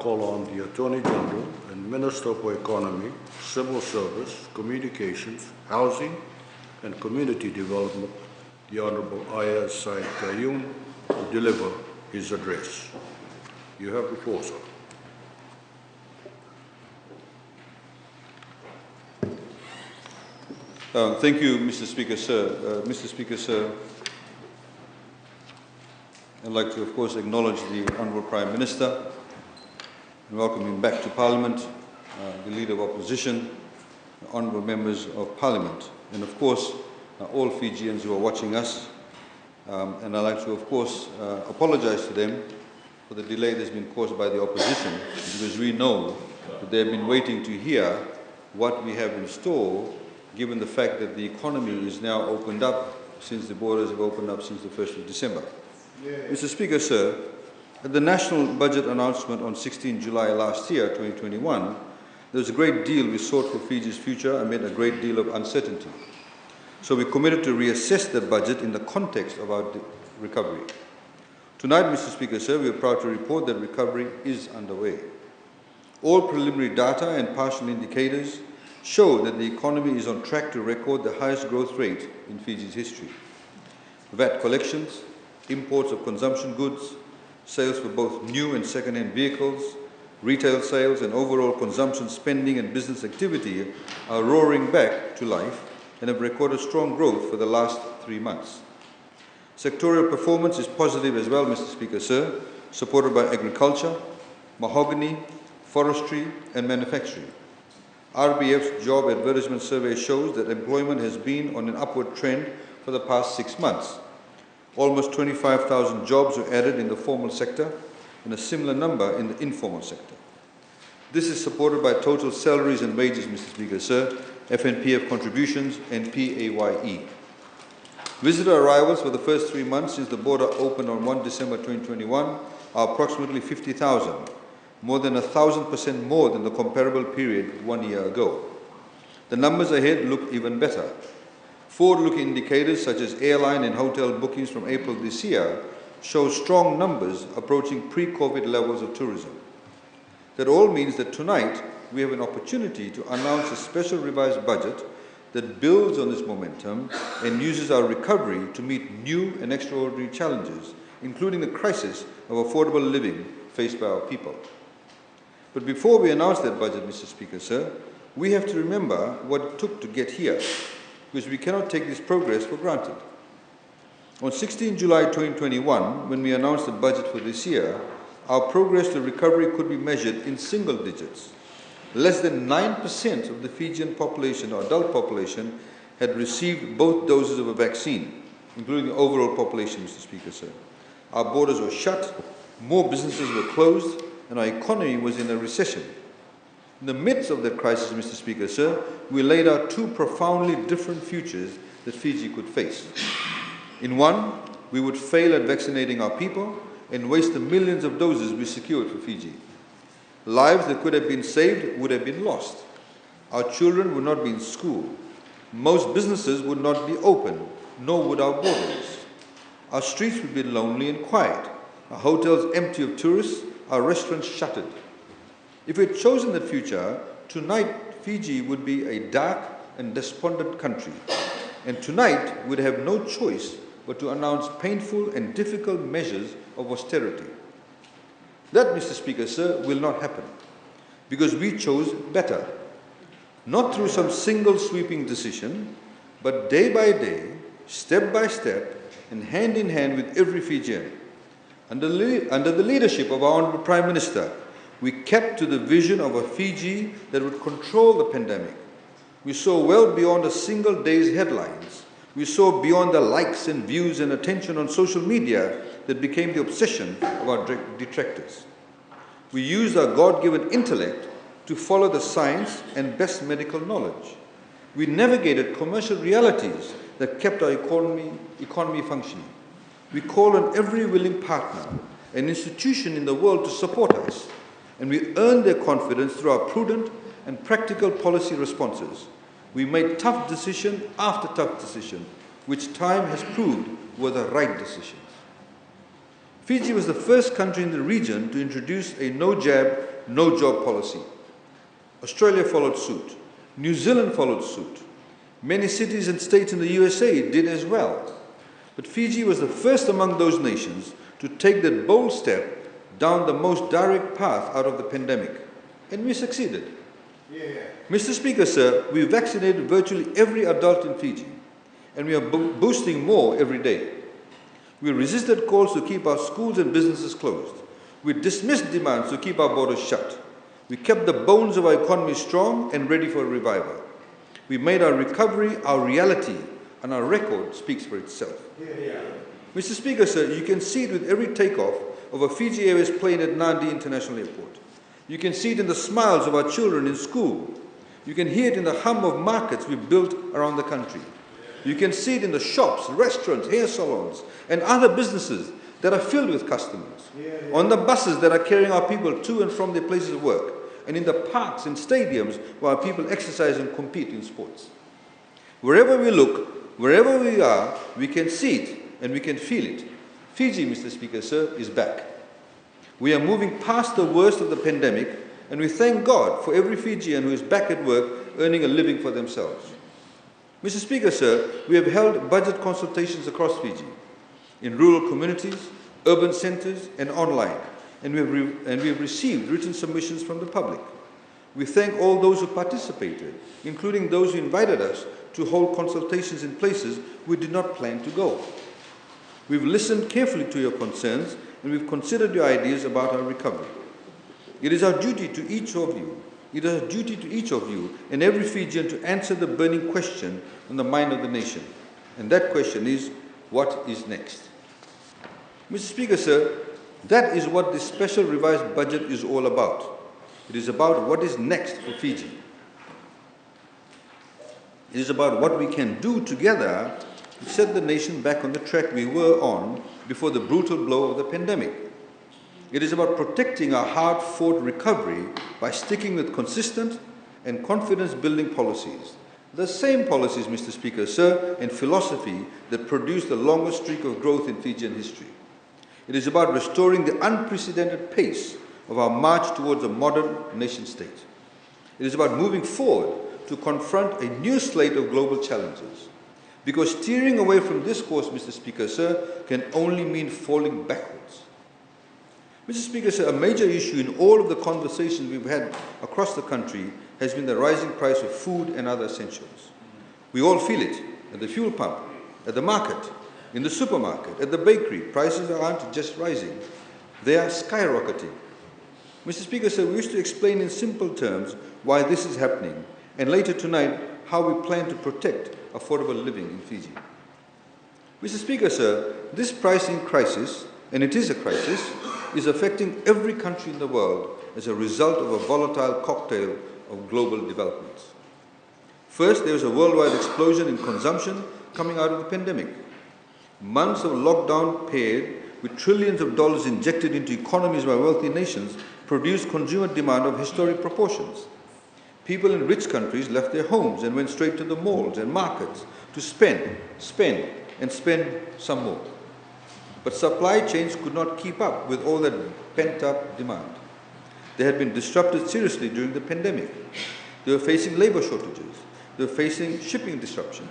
call on the Attorney-General and Minister for Economy, Civil Service, Communications, Housing and Community Development, the Honorable Aiyaz Sayed-Khaiyum, to deliver his address. You have the floor, sir. Thank you, Mr. Speaker, sir. Mr. Speaker, sir, I'd like to, of course, acknowledge the Honourable Prime Minister and welcome him back to Parliament, the Leader of Opposition, Honourable Members of Parliament, and, of course, all Fijians who are watching us. And I'd like to, of course, apologise to them for the delay that's been caused by the opposition, because we know that they've been waiting to hear what we have in store, given the fact that the economy is now opened up since the borders have opened up since the 1st of December. Mr. Speaker, sir, at the national budget announcement on 16 July last year, 2021, there was a great deal we sought for Fiji's future amid a great deal of uncertainty. So we committed to reassess the budget in the context of our recovery. Tonight, Mr. Speaker, sir, we are proud to report that recovery is underway. All preliminary data and partial indicators show that the economy is on track to record the highest growth rate in Fiji's history. VAT collections, imports of consumption goods, sales for both new and second-hand vehicles, retail sales and overall consumption spending and business activity are roaring back to life and have recorded strong growth for the last 3 months. Sectorial performance is positive as well, Mr. Speaker, sir, supported by agriculture, mahogany, forestry and manufacturing. RBF's job advertisement survey shows that employment has been on an upward trend for the past 6 months. Almost 25,000 jobs were added in the formal sector and a similar number in the informal sector. This is supported by total salaries and wages, Mr. Speaker, sir, FNPF contributions and PAYE. Visitor arrivals for the first 3 months since the border opened on 1 December 2021 are approximately 50,000. More than 1,000% more than the comparable period 1 year ago. The numbers ahead look even better. Forward-looking indicators such as airline and hotel bookings from April this year show strong numbers approaching pre-COVID levels of tourism. That all means that tonight we have an opportunity to announce a special revised budget that builds on this momentum and uses our recovery to meet new and extraordinary challenges, including the crisis of affordable living faced by our people. But before we announce that budget, Mr. Speaker, sir, we have to remember what it took to get here, because we cannot take this progress for granted. On 16 July 2021, when we announced the budget for this year, our progress to recovery could be measured in single digits. Less than 9% of the Fijian population, or adult population, had received both doses of a vaccine, including the overall population, Mr. Speaker, sir. Our borders were shut, more businesses were closed, and our economy was in a recession. In the midst of that crisis, Mr. Speaker, sir, we laid out 2 profoundly different futures that Fiji could face. In one, we would fail at vaccinating our people and waste the millions of doses we secured for Fiji. Lives that could have been saved would have been lost. Our children would not be in school. Most businesses would not be open, nor would our borders. Our streets would be lonely and quiet, our hotels empty of tourists, our restaurants shuttered. If we had chosen that future, tonight Fiji would be a dark and despondent country. And tonight we'd have no choice but to announce painful and difficult measures of austerity. That, Mr. Speaker, sir, will not happen, because we chose better. Not through some single sweeping decision, but day by day, step by step, and hand in hand with every Fijian. Under the leadership of our Honourable Prime Minister, we kept to the vision of a Fiji that would control the pandemic. We saw well beyond a single day's headlines. We saw beyond the likes and views and attention on social media that became the obsession of our detractors. We used our God-given intellect to follow the science and best medical knowledge. We navigated commercial realities that kept our economy functioning. We call on every willing partner, an institution in the world to support us, and we earned their confidence through our prudent and practical policy responses. We made tough decision after tough decision, which time has proved were the right decisions. Fiji was the first country in the region to introduce a no-jab, no job policy. Australia followed suit. New Zealand followed suit. Many cities and states in the USA did as well. But Fiji was the first among those nations to take that bold step down the most direct path out of the pandemic. And we succeeded. Yeah. Mr. Speaker, sir, we vaccinated virtually every adult in Fiji, and we are boosting more every day. We resisted calls to keep our schools and businesses closed. We dismissed demands to keep our borders shut. We kept the bones of our economy strong and ready for a revival. We made our recovery our reality, and our record speaks for itself. Yeah. Mr. Speaker, sir, you can see it with every takeoff of a Fiji Airways plane at Nadi International Airport. You can see it in the smiles of our children in school. You can hear it in the hum of markets we've built around the country. You can see it in the shops, restaurants, hair salons, and other businesses that are filled with customers. On the buses that are carrying our people to and from their places of work, and in the parks and stadiums where our people exercise and compete in sports. Wherever we look, wherever we are, we can see it and we can feel it. Fiji, Mr. Speaker, sir, is back. We are moving past the worst of the pandemic, and we thank God for every Fijian who is back at work earning a living for themselves. Mr. Speaker, sir, we have held budget consultations across Fiji, in rural communities, urban centres and online, and we have received written submissions from the public. We thank all those who participated, including those who invited us to hold consultations in places we did not plan to go. We've listened carefully to your concerns, and we've considered your ideas about our recovery. It is our duty to each of you, and every Fijian to answer the burning question on the mind of the nation. And that question is, what is next? Mr. Speaker, sir, that is what this special revised budget is all about. It is about what is next for Fiji. It is about what we can do together to set the nation back on the track we were on before the brutal blow of the pandemic. It is about protecting our hard-fought recovery by sticking with consistent and confidence-building policies. The same policies, Mr. Speaker, sir, and philosophy that produced the longest streak of growth in Fijian history. It is about restoring the unprecedented pace of our march towards a modern nation-state. It is about moving forward to confront a new slate of global challenges. Because steering away from this course, Mr. Speaker, sir, can only mean falling backwards. Mr. Speaker, sir, a major issue in all of the conversations we've had across the country has been the rising price of food and other essentials. We all feel it at the fuel pump, at the market, in the supermarket, at the bakery. Prices aren't just rising, they are skyrocketing. Mr. Speaker, sir, we wish to explain in simple terms why this is happening, and later tonight how we plan to protect affordable living in Fiji. Mr. Speaker, sir, this pricing crisis, and it is a crisis, is affecting every country in the world as a result of a volatile cocktail of global developments. First, there was a worldwide explosion in consumption coming out of the pandemic. Months of lockdown paired with trillions of dollars injected into economies by wealthy nations produced consumer demand of historic proportions. People in rich countries left their homes and went straight to the malls and markets to spend some more. But supply chains could not keep up with all that pent-up demand. They had been disrupted seriously during the pandemic. They were facing labor shortages. They were facing shipping disruptions.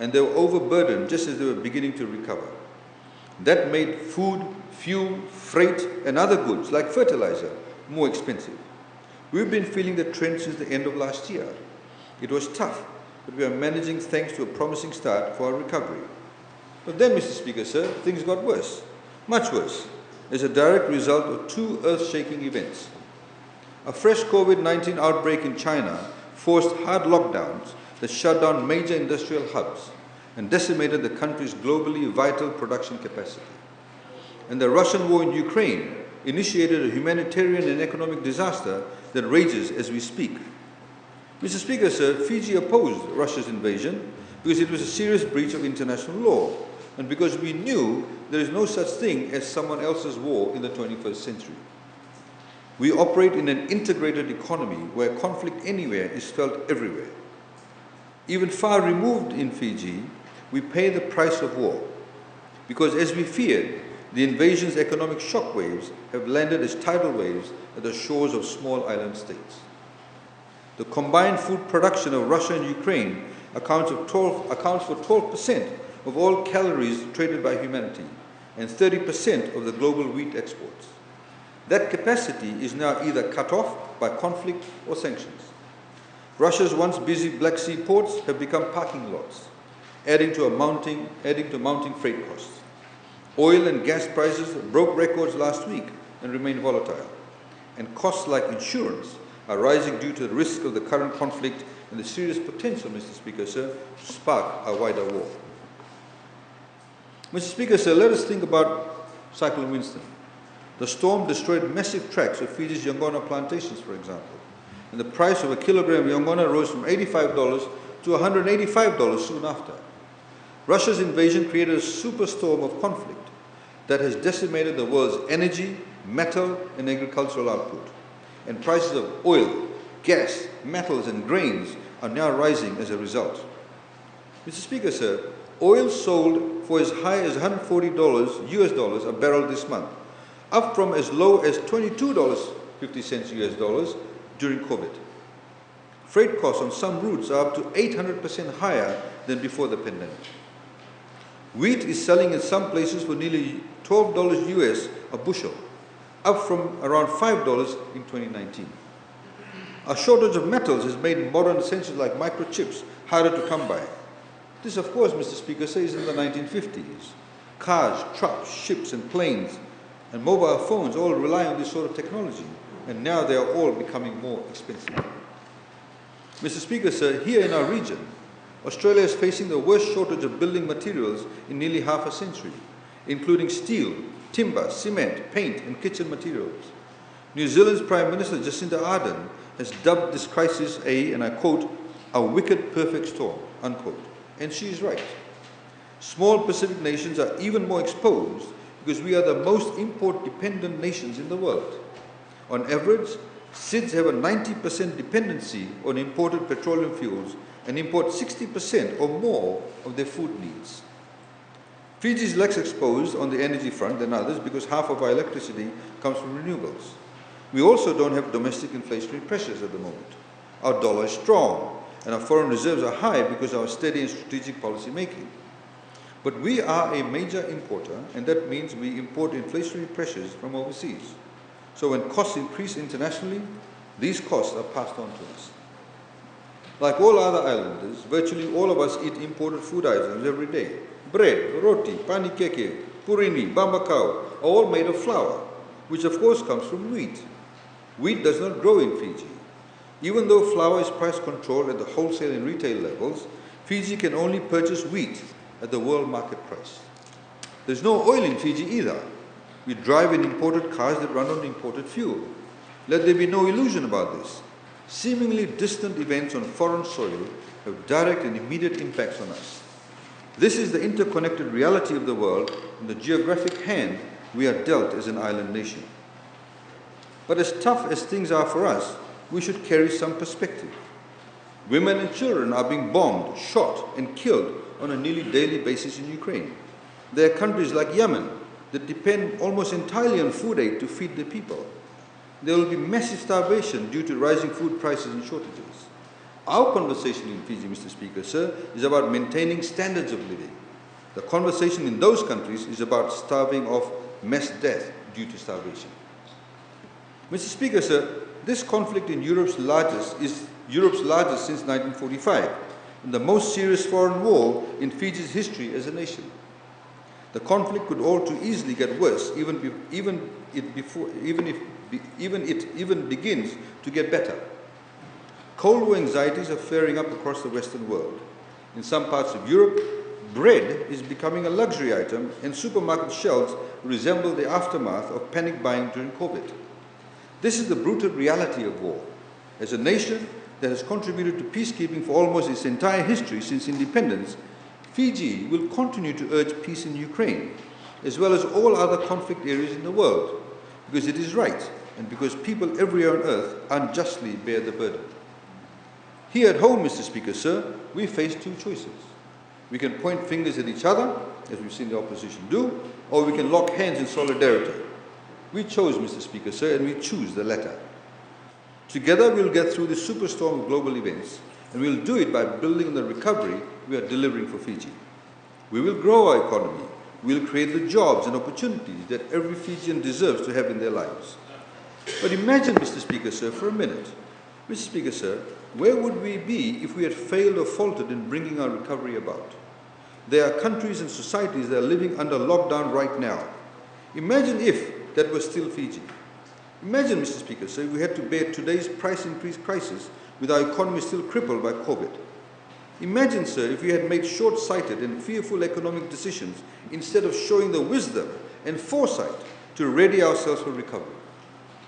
And they were overburdened just as they were beginning to recover. That made food, fuel, freight, and other goods like fertilizer more expensive. We've been feeling the trend since the end of last year. It was tough, but we are managing thanks to a promising start for our recovery. But then, Mr. Speaker, sir, things got worse, much worse, as a direct result of two earth-shaking events. A fresh COVID-19 outbreak in China forced hard lockdowns that shut down major industrial hubs and decimated the country's globally vital production capacity. And the Russian war in Ukraine initiated a humanitarian and economic disaster that rages as we speak. Mr. Speaker, sir, Fiji opposed Russia's invasion because it was a serious breach of international law and because we knew there is no such thing as someone else's war in the 21st century. We operate in an integrated economy where conflict anywhere is felt everywhere. Even far removed in Fiji, we pay the price of war because, as we feared, the invasion's economic shockwaves have landed as tidal waves at the shores of small island states. The combined food production of Russia and Ukraine accounts for 12% of all calories traded by humanity and 30% of the global wheat exports. That capacity is now either cut off by conflict or sanctions. Russia's once busy Black Sea ports have become parking lots, adding to mounting freight costs. Oil and gas prices broke records last week and remain volatile. And costs like insurance are rising due to the risk of the current conflict and the serious potential, Mr. Speaker, sir, to spark a wider war. Mr. Speaker, sir, let us think about Cyclone Winston. The storm destroyed massive tracts of Fiji's Yongona plantations, for example, and the price of a kilogram of Yongona rose from $85 to $185 soon after. Russia's invasion created a superstorm of conflict that has decimated the world's energy, metal, and agricultural output. And prices of oil, gas, metals, and grains are now rising as a result. Mr. Speaker, sir, oil sold for as high as $140 US dollars a barrel this month, up from as low as $22.50 US dollars during COVID. Freight costs on some routes are up to 800% higher than before the pandemic. Wheat is selling in some places for nearly $12 US a bushel, up from around $5 in 2019. A shortage of metals has made modern essentials like microchips harder to come by. This, of course, Mr. Speaker, says in the 1950s. Cars, trucks, ships, and planes, and mobile phones all rely on this sort of technology, and now they are all becoming more expensive. Mr. Speaker, sir, here in our region, Australia is facing the worst shortage of building materials in nearly half a century, including steel, timber, cement, paint, and kitchen materials. New Zealand's Prime Minister Jacinda Ardern has dubbed this crisis and I quote, a wicked perfect storm, unquote. And she is right. Small Pacific nations are even more exposed because we are the most import-dependent nations in the world. On average, SIDS have a 90% dependency on imported petroleum fuels and import 60% or more of their food needs. Fiji is less exposed on the energy front than others because half of our electricity comes from renewables. We also don't have domestic inflationary pressures at the moment. Our dollar is strong and our foreign reserves are high because of our steady and strategic policy making. But we are a major importer, and that means we import inflationary pressures from overseas. So when costs increase internationally, these costs are passed on to us. Like all other islanders, virtually all of us eat imported food items every day. Bread, roti, panikeke, purini, bambakau are all made of flour, which of course comes from wheat. Wheat does not grow in Fiji. Even though flour is price controlled at the wholesale and retail levels, Fiji can only purchase wheat at the world market price. There's no oil in Fiji either. We drive in imported cars that run on imported fuel. Let there be no illusion about this. Seemingly distant events on foreign soil have direct and immediate impacts on us. This is the interconnected reality of the world and the geographic hand we are dealt as an island nation. But as tough as things are for us, we should carry some perspective. Women and children are being bombed, shot, and killed on a nearly daily basis in Ukraine. There are countries like Yemen that depend almost entirely on food aid to feed their people. There will be massive starvation due to rising food prices and shortages. Our conversation in Fiji, Mr. Speaker, sir, is about maintaining standards of living. The conversation in those countries is about starving off mass death due to starvation. Mr. Speaker, sir, this conflict in Europe's largest since 1945, and the most serious foreign war in Fiji's history as a nation. The conflict could all too easily get worse, even if it begins to get better. Cold War anxieties are flaring up across the Western world. In some parts of Europe, bread is becoming a luxury item, and supermarket shelves resemble the aftermath of panic buying during COVID. This is the brutal reality of war. As a nation that has contributed to peacekeeping for almost its entire history since independence, Fiji will continue to urge peace in Ukraine, as well as all other conflict areas in the world, because it is right, and because people everywhere on earth unjustly bear the burden. Here at home, Mr. Speaker, sir, we face two choices. We can point fingers at each other, as we've seen the opposition do, or we can lock hands in solidarity. We chose, Mr. Speaker, sir, and we choose the latter. Together we'll get through this superstorm of global events, and we'll do it by building on the recovery we are delivering for Fiji. We will grow our economy. We'll create the jobs and opportunities that every Fijian deserves to have in their lives. But imagine, Mr. Speaker, sir, for a minute. Mr. Speaker, sir, where would we be if we had failed or faltered in bringing our recovery about? There are countries and societies that are living under lockdown right now. Imagine if that was still Fiji. Imagine, Mr. Speaker, sir, we had to bear today's price increase crisis with our economy still crippled by COVID. Imagine, sir, if we had made short-sighted and fearful economic decisions instead of showing the wisdom and foresight to ready ourselves for recovery.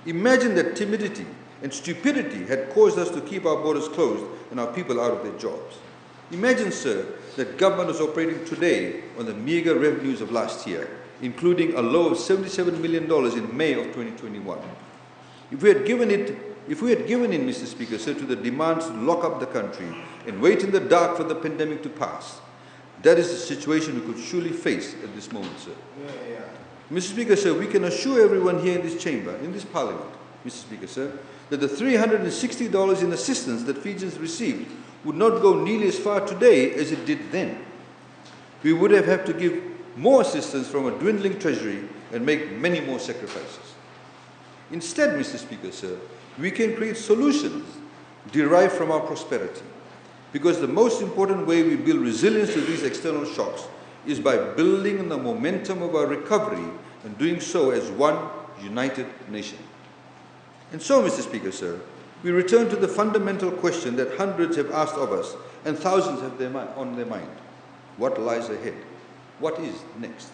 Imagine that timidity and stupidity had caused us to keep our borders closed and our people out of their jobs. Imagine, sir, that government is operating today on the meagre revenues of last year, including a low of $77 million in May of 2021. If we had given in, Mr. Speaker, sir, to the demands to lock up the country and wait in the dark for the pandemic to pass, that is the situation we could surely face at this moment, sir. Mr. Speaker, sir, we can assure everyone here in this chamber, in this parliament, Mr. Speaker, sir, that the $360 in assistance that Fijians received would not go nearly as far today as it did then. We would have had to give more assistance from a dwindling treasury and make many more sacrifices. Instead, Mr. Speaker, sir, we can create solutions derived from our prosperity, because the most important way we build resilience to these external shocks is by building on the momentum of our recovery and doing so as one united nation. And so, Mr. Speaker, sir, we return to the fundamental question that hundreds have asked of us and thousands have on their mind. What lies ahead? What is next?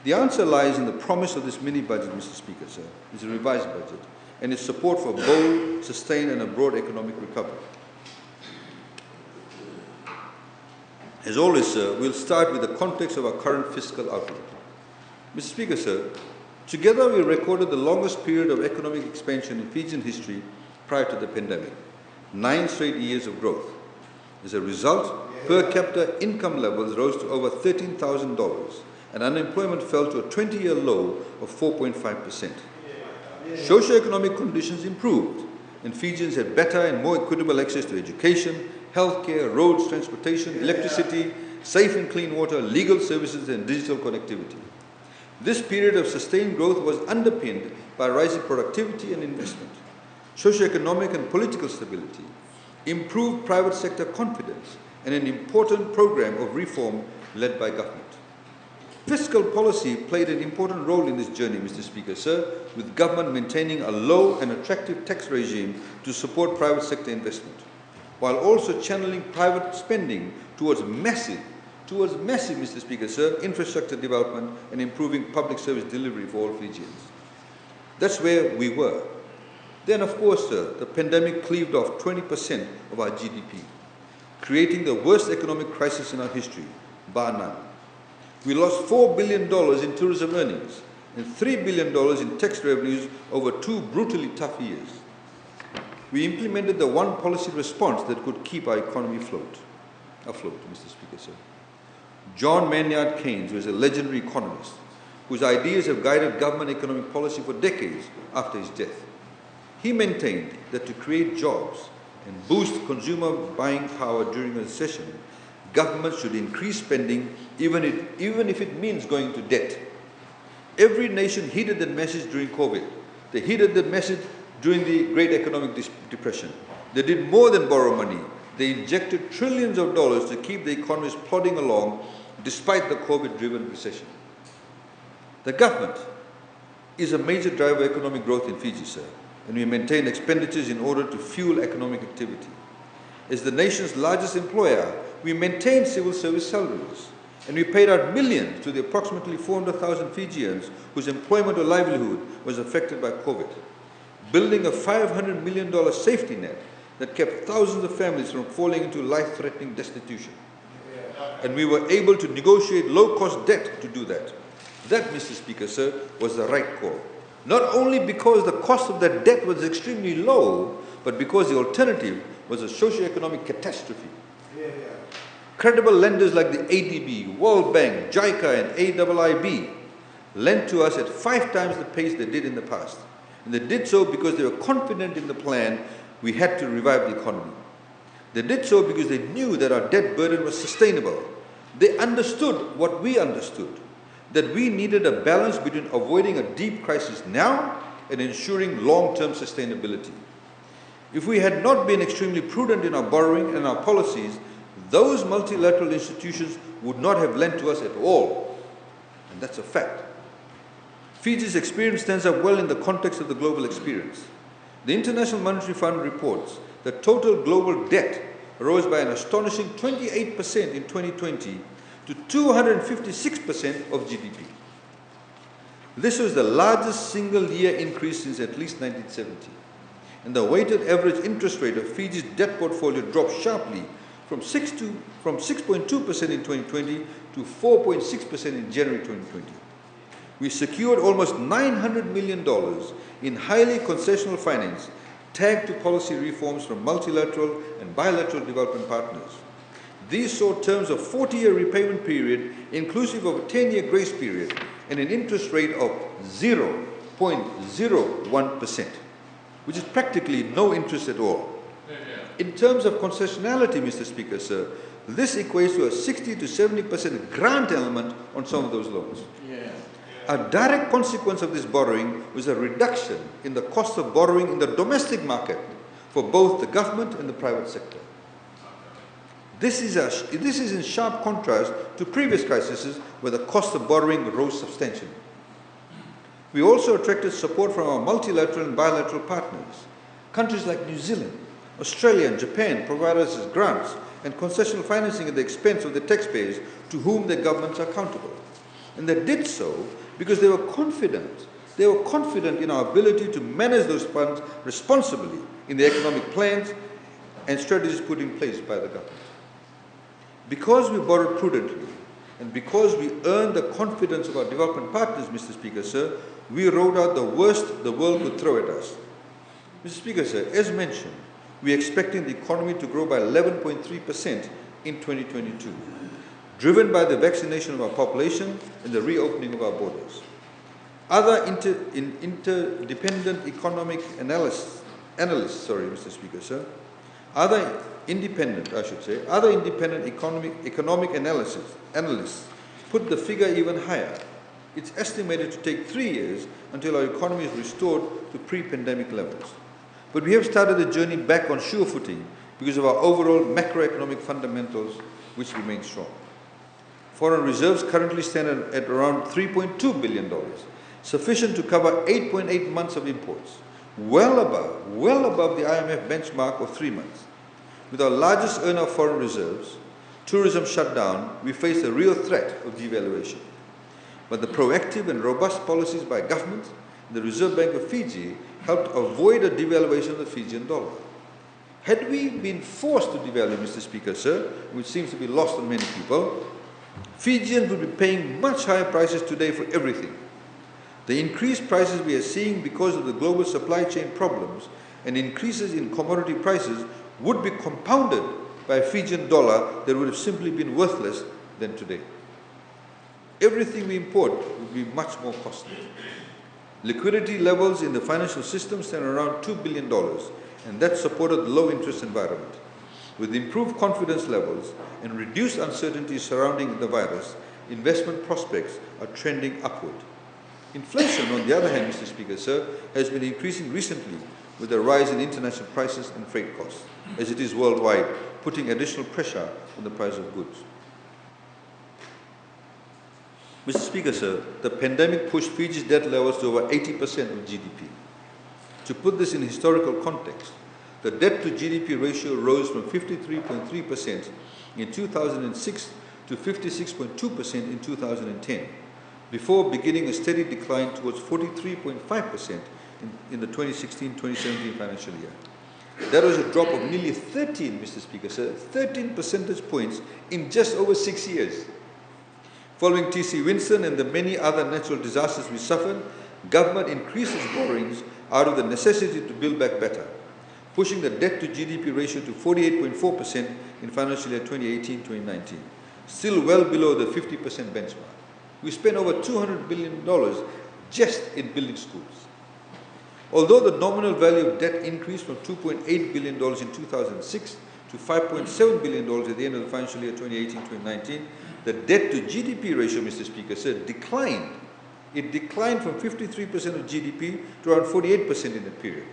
The answer lies in the promise of this mini-budget, Mr. Speaker, sir. It's a revised budget, and its support for bold, sustained and a broad economic recovery. As always, sir, we'll start with the context of our current fiscal outlook. Mr. Speaker, sir, together we recorded the longest period of economic expansion in Fijian history prior to the pandemic, 9 straight years of growth. As a result, per capita income levels rose to over $13,000 and unemployment fell to a 20-year low of 4.5%. Socioeconomic conditions improved and Fijians had better and more equitable access to education, healthcare, roads, transportation, electricity, safe and clean water, legal services and digital connectivity. This period of sustained growth was underpinned by rising productivity and investment, socioeconomic and political stability, improved private sector confidence, and an important program of reform led by government. Fiscal policy played an important role in this journey, Mr. Speaker, sir, with government maintaining a low and attractive tax regime to support private sector investment, while also channeling private spending towards massive, Mr. Speaker, sir, infrastructure development and improving public service delivery for all Fijians. That's where we were. Then, of course, sir, the pandemic cleaved off 20% of our GDP, creating the worst economic crisis in our history, bar none. We lost $4 billion in tourism earnings and $3 billion in tax revenues over 2 brutally tough years. We implemented the one policy response that could keep our economy afloat, Mr. Speaker, sir. John Maynard Keynes was a legendary economist whose ideas have guided government economic policy for decades after his death. He maintained that to create jobs and boost consumer buying power during a recession, government should increase spending even if it means going into debt. Every nation heeded that message during COVID. They heeded that message during the Great Economic Depression. They did more than borrow money. They injected trillions of dollars to keep the economies plodding along despite the COVID-driven recession. The government is a major driver of economic growth in Fiji, sir, and we maintain expenditures in order to fuel economic activity. As the nation's largest employer, we maintained civil service salaries, and we paid out millions to the approximately 400,000 Fijians whose employment or livelihood was affected by COVID, building a $500 million safety net that kept thousands of families from falling into life-threatening destitution. And we were able to negotiate low-cost debt to do that. That, Mr. Speaker, sir, was the right call. Not only because the cost of that debt was extremely low, but because the alternative was a socio-economic catastrophe. Credible lenders like the ADB, World Bank, JICA and AIIB lent to us at 5 times the pace they did in the past. And they did so because they were confident in the plan we had to revive the economy. They did so because they knew that our debt burden was sustainable. They understood what we understood, that we needed a balance between avoiding a deep crisis now and ensuring long-term sustainability. If we had not been extremely prudent in our borrowing and our policies, those multilateral institutions would not have lent to us at all. And that's a fact. Fiji's experience stands up well in the context of the global experience. The International Monetary Fund reports that total global debt rose by an astonishing 28% in 2020 to 256% of GDP. This was the largest single-year increase since at least 1970. And the weighted average interest rate of Fiji's debt portfolio dropped sharply from 6.2% in 2020 to 4.6% in January 2020. We secured almost $900 million in highly concessional finance tagged to policy reforms from multilateral and bilateral development partners. These saw terms of 40-year repayment period inclusive of a 10-year grace period and an interest rate of 0.01%, which is practically no interest at all. In terms of concessionality, Mr. Speaker, sir, this equates to a 60 to 70% grant element on some of those loans. A direct consequence of this borrowing was a reduction in the cost of borrowing in the domestic market for both the government and the private sector. This is in sharp contrast to previous crises where the cost of borrowing rose substantially. We also attracted support from our multilateral and bilateral partners. Countries like New Zealand, Australia and Japan provide us with grants and concessional financing at the expense of the taxpayers to whom their governments are accountable. And they did so because they were confident. They were confident in our ability to manage those funds responsibly in the economic plans and strategies put in place by the government. Because we borrowed prudently and because we earned the confidence of our development partners, Mr. Speaker, sir, we rode out the worst the world could throw at us. Mr. Speaker, sir, as mentioned, we are expecting the economy to grow by 11.3% in 2022. Driven by the vaccination of our population and the reopening of our borders. Other interdependent economic analysts, Mr. Speaker, sir, other independent economic analysts put the figure even higher. It's estimated to take 3 years until our economy is restored to pre-pandemic levels. But we have started the journey back on sure footing because of our overall macroeconomic fundamentals, which remain strong. Foreign reserves currently stand at around $3.2 billion, sufficient to cover 8.8 months of imports, well above the IMF benchmark of 3 months. With our largest earner of foreign reserves, tourism shut down, we face a real threat of devaluation. But the proactive and robust policies by government and the Reserve Bank of Fiji helped avoid a devaluation of the Fijian dollar. Had we been forced to devalue, Mr. Speaker, sir, which seems to be lost on many people, Fijians would be paying much higher prices today for everything. The increased prices we are seeing because of the global supply chain problems and increases in commodity prices would be compounded by a Fijian dollar that would have simply been worthless than today. Everything we import would be much more costly. Liquidity levels in the financial system stand around $2 billion, and that supported the low interest environment. With improved confidence levels and reduced uncertainty surrounding the virus, investment prospects are trending upward. Inflation, on the other hand, Mr. Speaker, sir, has been increasing recently with a rise in international prices and freight costs, as it is worldwide, putting additional pressure on the price of goods. Mr. Speaker, sir, the pandemic pushed Fiji's debt levels to over 80% of GDP. To put this in historical context, the debt to GDP ratio rose from 53.3% in 2006 to 56.2% in 2010, before beginning a steady decline towards 43.5% in the 2016-2017 financial year. That was a drop of nearly 13, Mr. Speaker, sir, 13 percentage points in just over 6 years. Following T.C. Winston and the many other natural disasters we suffered, government increased its borrowings out of the necessity to build back better. pushing the debt to GDP ratio to 48.4% in financial year 2018-2019, still well below the 50% benchmark. We spent over $200 billion just in building schools. Although the nominal value of debt increased from $2.8 billion in 2006 to $5.7 billion at the end of the financial year 2018-2019, the debt to GDP ratio, Mr. Speaker, sir, declined. It declined from 53% of GDP to around 48% in that period.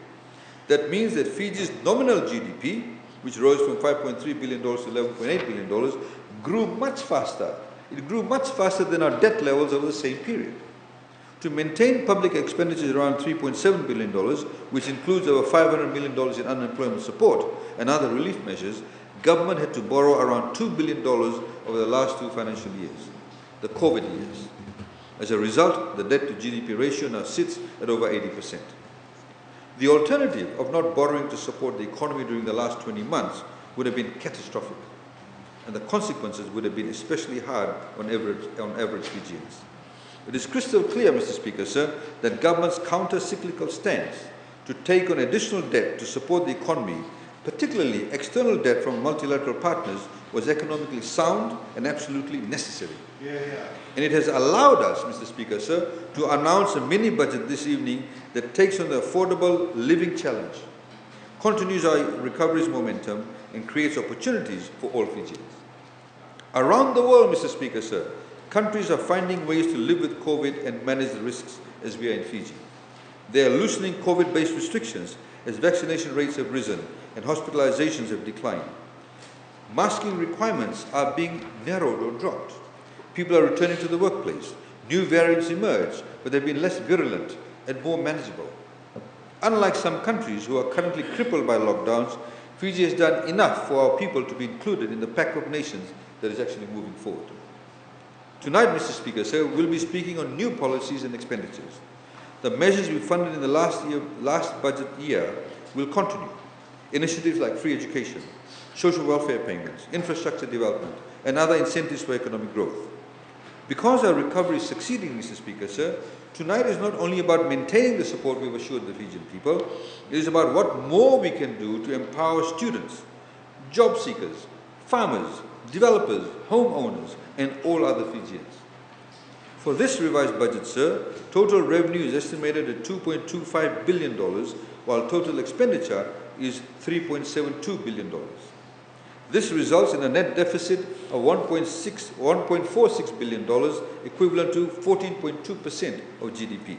That means that Fiji's nominal GDP, which rose from $5.3 billion to $11.8 billion, grew much faster. It grew much faster than our debt levels over the same period. To maintain public expenditures around $3.7 billion, which includes over $500 million in unemployment support and other relief measures, government had to borrow around $2 billion over the last 2 financial years, the COVID years. As a result, the debt to GDP ratio now sits at over 80%. The alternative of not borrowing to support the economy during the last 20 months would have been catastrophic, and the consequences would have been especially hard on average Fijians. It is crystal clear, Mr. Speaker, sir, that government's counter-cyclical stance to take on additional debt to support the economy, particularly external debt from multilateral partners, was economically sound and absolutely necessary. And it has allowed us, Mr. Speaker, sir, to announce a mini-budget this evening that takes on the affordable living challenge, continues our recovery's momentum, and creates opportunities for all Fijians. Around the world, Mr. Speaker, sir, countries are finding ways to live with COVID and manage the risks as we are in Fiji. They are loosening COVID-based restrictions as vaccination rates have risen and hospitalizations have declined. Masking requirements are being narrowed or dropped. People are returning to the workplace. New variants emerge, but they've been less virulent and more manageable. Unlike some countries who are currently crippled by lockdowns, Fiji has done enough for our people to be included in the pack of nations that is actually moving forward. Tonight, Mr. Speaker, sir, we'll be speaking on new policies and expenditures. The measures we funded in the last budget year will continue. Initiatives like free education, social welfare payments, infrastructure development, and other incentives for economic growth. Because our recovery is succeeding, Mr. Speaker, sir, tonight is not only about maintaining the support we've assured the Fijian people, it is about what more we can do to empower students, job seekers, farmers, developers, homeowners, and all other Fijians. For this revised budget, sir, total revenue is estimated at $2.25 billion, while total expenditure is $3.72 billion. This results in a net deficit of $1.46 billion, equivalent to 14.2% of GDP.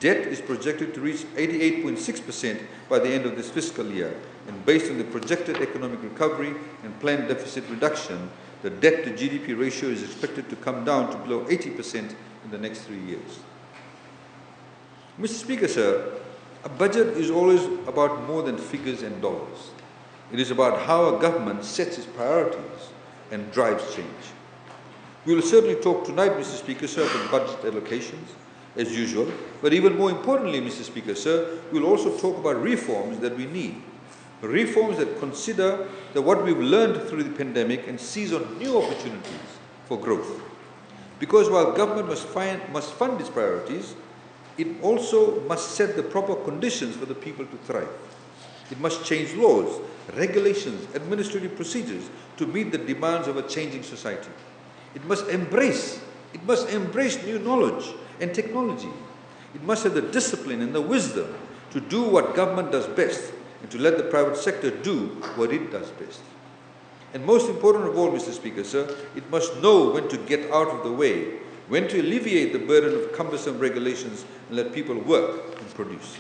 Debt is projected to reach 88.6% by the end of this fiscal year, and based on the projected economic recovery and planned deficit reduction, the debt to GDP ratio is expected to come down to below 80% in the next 3 years. Mr. Speaker, sir, a budget is always about more than figures and dollars. It is about how a government sets its priorities and drives change. We will certainly talk tonight, Mr. Speaker, sir, about budget allocations, as usual, but even more importantly, Mr. Speaker, sir, we will also talk about reforms that we need. Reforms that consider what we've learned through the pandemic and seize on new opportunities for growth. Because while government must fund its priorities, it also must set the proper conditions for the people to thrive. It must change laws, regulations, administrative procedures to meet the demands of a changing society. It must embrace new knowledge and technology. It must have the discipline and the wisdom to do what government does best and to let the private sector do what it does best. And most important of all, Mr. Speaker, sir, it must know when to get out of the way, when to alleviate the burden of cumbersome regulations and let people work and produce.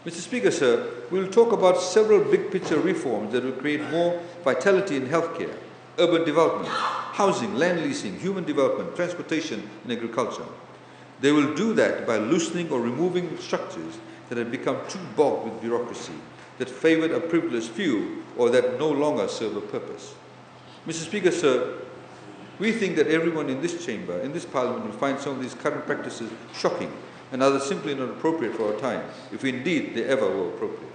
Mr. Speaker, sir, we will talk about several big picture reforms that will create more vitality in healthcare, urban development, housing, land leasing, human development, transportation, and agriculture. They will do that by loosening or removing structures that have become too bogged with bureaucracy, that favored a privileged few, or that no longer serve a purpose. Mr. Speaker, sir, we think that everyone in this chamber, in this parliament, will find some of these current practices shocking and others simply not appropriate for our time, if indeed they ever were appropriate.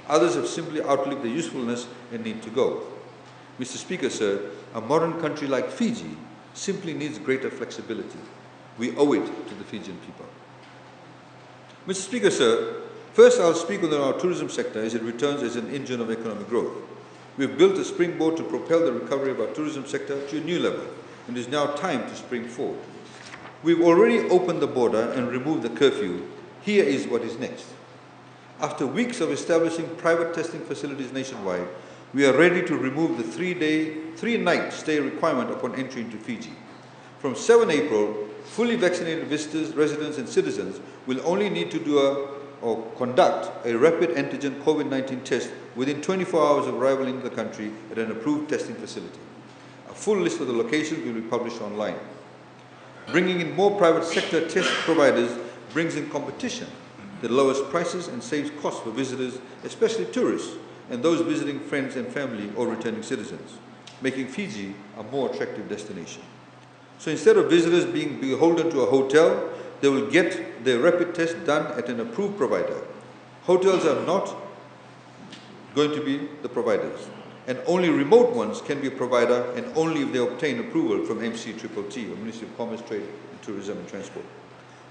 Others have simply outlived their usefulness and need to go. Mr. Speaker, sir, a modern country like Fiji simply needs greater flexibility. We owe it to the Fijian people. Mr. Speaker, sir, First, I'll speak on our tourism sector as it returns as an engine of economic growth. We've built a springboard to propel the recovery of our tourism sector to a new level, and it is now time to spring forward. We've already opened the border and removed the curfew. Here is what is next. After weeks of establishing private testing facilities nationwide, we are ready to remove the three-night stay requirement upon entry into Fiji. From 7 April, fully vaccinated visitors, residents and citizens will only need to do or conduct a rapid antigen COVID-19 test within 24 hours of arrival into the country at an approved testing facility. A full list of the locations will be published online. Bringing in more private sector test providers brings in competition that lowers prices and saves costs for visitors, especially tourists and those visiting friends and family or returning citizens, making Fiji a more attractive destination. So instead of visitors being beholden to a hotel, they will get their rapid test done at an approved provider. Hotels are not going to be the providers, and only remote ones can be a provider, and only if they obtain approval from MCTTT, or Ministry of Commerce, Trade, Tourism and Transport.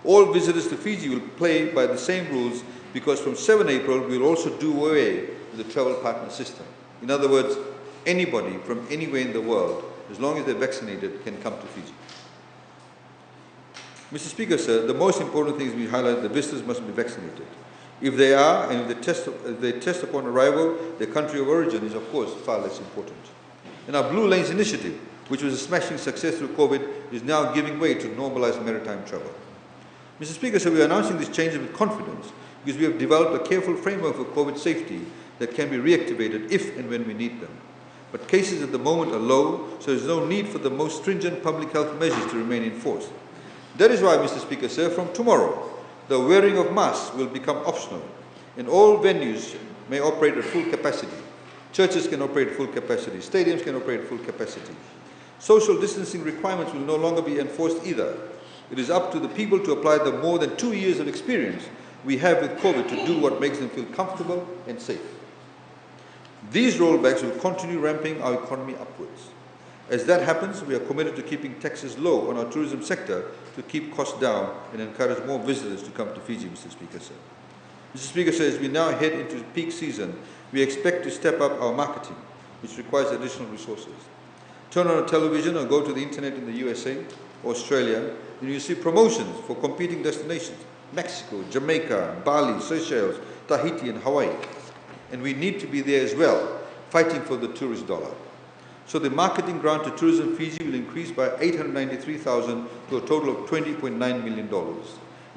All visitors to Fiji will play by the same rules, because from 7 April we will also do away with the travel partner system. In other words, anybody from anywhere in the world, as long as they're vaccinated, can come to Fiji. Mr. Speaker, sir, the most important thing is we highlight the visitors must be vaccinated. If they are, and if they test upon arrival, their country of origin is, of course, far less important. And our Blue Lanes initiative, which was a smashing success through COVID, is now giving way to normalized maritime travel. Mr. Speaker, sir, we are announcing these changes with confidence because we have developed a careful framework for COVID safety that can be reactivated if and when we need them. But cases at the moment are low, so there is no need for the most stringent public health measures to remain in force. That is why, Mr. Speaker, sir, from tomorrow, the wearing of masks will become optional, and all venues may operate at full capacity. Churches can operate at full capacity. Stadiums can operate at full capacity. Social distancing requirements will no longer be enforced either. It is up to the people to apply the more than 2 years of experience we have with COVID to do what makes them feel comfortable and safe. These rollbacks will continue ramping our economy upwards. As that happens, we are committed to keeping taxes low on our tourism sector to keep costs down and encourage more visitors to come to Fiji, Mr. Speaker, sir. Mr. Speaker, sir, as we now head into peak season, we expect to step up our marketing, which requires additional resources. Turn on a television or go to the internet in the USA or Australia, and you see promotions for competing destinations: Mexico, Jamaica, Bali, Seychelles, Tahiti, and Hawaii. And we need to be there as well, fighting for the tourist dollar. So the marketing grant to Tourism Fiji will increase by $893,000 to a total of $20.9 million.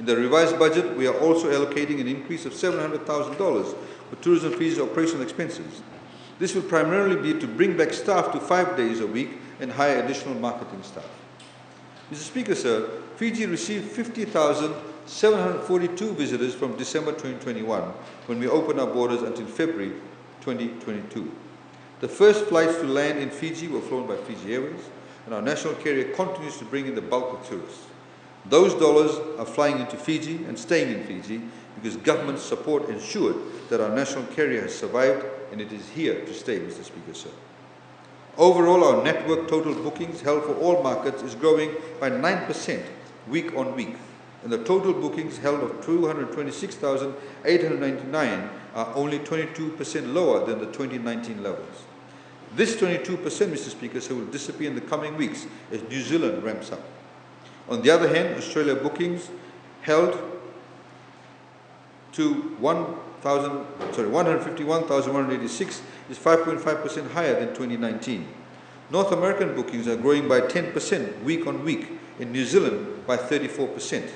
In the revised budget, we are also allocating an increase of $700,000 for Tourism Fiji's operational expenses. This will primarily be to bring back staff to 5 days a week and hire additional marketing staff. Mr. Speaker, sir, Fiji received 50,742 visitors from December 2021 when we opened our borders until February 2022. The first flights to land in Fiji were flown by Fiji Airways, and our national carrier continues to bring in the bulk of tourists. Those dollars are flying into Fiji and staying in Fiji because government support ensured that our national carrier has survived, and it is here to stay, Mr. Speaker, sir. Overall, our network total bookings held for all markets is growing by 9% week on week, and the total bookings held of 226,899 are only 22% lower than the 2019 levels. This 22%, Mr. Speaker, sir, will disappear in the coming weeks as New Zealand ramps up. On the other hand, Australia bookings held to 151,186 is 5.5% higher than 2019. North American bookings are growing by 10% week on week, in New Zealand by 34%.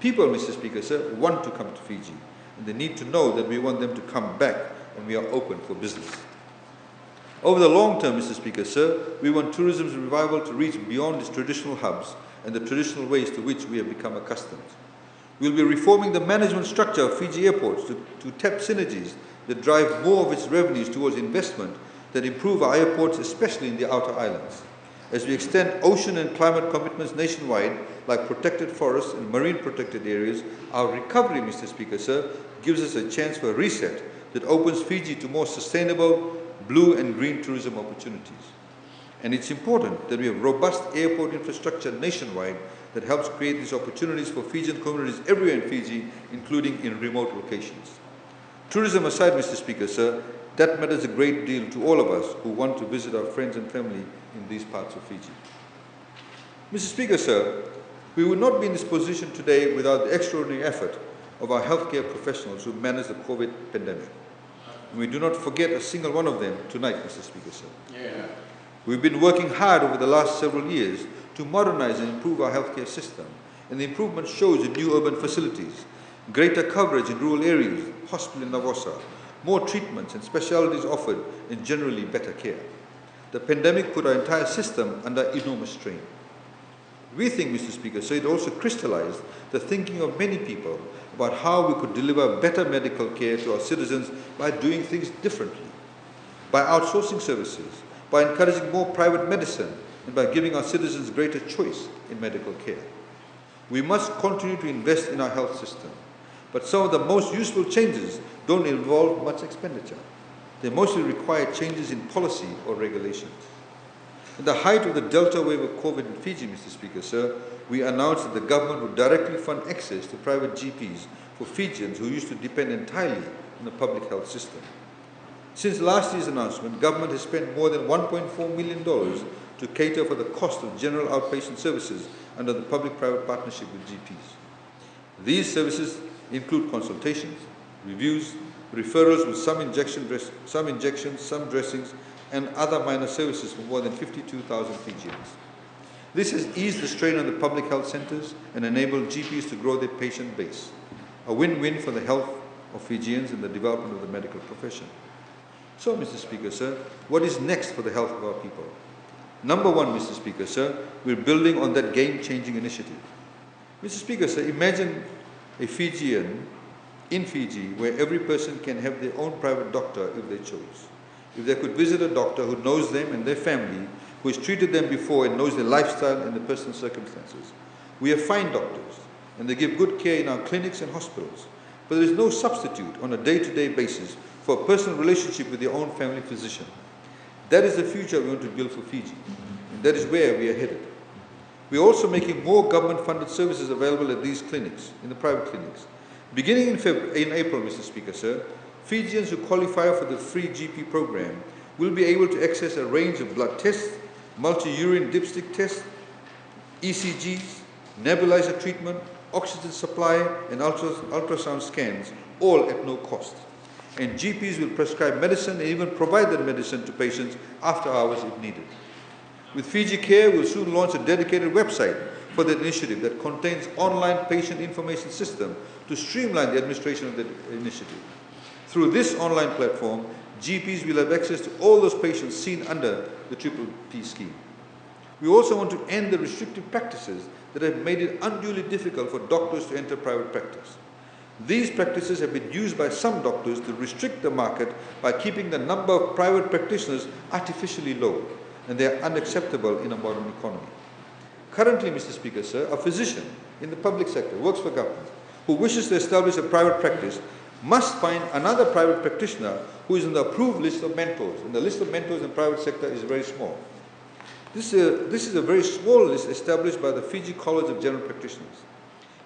People, Mr. Speaker, sir, want to come to Fiji, and they need to know that we want them to come back, and we are open for business. Over the long term, Mr. Speaker, sir, we want tourism's revival to reach beyond its traditional hubs and the traditional ways to which we have become accustomed. We'll be reforming the management structure of Fiji airports to tap synergies that drive more of its revenues towards investment that improve our airports, especially in the outer islands. As we extend ocean and climate commitments nationwide, like protected forests and marine protected areas, our recovery, Mr. Speaker, sir, gives us a chance for a reset that opens Fiji to more sustainable blue and green tourism opportunities. And it's important that we have robust airport infrastructure nationwide that helps create these opportunities for Fijian communities everywhere in Fiji, including in remote locations. Tourism aside, Mr. Speaker, sir, that matters a great deal to all of us who want to visit our friends and family in these parts of Fiji. Mr. Speaker, sir, we would not be in this position today without the extraordinary effort of our healthcare professionals who managed the COVID pandemic. And we do not forget a single one of them tonight, Mr. Speaker, sir. Yeah. We've been working hard over the last several years to modernize and improve our healthcare system, and the improvement shows in new urban facilities, greater coverage in rural areas, hospital in Navosa, more treatments and specialties offered, and generally better care. The pandemic put our entire system under enormous strain. We think, Mr. Speaker, so it also crystallized the thinking of many people about how we could deliver better medical care to our citizens by doing things differently, by outsourcing services, by encouraging more private medicine, and by giving our citizens greater choice in medical care. We must continue to invest in our health system, but some of the most useful changes don't involve much expenditure. They mostly require changes in policy or regulations. At the height of the Delta wave of COVID in Fiji, Mr. Speaker, sir, we announced that the government would directly fund access to private GPs for Fijians who used to depend entirely on the public health system. Since last year's announcement, government has spent more than $1.4 million to cater for the cost of general outpatient services under the public-private partnership with GPs. These services include consultations, reviews, referrals with some injections, some dressings, and other minor services for more than 52,000 Fijians. This has eased the strain on the public health centers and enabled GPs to grow their patient base, a win-win for the health of Fijians and the development of the medical profession. So, Mr. Speaker, sir, what is next for the health of our people? Number one, Mr. Speaker, sir, we're building on that game-changing initiative. Mr. Speaker, sir, imagine a Fijian in Fiji where every person can have their own private doctor if they chose. If they could visit a doctor who knows them and their family, who has treated them before and knows their lifestyle and their personal circumstances. We have fine doctors, and they give good care in our clinics and hospitals, but there is no substitute on a day-to-day basis for a personal relationship with your own family physician. That is the future we want to build for Fiji, and that is where we are headed. We are also making more government-funded services available at these clinics, in the private clinics. Beginning in April, Mr. Speaker, sir, Fijians who qualify for the free GP program will be able to access a range of blood tests, multi-urine dipstick tests, ECGs, nebulizer treatment, oxygen supply, and ultrasound scans, all at no cost. And GPs will prescribe medicine and even provide that medicine to patients after hours if needed. With Fiji Care, we'll soon launch a dedicated website for that initiative that contains online patient information system to streamline the administration of that initiative. Through this online platform, GPs will have access to all those patients seen under the PPP scheme. We also want to end the restrictive practices that have made it unduly difficult for doctors to enter private practice. These practices have been used by some doctors to restrict the market by keeping the number of private practitioners artificially low, and they are unacceptable in a modern economy. Currently, Mr. Speaker, sir, a physician in the public sector, works for government, who wishes to establish a private practice must find another private practitioner who is in the approved list of mentors, and the list of mentors in the private sector is very small. This is a very small list established by the Fiji College of General Practitioners.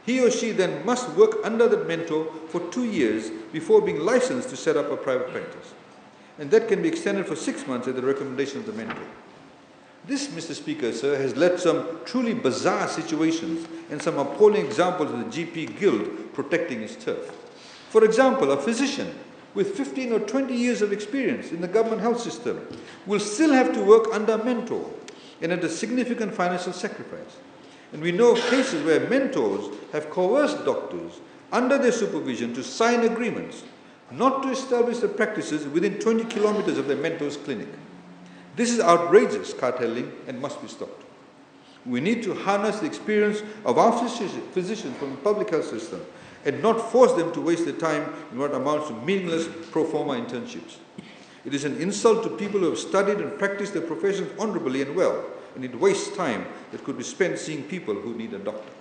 He or she then must work under that mentor for 2 years before being licensed to set up a private practice. And that can be extended for 6 months at the recommendation of the mentor. This, Mr. Speaker, sir, has led to some truly bizarre situations and some appalling examples of the GP Guild protecting its turf. For example, a physician with 15 or 20 years of experience in the government health system will still have to work under a mentor and at a significant financial sacrifice. And we know of cases where mentors have coerced doctors under their supervision to sign agreements not to establish their practices within 20 kilometers of their mentor's clinic. This is outrageous cartelling and must be stopped. We need to harness the experience of our physicians from the public health system and not force them to waste their time in what amounts to meaningless pro forma internships. It is an insult to people who have studied and practiced their professions honorably and well, and it wastes time that could be spent seeing people who need a doctor.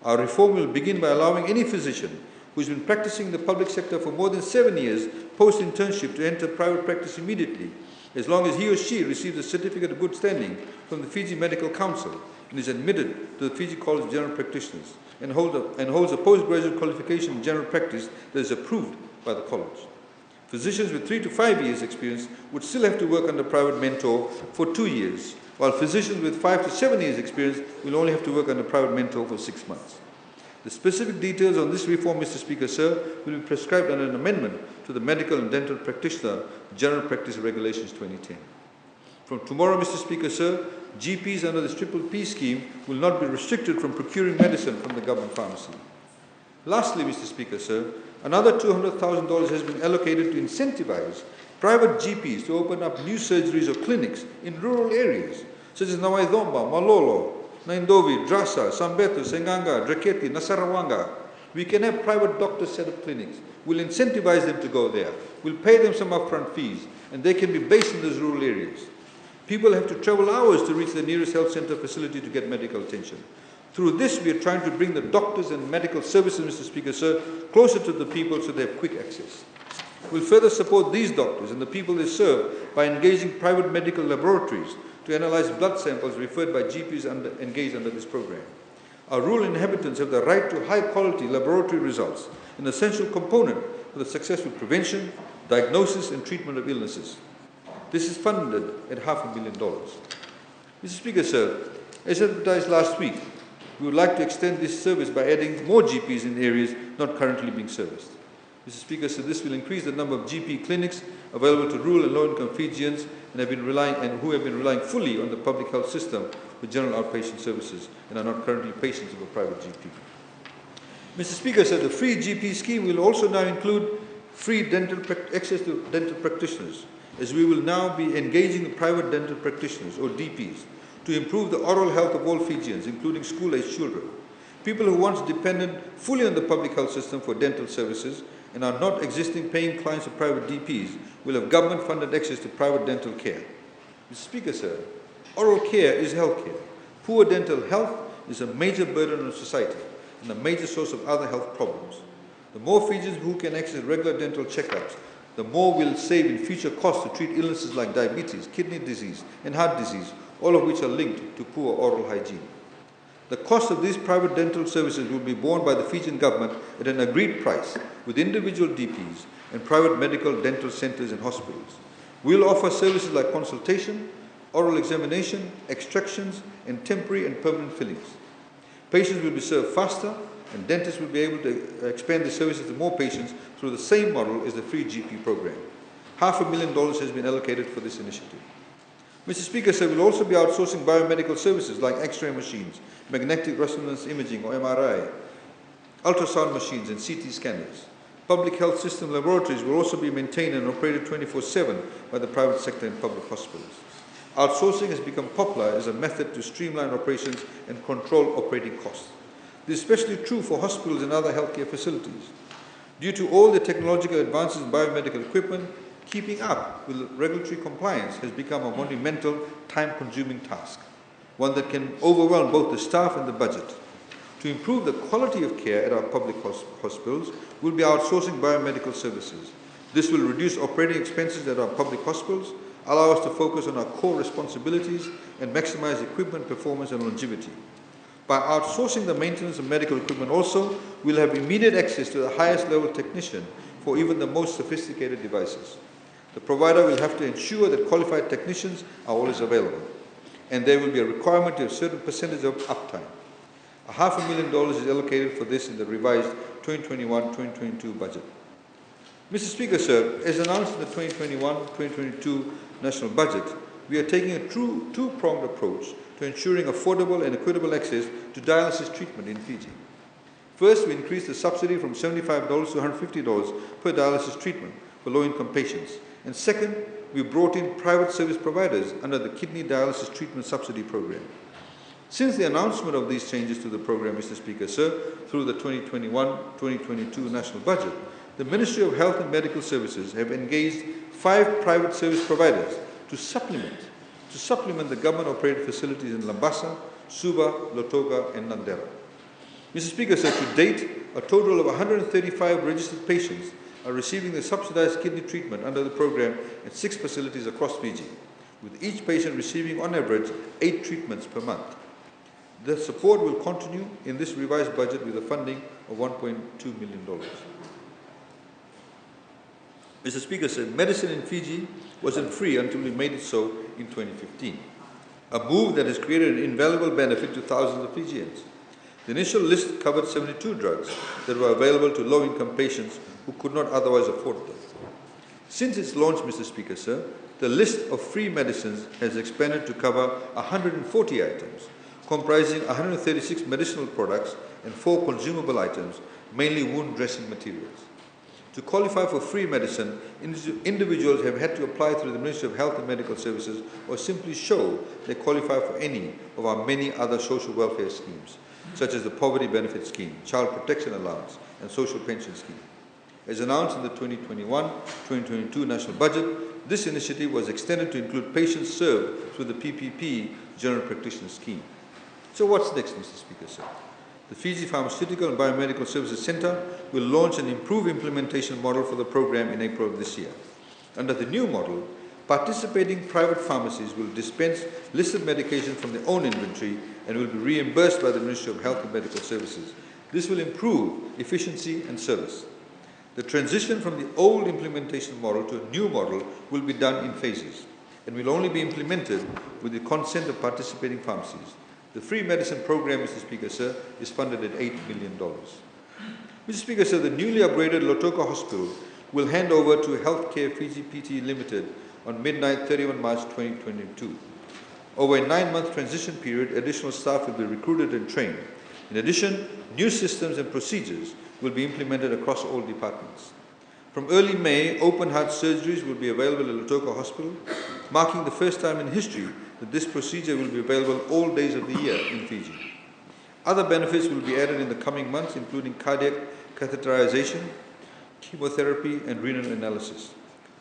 Our reform will begin by allowing any physician who has been practicing in the public sector for more than 7 years post-internship to enter private practice immediately, as long as he or she receives a certificate of good standing from the Fiji Medical Council and is admitted to the Fiji College of General Practitioners and holds a postgraduate qualification in general practice that is approved by the college. Physicians with 3 to 5 years experience would still have to work under private mentor for 2 years, while physicians with 5 to 7 years experience will only have to work under private mentor for 6 months. The specific details on this reform, Mr. Speaker, sir, will be prescribed under an amendment to the Medical and Dental Practitioner General Practice Regulations 2010. From tomorrow, Mr. Speaker, sir, GPs under this Triple P scheme will not be restricted from procuring medicine from the government pharmacy. Lastly, Mr. Speaker, sir, another $200,000 has been allocated to incentivize private GPs to open up new surgeries or clinics in rural areas, such as Nawaidomba, Malolo, Naindovi, Drasa, Sambeto, Senganga, Draketi, Nasarawanga. We can have private doctors set up clinics. We'll incentivize them to go there. We'll pay them some upfront fees, and they can be based in those rural areas. People have to travel hours to reach the nearest health center facility to get medical attention. Through this, we are trying to bring the doctors and medical services, Mr. Speaker, sir, closer to the people so they have quick access. We'll further support these doctors and the people they serve by engaging private medical laboratories to analyze blood samples referred by GPs engaged under this program. Our rural inhabitants have the right to high-quality laboratory results, an essential component for the successful prevention, diagnosis, and treatment of illnesses. This is funded at $500,000. Mr. Speaker, sir, as advertised last week, we would like to extend this service by adding more GPs in areas not currently being serviced. Mr. Speaker, so this will increase the number of GP clinics available to rural and low-income Fijians who have been relying fully on the public health system for general outpatient services and are not currently patients of a private GP. Mr. Speaker, so the free GP scheme will also now include free access to dental practitioners, as we will now be engaging the private dental practitioners, or DPs, to improve the oral health of all Fijians, including school-aged children. People who once depended fully on the public health system for dental services and are not existing paying clients of private DPs will have government-funded access to private dental care. Mr. Speaker, sir, oral care is health care. Poor dental health is a major burden on society and a major source of other health problems. The more Fijians who can access regular dental checkups, the more we'll save in future costs to treat illnesses like diabetes, kidney disease, and heart disease, all of which are linked to poor oral hygiene. The cost of these private dental services will be borne by the Fijian government at an agreed price with individual DPs and private medical dental centers and hospitals. We'll offer services like consultation, oral examination, extractions, and temporary and permanent fillings. Patients will be served faster, and dentists will be able to expand the services to more patients through the same model as the free GP program. $500,000 has been allocated for this initiative. Mr. Speaker, sir, we'll also be outsourcing biomedical services like X-ray machines, magnetic resonance imaging or MRI, ultrasound machines and CT scanners. Public health system laboratories will also be maintained and operated 24/7 by the private sector and public hospitals. Outsourcing has become popular as a method to streamline operations and control operating costs. This is especially true for hospitals and other healthcare facilities. Due to all the technological advances in biomedical equipment, keeping up with regulatory compliance has become a monumental, time-consuming task, one that can overwhelm both the staff and the budget. To improve the quality of care at our public hospitals, we'll be outsourcing biomedical services. This will reduce operating expenses at our public hospitals, allow us to focus on our core responsibilities, and maximize equipment performance and longevity. By outsourcing the maintenance of medical equipment also, we'll have immediate access to the highest level technician for even the most sophisticated devices. The provider will have to ensure that qualified technicians are always available, and there will be a requirement to a certain percentage of uptime. $500,000 is allocated for this in the revised 2021-2022 budget. Mr. Speaker, sir, as announced in the 2021-2022 national budget, we are taking a true two-pronged approach to ensuring affordable and equitable access to dialysis treatment in Fiji. First, we increased the subsidy from $75 to $150 per dialysis treatment for low-income patients. And second, we brought in private service providers under the Kidney Dialysis Treatment Subsidy Program. Since the announcement of these changes to the program, Mr. Speaker, sir, through the 2021-2022 national budget, the Ministry of Health and Medical Services have engaged 5 private service providers to supplement the government-operated facilities in Lambasa, Suva, Lautoka, and Nandera. Mr. Speaker, sir, to date, a total of 135 registered patients are receiving the subsidized kidney treatment under the program at 6 facilities across Fiji, with each patient receiving on average 8 treatments per month. The support will continue in this revised budget with a funding of $1.2 million. Mr. Speaker, sir, medicine in Fiji wasn't free until we made it so in 2015, a move that has created an invaluable benefit to thousands of Fijians. The initial list covered 72 drugs that were available to low-income patients who could not otherwise afford them. Since its launch, Mr. Speaker, sir, the list of free medicines has expanded to cover 140 items, comprising 136 medicinal products and 4 consumable items, mainly wound dressing materials. To qualify for free medicine, individuals have had to apply through the Ministry of Health and Medical Services or simply show they qualify for any of our many other social welfare schemes, such as the Poverty Benefit Scheme, Child Protection Allowance, and Social Pension Scheme. As announced in the 2021-2022 National Budget, this initiative was extended to include patients served through the PPP General Practitioner Scheme. So what's next, Mr. Speaker, sir? The Fiji Pharmaceutical and Biomedical Services Centre will launch an improved implementation model for the program in April of this year. Under the new model, participating private pharmacies will dispense listed medication from their own inventory and will be reimbursed by the Ministry of Health and Medical Services. This will improve efficiency and service. The transition from the old implementation model to a new model will be done in phases and will only be implemented with the consent of participating pharmacies. The free medicine program, Mr. Speaker, sir, is funded at $8 million. Mr. Speaker, sir, the newly upgraded Lautoka Hospital will hand over to Healthcare Fiji Pte Limited on midnight 31 March 2022. Over a 9-month transition period, additional staff will be recruited and trained. In addition, new systems and procedures will be implemented across all departments. From early May, open heart surgeries will be available at Lautoka Hospital, marking the first time in history that this procedure will be available all days of the year in Fiji. Other benefits will be added in the coming months, including cardiac catheterization, chemotherapy, and renal analysis.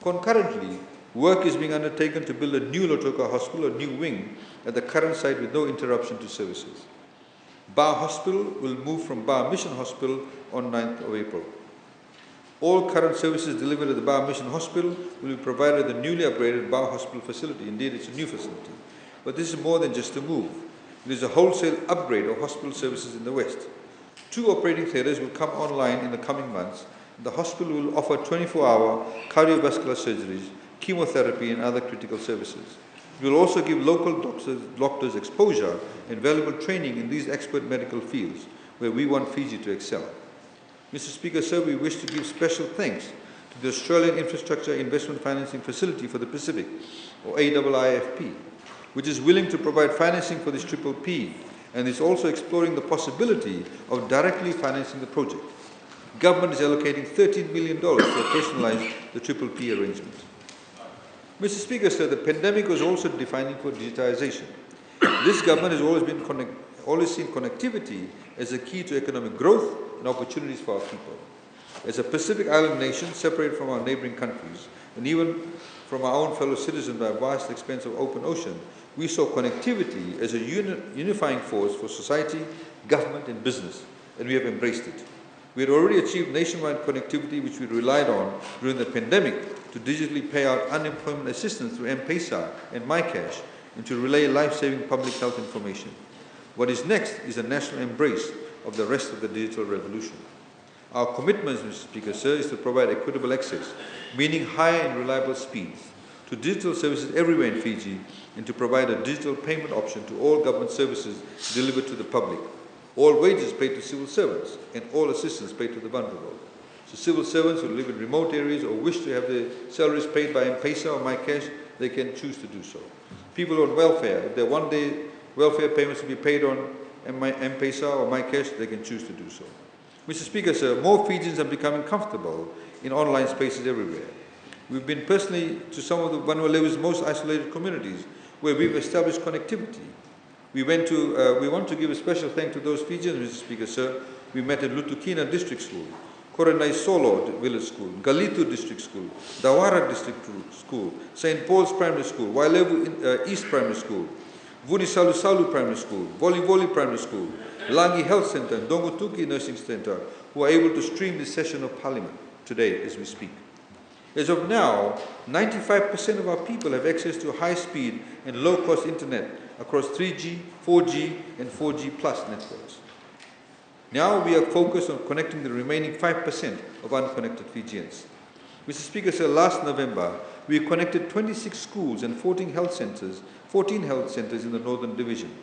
Concurrently, work is being undertaken to build a new Lautoka Hospital, a new wing, at the current site with no interruption to services. Bar Hospital will move from Bar Mission Hospital on 9th of April. All current services delivered at the Bar Mission Hospital will be provided at the newly upgraded Bar Hospital facility. Indeed, it's a new facility. But this is more than just a move. It is a wholesale upgrade of hospital services in the West. 2 operating theatres will come online in the coming months. The hospital will offer 24-hour cardiovascular surgeries, chemotherapy, and other critical services. It will also give local doctors exposure and valuable training in these expert medical fields, where we want Fiji to excel. Mr. Speaker, sir, we wish to give special thanks to the Australian Infrastructure Investment Financing Facility for the Pacific, or AIIFP, which is willing to provide financing for this Triple P and is also exploring the possibility of directly financing the project. Government is allocating $13 million to personalize the Triple P arrangement. Mr. Speaker, sir, the pandemic was also defining for digitization. This government has always seen connectivity as a key to economic growth and opportunities for our people. As a Pacific Island nation separated from our neighboring countries, and even from our own fellow citizens by a vast expanse of open ocean, we saw connectivity as a unifying force for society, government, and business, and we have embraced it. We had already achieved nationwide connectivity, which we relied on during the pandemic to digitally pay out unemployment assistance through M-Pesa and MyCash, and to relay life-saving public health information. What is next is a national embrace of the rest of the digital revolution. Our commitment, Mr. Speaker, sir, is to provide equitable access, meaning high and reliable speeds, to digital services everywhere in Fiji, and to provide a digital payment option to all government services delivered to the public, all wages paid to civil servants, and all assistance paid to the vulnerable. So civil servants who live in remote areas or wish to have their salaries paid by M-Pesa or MyCash, they can choose to do so. People on welfare, if their one-day welfare payments to be paid on M-Pesa or MyCash, they can choose to do so. Mr. Speaker, sir, more Fijians are becoming comfortable in online spaces everywhere. We've been personally to some of the Vanuatu's most isolated communities where we've established connectivity. We want to give a special thank to those Fijians, Mr. Speaker, sir. We met at Lutukina District School, Korenai Solo Village School, Galitu District School, Dawara District School, St. Paul's Primary School, Wailevu East Primary School, Vunisalu Salu Primary School, Voli Primary School, Langi Health Centre, and Dongotuki Nursing Centre, who are able to stream this session of Parliament today as we speak. As of now, 95% of our people have access to high-speed and low-cost internet across 3G, 4G and 4G plus networks. Now we are focused on connecting the remaining 5% of unconnected Fijians. Mr. Speaker, sir, last November, we connected 26 schools and 14 health centres in the Northern Division.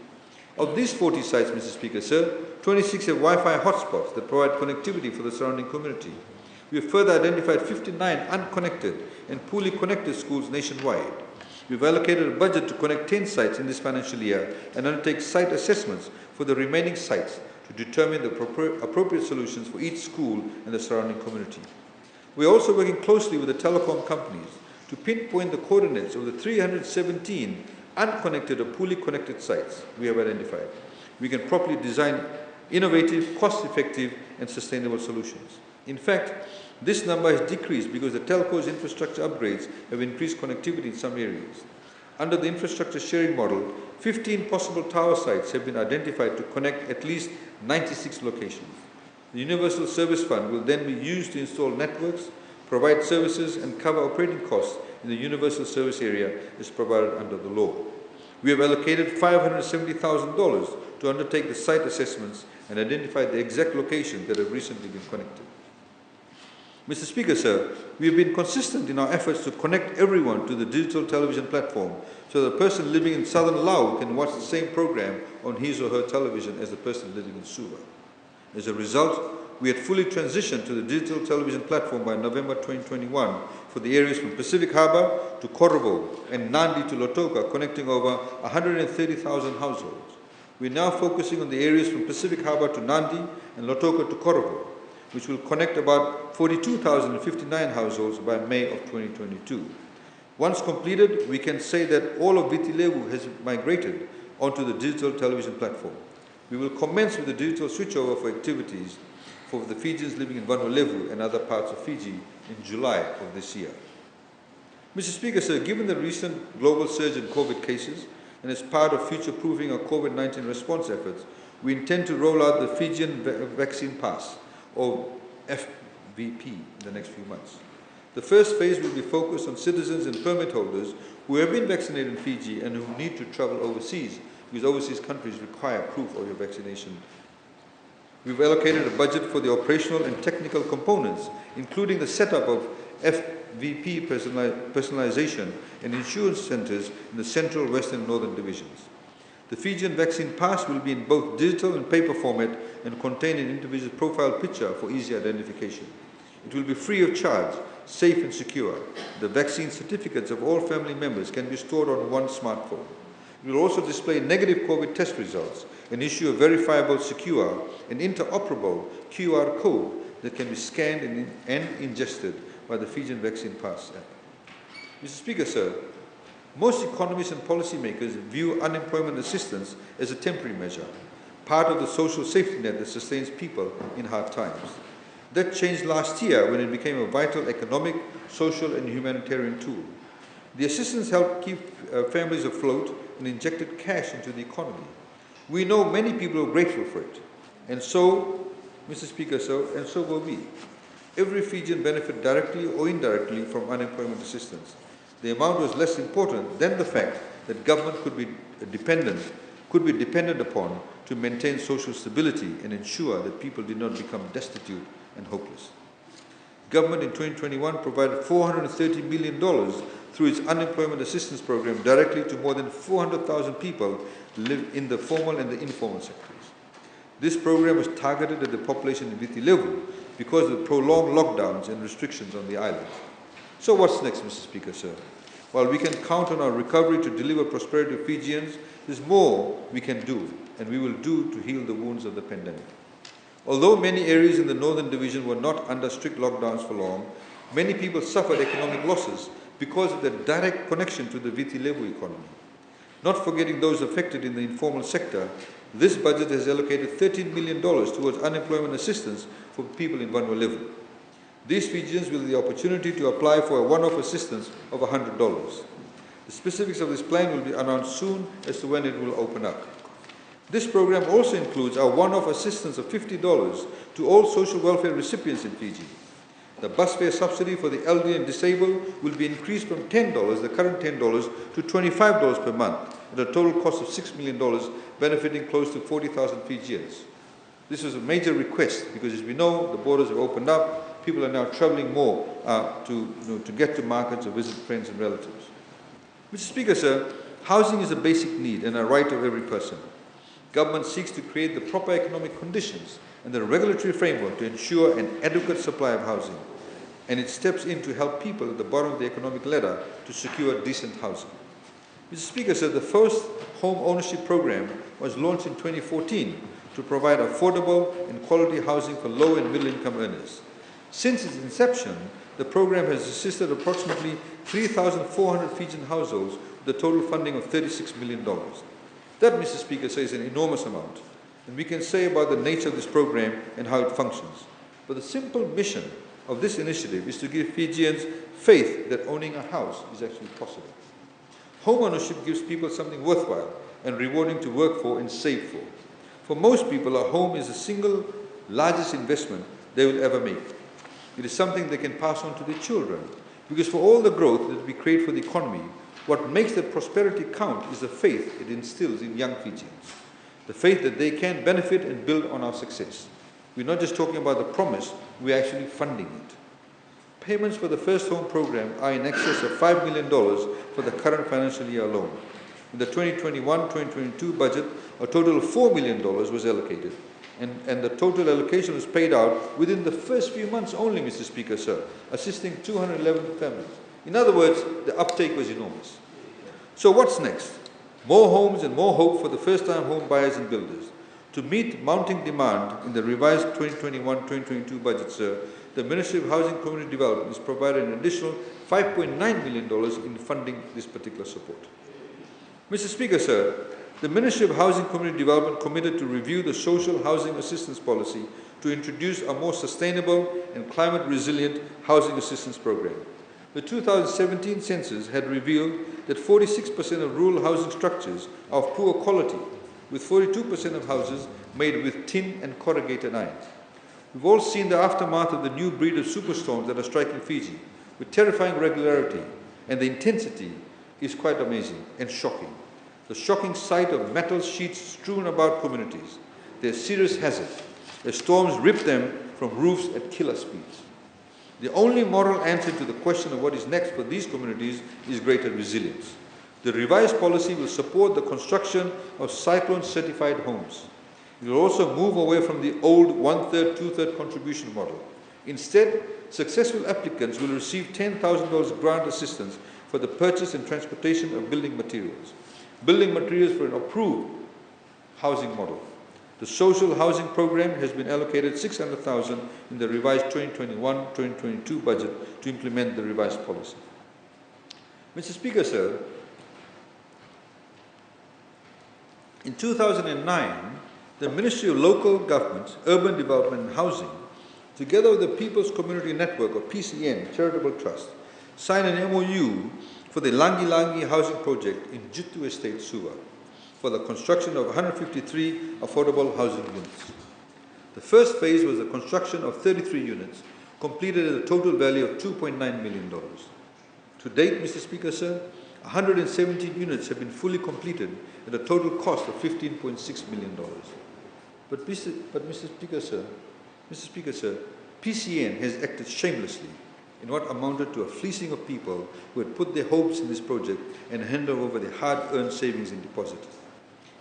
Of these 40 sites, Mr. Speaker, sir, 26 have Wi-Fi hotspots that provide connectivity for the surrounding community. We have further identified 59 unconnected and poorly connected schools nationwide. We have allocated a budget to connect 10 sites in this financial year and undertake site assessments for the remaining sites to determine the appropriate solutions for each school and the surrounding community. We are also working closely with the telecom companies to pinpoint the coordinates of the 317 unconnected or poorly connected sites we have identified. We can properly design innovative, cost-effective and sustainable solutions. In fact, this number has decreased because the telco's infrastructure upgrades have increased connectivity in some areas. Under the infrastructure sharing model, 15 possible tower sites have been identified to connect at least 96 locations. The Universal Service Fund will then be used to install networks, provide services and cover operating costs in the universal service area as provided under the law. We have allocated $570,000 to undertake the site assessments and identify the exact locations that have recently been connected. Mr. Speaker, sir, we have been consistent in our efforts to connect everyone to the digital television platform so that a person living in southern Laos can watch the same program on his or her television as the person living in Suva. As a result, we had fully transitioned to the digital television platform by November 2021 for the areas from Pacific Harbour to Korovo and Nandi to Lautoka, connecting over 130,000 households. We are now focusing on the areas from Pacific Harbour to Nandi and Lautoka to Korovo, which will connect about 42,059 households by May of 2022. Once completed, we can say that all of Viti Levu has migrated onto the digital television platform. We will commence with the digital switchover for activities for the Fijians living in Vanuatu and other parts of Fiji in July of this year. Mr. Speaker, sir, given the recent global surge in COVID cases and as part of future-proofing our COVID-19 response efforts, we intend to roll out the Fijian Vaccine Pass, or FVP, in the next few months. The first phase will be focused on citizens and permit holders who have been vaccinated in Fiji and who need to travel overseas, because overseas countries require proof of your vaccination. We've allocated a budget for the operational and technical components, including the setup of FVP personalization and insurance centers in the central, western, and northern divisions. The Fijian Vaccine Pass will be in both digital and paper format and contain an individual profile picture for easy identification. It will be free of charge, safe and secure. The vaccine certificates of all family members can be stored on one smartphone. It will also display negative COVID test results and issue a verifiable, secure and interoperable QR code that can be scanned and ingested by the Fijian Vaccine Pass app. Mr. Speaker, sir, most economists and policymakers view unemployment assistance as a temporary measure, part of the social safety net that sustains people in hard times. That changed last year when it became a vital economic, social and humanitarian tool. The assistance helped keep families afloat and injected cash into the economy. We know many people are grateful for it. And so, Mr. Speaker, and so will we. Every Fijian benefited directly or indirectly from unemployment assistance. The amount was less important than the fact that government could be dependent upon to maintain social stability and ensure that people did not become destitute and hopeless. Government in 2021 provided $430 million through its unemployment assistance program directly to more than 400,000 people who live in the formal and the informal sectors. This program was targeted at the population in Viti Levu because of the prolonged lockdowns and restrictions on the island. So what's next, Mr. Speaker, sir? While we can count on our recovery to deliver prosperity to Fijians, there's more we can do, and we will do to heal the wounds of the pandemic. Although many areas in the Northern Division were not under strict lockdowns for long, many people suffered economic losses because of their direct connection to the Viti Levu economy. Not forgetting those affected in the informal sector, this budget has allocated $13 million towards unemployment assistance for people in Vanuatu. These Fijians will have the opportunity to apply for a one-off assistance of $100. The specifics of this plan will be announced soon as to when it will open up. This program also includes a one-off assistance of $50 to all social welfare recipients in Fiji. The bus fare subsidy for the elderly and disabled will be increased from $10, the current $10, to $25 per month, at a total cost of $6 million, benefiting close to 40,000 Fijians. This is a major request because, as we know, the borders have opened up. People are now travelling more to get to markets or visit friends and relatives. Mr. Speaker, sir, housing is a basic need and a right of every person. Government seeks to create the proper economic conditions and the regulatory framework to ensure an adequate supply of housing. And it steps in to help people at the bottom of the economic ladder to secure decent housing. Mr. Speaker, sir, the first home ownership program was launched in 2014 to provide affordable and quality housing for low and middle income earners. Since its inception, the program has assisted approximately 3,400 Fijian households with a total funding of $36 million. That, Mr. Speaker, sir, is an enormous amount. And we can say about the nature of this program and how it functions. But the simple mission of this initiative is to give Fijians faith that owning a house is actually possible. Home ownership gives people something worthwhile and rewarding to work for and save for. For most people, a home is the single largest investment they will ever make. It is something they can pass on to their children. Because for all the growth that we create for the economy, what makes that prosperity count is the faith it instills in young Fijians. The faith that they can benefit and build on our success. We're not just talking about the promise, we're actually funding it. Payments for the First Home program are in excess of $5 million for the current financial year alone. In the 2021-2022 budget, a total of $4 million was allocated. And the total allocation was paid out within the first few months only, Mr. Speaker, sir, assisting 211 families. In other words, the uptake was enormous. So what's next? More homes and more hope for the first-time home buyers and builders. To meet mounting demand in the revised 2021-2022 budget, sir, the Ministry of Housing and Community Development is provided an additional $5.9 million in funding this particular support. Mr. Speaker, sir, the Ministry of Housing and Community Development committed to review the social housing assistance policy to introduce a more sustainable and climate-resilient housing assistance program. The 2017 census had revealed that 46% of rural housing structures are of poor quality, with 42% of houses made with tin and corrugated iron. We've all seen the aftermath of the new breed of superstorms that are striking Fiji, with terrifying regularity, and the intensity is quite amazing and shocking. The shocking sight of metal sheets strewn about communities. They're a serious hazard, as storms rip them from roofs at killer speeds. The only moral answer to the question of what is next for these communities is greater resilience. The revised policy will support the construction of cyclone-certified homes. It will also move away from the old one-third, two-third contribution model. Instead, successful applicants will receive $10,000 grant assistance for the purchase and transportation of building materials. Building materials for an approved housing model. The social housing program has been allocated $600,000 in the revised 2021-2022 budget to implement the revised policy. Mr. Speaker, sir, in 2009, the Ministry of Local Government, Urban Development and Housing, together with the People's Community Network, or PCN, Charitable Trust, signed an MOU for the Langi Langi housing project in Juttu Estate, Suva, for the construction of 153 affordable housing units. The first phase was the construction of 33 units, completed at a total value of $2.9 million. To date, Mr. Speaker, sir, 117 units have been fully completed at a total cost of $15.6 million. But Mr. Speaker, sir, PCN has acted shamelessly in what amounted to a fleecing of people who had put their hopes in this project and handed over their hard-earned savings and deposits.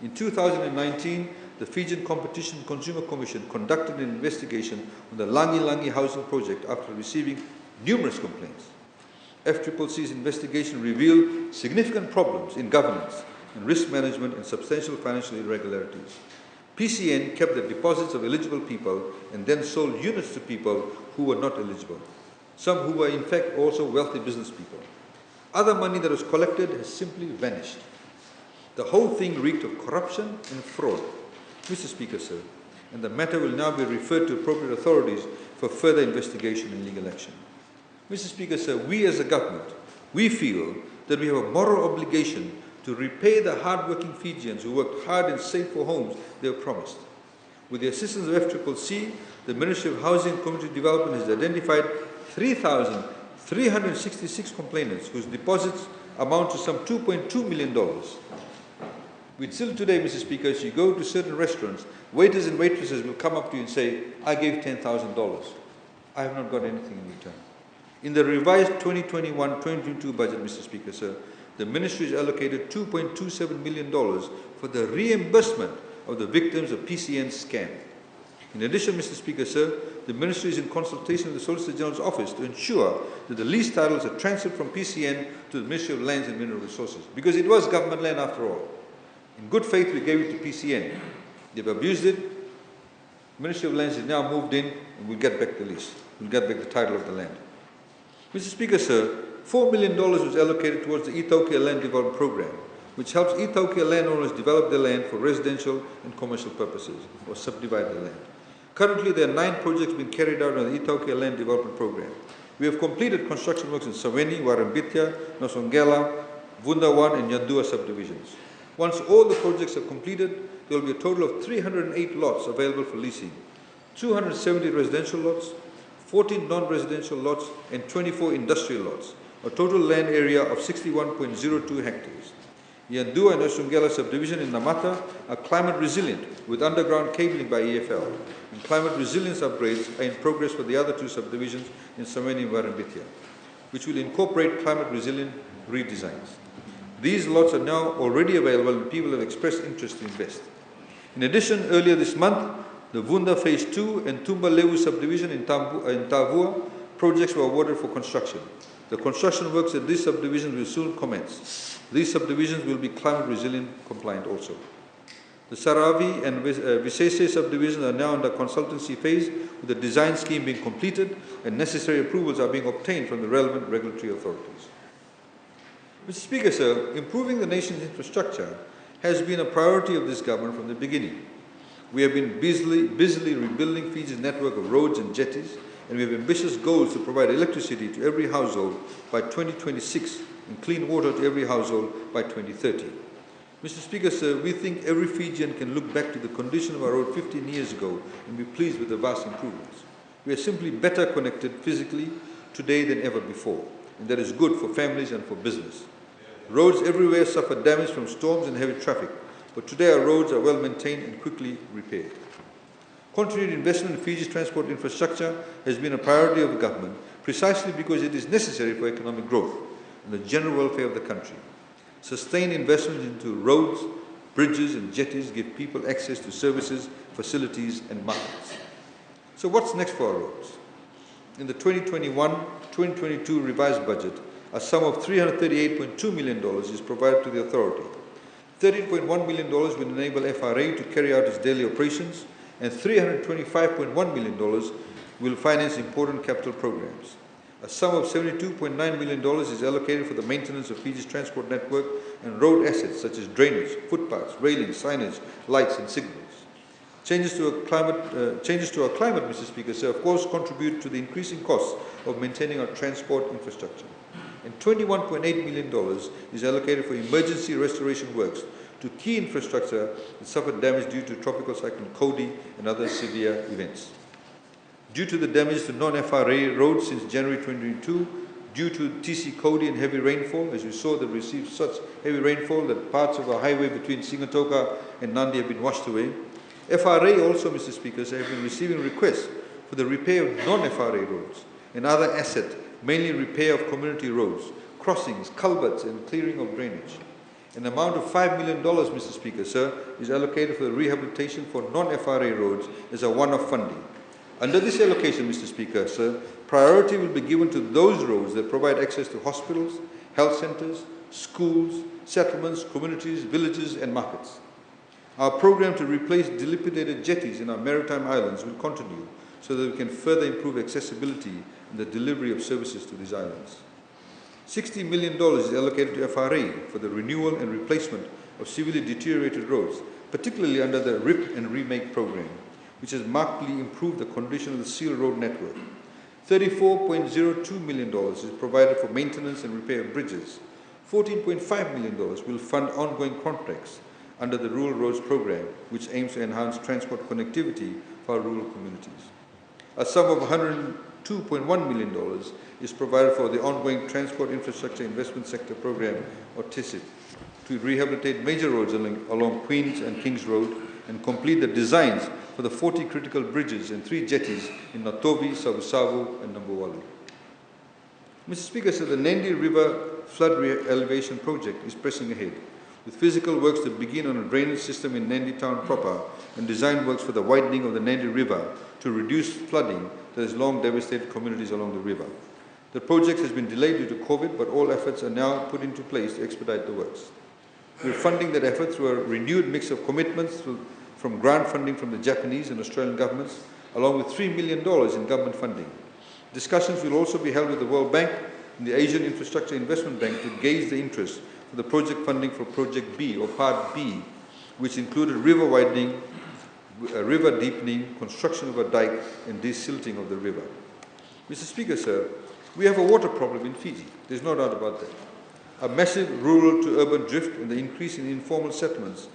In 2019, the Fijian Competition and Consumer Commission conducted an investigation on the Langi Langi housing project after receiving numerous complaints. FCCC's investigation revealed significant problems in governance and risk management and substantial financial irregularities. PCN kept the deposits of eligible people and then sold units to people who were not eligible, some who were in fact also wealthy business people. Other money that was collected has simply vanished. The whole thing reeked of corruption and fraud, Mr. Speaker, sir, and the matter will now be referred to appropriate authorities for further investigation and legal action. Mr. Speaker, sir, we as a government, we feel that we have a moral obligation to repay the hard-working Fijians who worked hard and saved for homes they were promised. With the assistance of FCCC, the Ministry of Housing and Community Development has identified 3,366 complainants whose deposits amount to some $2.2 million. Still today, Mr. Speaker, as you go to certain restaurants, waiters and waitresses will come up to you and say, I gave $10,000. I have not got anything in return. In the revised 2021-2022 budget, Mr. Speaker, sir, the Ministry has allocated $2.27 million for the reimbursement of the victims of PCN's scam. In addition, Mr. Speaker, sir, the Ministry is in consultation with the Solicitor General's Office to ensure that the lease titles are transferred from PCN to the Ministry of Lands and Mineral Resources, because it was government land after all. In good faith, we gave it to PCN. They've abused it. The Ministry of Lands has now moved in, and we'll get back the lease. We'll get back the title of the land. Mr. Speaker, sir, $4 million was allocated towards the Ethiopia Land Development Program, which helps Ethiopia landowners develop their land for residential and commercial purposes, or subdivide their land. Currently, there are 9 projects being carried out under the Ethiopia Land Development Program. We have completed construction works in Saweni, Warambitya, Nosongela, Vunda 1 and Yandua subdivisions. Once all the projects are completed, there will be a total of 308 lots available for leasing, 270 residential lots, 14 non-residential lots and 24 industrial lots, a total land area of 61.02 hectares. Yandua and Nosongela subdivision in Namata are climate resilient with underground cabling by EFL, and climate resilience upgrades are in progress for the other 2 subdivisions in Saweni and Warambitya, which will incorporate climate resilient redesigns. These lots are now already available and people have expressed interest to invest. In addition, earlier this month, the Vunda Phase 2 and Tumba Lewu subdivision in Tavua projects were awarded for construction. The construction works at these subdivisions will soon commence. These subdivisions will be climate resilient compliant also. The Saravi and Visese subdivisions are now under consultancy phase, with the design scheme being completed and necessary approvals are being obtained from the relevant regulatory authorities. Mr. Speaker, sir, improving the nation's infrastructure has been a priority of this government from the beginning. We have been busily rebuilding Fiji's network of roads and jetties, and we have ambitious goals to provide electricity to every household by 2026 and clean water to every household by 2030. Mr. Speaker, sir, we think every Fijian can look back to the condition of our road 15 years ago and be pleased with the vast improvements. We are simply better connected physically today than ever before, and that is good for families and for business. Roads everywhere suffer damage from storms and heavy traffic, but today our roads are well maintained and quickly repaired. Continued investment in Fiji's transport infrastructure has been a priority of the government precisely because it is necessary for economic growth and the general welfare of the country. Sustained investment into roads, bridges and jetties give people access to services, facilities and markets. So what's next for our roads? In the 2021-2022 revised budget, a sum of $338.2 million is provided to the authority. $13.1 million will enable FRA to carry out its daily operations, and $325.1 million will finance important capital programs. A sum of $72.9 million is allocated for the maintenance of Fiji's transport network and road assets such as drainage, footpaths, railings, signage, lights and signals. Changes to our climate, Mr. Speaker, sir, of course contribute to the increasing costs of maintaining our transport infrastructure. And $21.8 million is allocated for emergency restoration works to key infrastructure that suffered damage due to Tropical Cyclone Kodi and other severe events. Due to the damage to non-FRA roads since January 2022, due to TC Kodi and heavy rainfall, as you saw, they received such heavy rainfall that parts of our highway between Singatoka and Nandi have been washed away. FRA also, Mr. Speaker, have been receiving requests for the repair of non-FRA roads and other assets, mainly repair of community roads, crossings, culverts and clearing of drainage. An amount of $5 million, Mr. Speaker, sir, is allocated for the rehabilitation for non-FRA roads as a one-off funding. Under this allocation, Mr. Speaker, sir, priority will be given to those roads that provide access to hospitals, health centres, schools, settlements, communities, villages and markets. Our program to replace dilapidated jetties in our maritime islands will continue so that we can further improve accessibility and the delivery of services to these islands. $60 million is allocated to FRA for the renewal and replacement of severely deteriorated roads, particularly under the RIP and Remake program, which has markedly improved the condition of the seal road network. $34.02 million is provided for maintenance and repair of bridges. $14.5 million will fund ongoing contracts under the Rural Roads program, which aims to enhance transport connectivity for our rural communities. A sum of $2.1 million is provided for the ongoing Transport Infrastructure Investment Sector Program, or TISIP, to rehabilitate major roads along Queens and Kings Road and complete the designs for the 40 critical bridges and 3 jetties in Natovi, Savusavu and Nambuwalu. Mr. Speaker, the Nandi River flood elevation project is pressing ahead, with physical works to begin on a drainage system in Nandi town proper and design works for the widening of the Nandi River to reduce flooding that has long devastated communities along the river. The project has been delayed due to COVID, but all efforts are now put into place to expedite the works. We are funding that effort through a renewed mix of commitments from grant funding from the Japanese and Australian governments, along with $3 million in government funding. Discussions will also be held with the World Bank and the Asian Infrastructure Investment Bank to gauge the interest for the project funding for Project B, or Part B, which included river widening, river deepening, construction of a dike and desilting of the river. Mr. Speaker, sir, we have a water problem in Fiji. There's no doubt about that. A massive rural to urban drift and the increase in informal settlements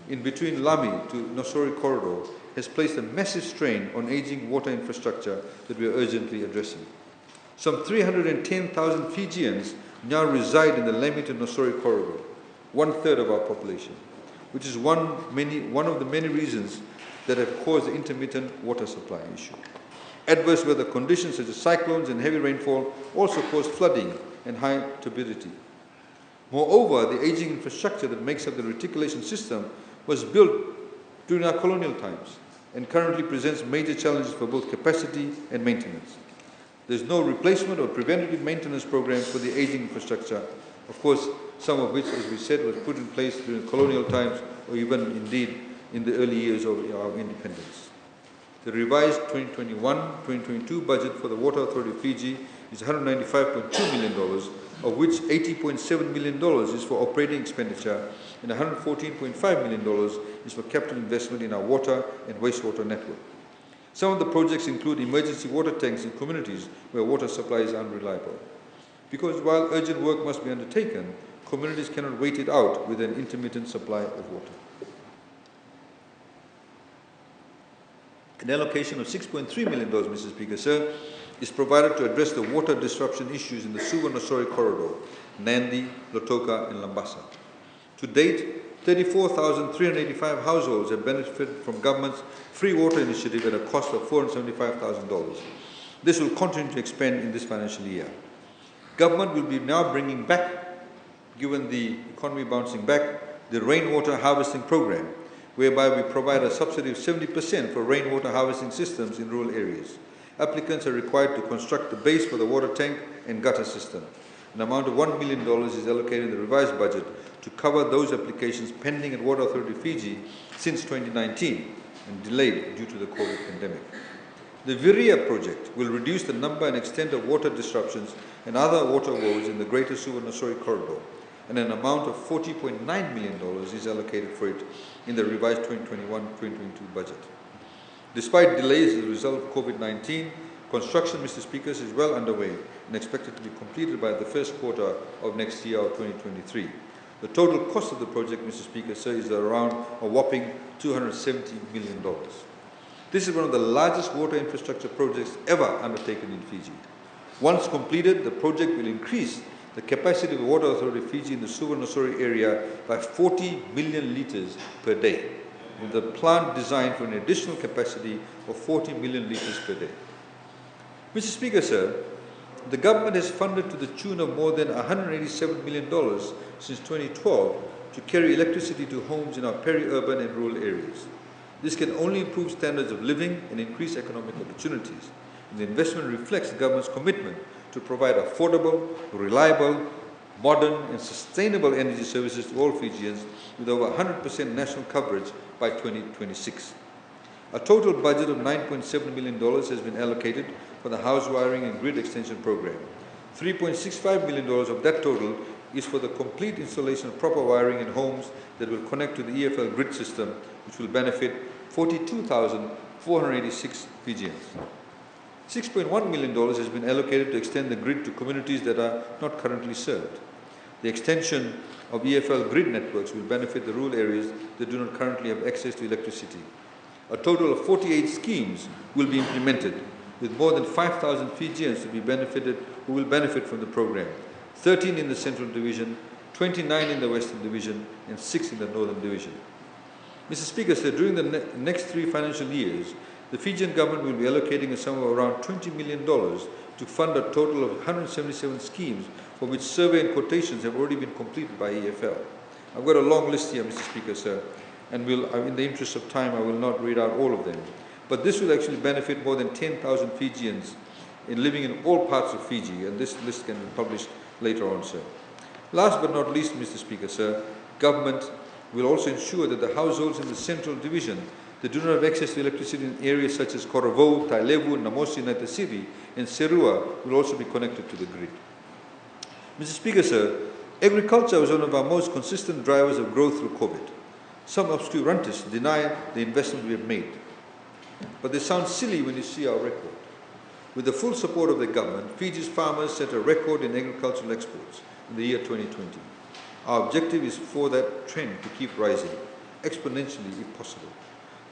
in between Lami to Nosori corridor has placed a massive strain on aging water infrastructure that we are urgently addressing. Some 310,000 Fijians now reside in the Lami to Nosori corridor, 1/3 of our population, which is one of the many reasons that have caused the intermittent water supply issue. Adverse weather conditions such as cyclones and heavy rainfall also cause flooding and high turbidity. Moreover, the aging infrastructure that makes up the reticulation system was built during our colonial times and currently presents major challenges for both capacity and maintenance. There is no replacement or preventative maintenance programs for the aging infrastructure, of course, some of which, as we said, was put in place during colonial times or even indeed in the early years of our independence. The revised 2021-2022 budget for the Water Authority of Fiji is $195.2 million, of which $80.7 million is for operating expenditure and $114.5 million is for capital investment in our water and wastewater network. Some of the projects include emergency water tanks in communities where water supply is unreliable. Because while urgent work must be undertaken, communities cannot wait it out with an intermittent supply of water. An allocation of $6.3 million, Mr. Speaker, sir, is provided to address the water disruption issues in the Suva-Nosori corridor, Nandi, Lotoka and Lambasa. To date, 34,385 households have benefited from government's free water initiative at a cost of $475,000. This will continue to expand in this financial year. Government will be now bringing back, given the economy bouncing back, the rainwater harvesting program, whereby we provide a subsidy of 70% for rainwater harvesting systems in rural areas. Applicants are required to construct the base for the water tank and gutter system. An amount of $1 million is allocated in the revised budget to cover those applications pending at Water Authority Fiji since 2019 and delayed due to the COVID pandemic. The Viria project will reduce the number and extent of water disruptions and other water woes in the Greater Suva-Nosori corridor, and an amount of $40.9 million is allocated for it in the revised 2021-2022 budget. Despite delays as a result of COVID-19, construction, Mr. Speaker, is well underway and expected to be completed by the first quarter of next year, or 2023. The total cost of the project, Mr. Speaker, sir, is around a whopping $270 million. This is one of the largest water infrastructure projects ever undertaken in Fiji. Once completed, the project will increase the capacity of the Water Authority of Fiji in the Suva-Nosori area by 40 million litres per day, with the plant designed for an additional capacity of 40 million litres per day. Mr. Speaker, sir, the government has funded to the tune of more than $187 million since 2012 to carry electricity to homes in our peri-urban and rural areas. This can only improve standards of living and increase economic opportunities. And the investment reflects the government's commitment to provide affordable, reliable, modern and sustainable energy services to all Fijians with over 100% national coverage by 2026. A total budget of $9.7 million has been allocated for the house wiring and grid extension program. $3.65 million of that total is for the complete installation of proper wiring in homes that will connect to the EFL grid system, which will benefit 42,486 Fijians. $6.1 million has been allocated to extend the grid to communities that are not currently served. The extension of EFL grid networks will benefit the rural areas that do not currently have access to electricity. A total of 48 schemes will be implemented, with more than 5,000 Fijians who will benefit from the program. 13 in the Central Division, 29 in the Western Division, and 6 in the Northern Division. Mr. Speaker, sir, during the next 3 financial years, the Fijian government will be allocating a sum of around $20 million to fund a total of 177 schemes for which survey and quotations have already been completed by EFL. I've got a long list here, Mr. Speaker, sir, and in the interest of time, I will not read out all of them. But this will actually benefit more than 10,000 Fijians living in all parts of Fiji, and this list can be published later on, sir. Last but not least, Mr. Speaker, sir, government will also ensure that the households in the Central Division that do not have access to electricity in areas such as Korovou, Tailevu, Namosi, Naitasiri, and Serua will also be connected to the grid. Mr. Speaker, sir, agriculture was one of our most consistent drivers of growth through COVID. Some obscurantists deny the investment we have made. But they sound silly when you see our record. With the full support of the government, Fiji's farmers set a record in agricultural exports in the year 2020. Our objective is for that trend to keep rising, exponentially if possible.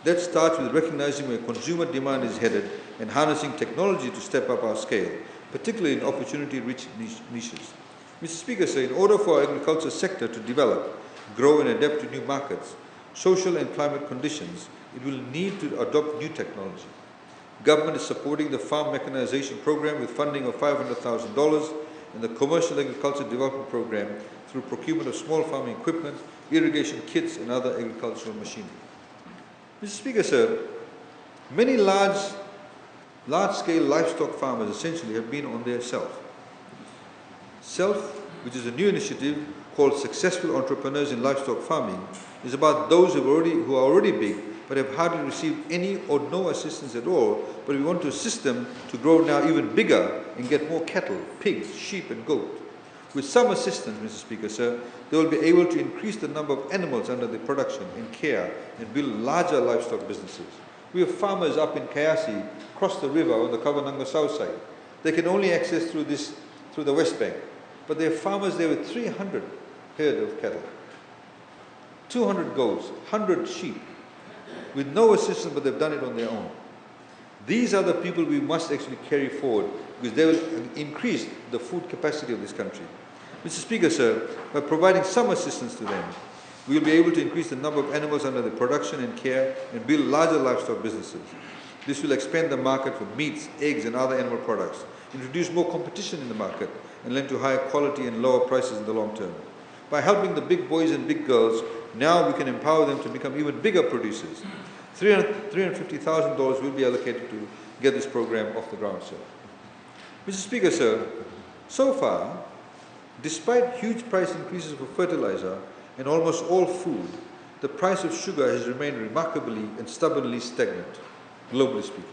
That starts with recognizing where consumer demand is headed and harnessing technology to step up our scale, particularly in opportunity-rich niches. Mr. Speaker, sir, in order for our agriculture sector to develop, grow and adapt to new markets, social and climate conditions, it will need to adopt new technology. Government is supporting the farm mechanization program with funding of $500,000 and the commercial agriculture development program through procurement of small farming equipment, irrigation kits and other agricultural machinery. Mr. Speaker, sir, many large-scale livestock farmers essentially have been on their self. Self, which is a new initiative called Successful Entrepreneurs in Livestock Farming, is about those who are already big but have hardly received any or no assistance at all, but we want to assist them to grow now even bigger and get more cattle, pigs, sheep and goat. With some assistance, Mr. Speaker, sir, they will be able to increase the number of animals under their production and care and build larger livestock businesses. We have farmers up in Kayasi, across the river on the Kavananga south side. They can only access through the West Bank. But there are farmers there with 300 herd of cattle, 200 goats, 100 sheep, with no assistance, but they've done it on their own. These are the people we must actually carry forward because they will increase the food capacity of this country. Mr. Speaker, sir, by providing some assistance to them, we will be able to increase the number of animals under the production and care and build larger livestock businesses. This will expand the market for meats, eggs and other animal products, introduce more competition in the market and lend to higher quality and lower prices in the long term. By helping the big boys and big girls, now we can empower them to become even bigger producers. $350,000 will be allocated to get this program off the ground, sir. Mr. Speaker, sir, so far, despite huge price increases for fertilizer and almost all food, the price of sugar has remained remarkably and stubbornly stagnant, globally speaking.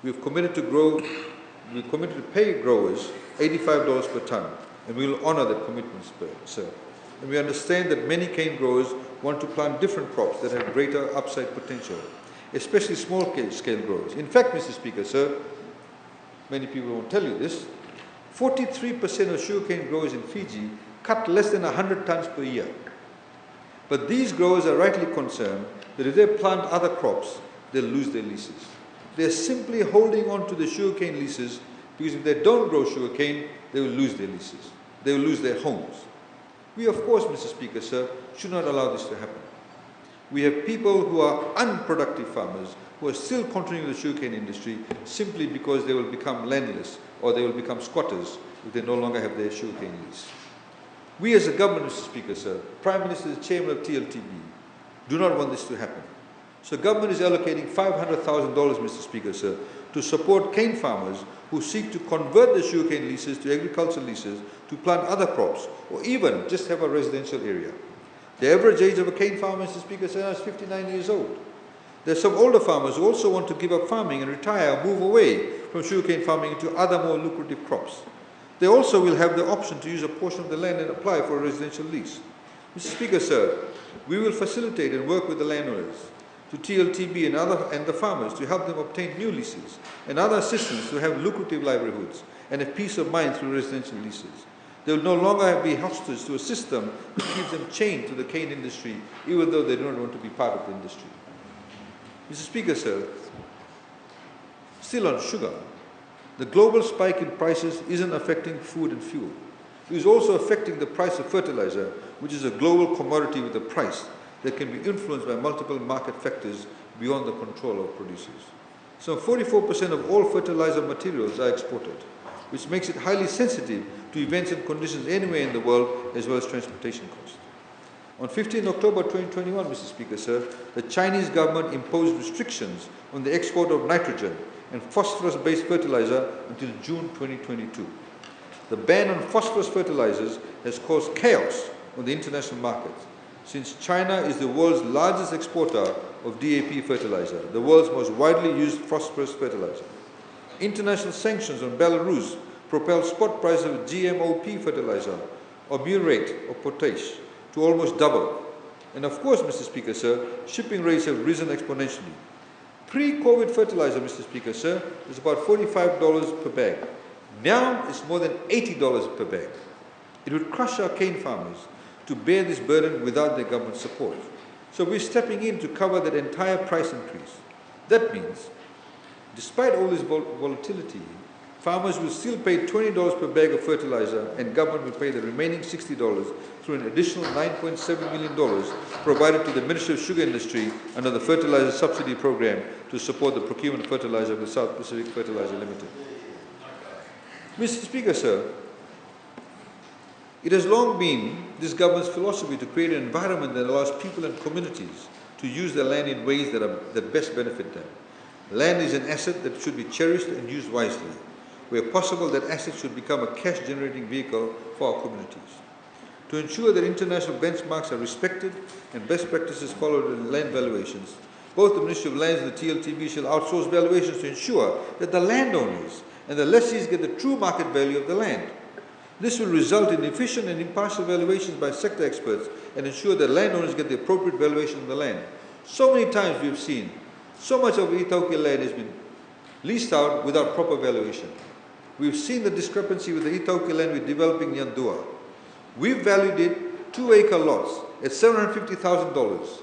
We have committed to pay growers $85 per ton, and we will honor that commitment, sir. And we understand that many cane growers want to plant different crops that have greater upside potential, especially small-scale growers. In fact, Mr. Speaker, sir, many people won't tell you this, 43% of sugarcane growers in Fiji cut less than 100 tons per year. But these growers are rightly concerned that if they plant other crops, they'll lose their leases. They're simply holding on to the sugarcane leases because if they don't grow sugarcane, they will lose their leases. They will lose their homes. We, of course, Mr. Speaker, sir, should not allow this to happen. We have people who are unproductive farmers who are still continuing the sugarcane industry simply because they will become landless or they will become squatters if they no longer have their sugarcane lease. We as a government, Mr. Speaker, sir, Prime Minister, the Chairman of TLTB, do not want this to happen. So government is allocating $500,000, Mr. Speaker, sir, to support cane farmers who seek to convert the sugarcane leases to agricultural leases to plant other crops or even just have a residential area. The average age of a cane farmer, Mr. Speaker, sir, is 59 years old. There are some older farmers who also want to give up farming and retire or move away from sugarcane farming into other more lucrative crops. They also will have the option to use a portion of the land and apply for a residential lease. Mr. Speaker, sir, we will facilitate and work with the landowners, to TLTB and the farmers to help them obtain new leases and other assistance to have lucrative livelihoods and have peace of mind through residential leases. They will no longer be hostage to a system that keeps them chained to the cane industry even though they do not want to be part of the industry. Mr. Speaker, sir, Still on sugar, the global spike in prices isn't affecting food and fuel. It is also affecting the price of fertilizer, which is a global commodity with a price that can be influenced by multiple market factors beyond the control of producers. So 44% of all fertilizer materials are exported, which makes it highly sensitive to events and conditions anywhere in the world, as well as transportation costs. On 15 October 2021, Mr. Speaker, sir, the Chinese government imposed restrictions on the export of nitrogen and phosphorus-based fertilizer until June 2022. The ban on phosphorus fertilizers has caused chaos on the international markets, since China is the world's largest exporter of DAP fertilizer, the world's most widely used phosphorus fertilizer. International sanctions on Belarus propelled spot prices of GMOP fertilizer or murate of potash to almost double. And of course, Mr. Speaker, sir, shipping rates have risen exponentially. Pre-COVID fertilizer, Mr. Speaker, sir, was about $45 per bag. Now it's more than $80 per bag. It would crush our cane farmers to bear this burden without their government support. So we're stepping in to cover that entire price increase. That means, despite all this volatility, farmers will still pay $20 per bag of fertilizer, and government will pay the remaining $60 through an additional $9.7 million provided to the Ministry of Sugar Industry under the Fertilizer Subsidy Program to support the procurement of fertilizer with South Pacific Fertilizer Limited. Mr. Speaker, sir, it has long been this government's philosophy to create an environment that allows people and communities to use their land in ways that best benefit them. Land is an asset that should be cherished and used wisely. Where possible, that asset should become a cash-generating vehicle for our communities. To ensure that international benchmarks are respected and best practices followed in land valuations, both the Ministry of Lands and the TLTB shall outsource valuations to ensure that the landowners and the lessees get the true market value of the land. This will result in efficient and impartial valuations by sector experts and ensure that landowners get the appropriate valuation of the land. So many times we have seen so much of Itauke land has been leased out without proper valuation. We've seen the discrepancy with the Itauke land we're developing Nyandua. We've valued it 2-acre lots at $750,000.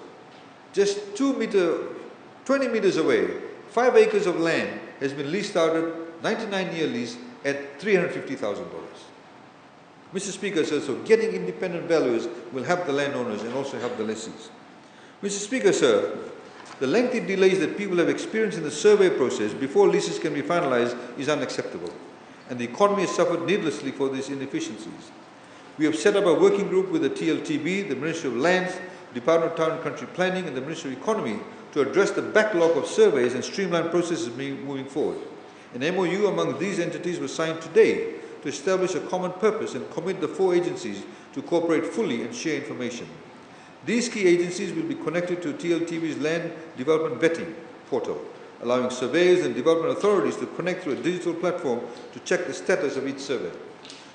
Just 20 meters away, 5 acres of land has been leased out at 99-year lease at $350,000. Mr. Speaker, so getting independent valuers will help the landowners and also help the lessees. Mr. Speaker, sir, the lengthy delays that people have experienced in the survey process before leases can be finalized is unacceptable, and the economy has suffered needlessly for these inefficiencies. We have set up a working group with the TLTB, the Ministry of Lands, Department of Town and Country Planning, and the Ministry of Economy to address the backlog of surveys and streamline processes moving forward. An MOU among these entities was signed today to establish a common purpose and commit the 4 agencies to cooperate fully and share information. These key agencies will be connected to TLTB's Land Development Vetting portal, allowing surveyors and development authorities to connect through a digital platform to check the status of each survey.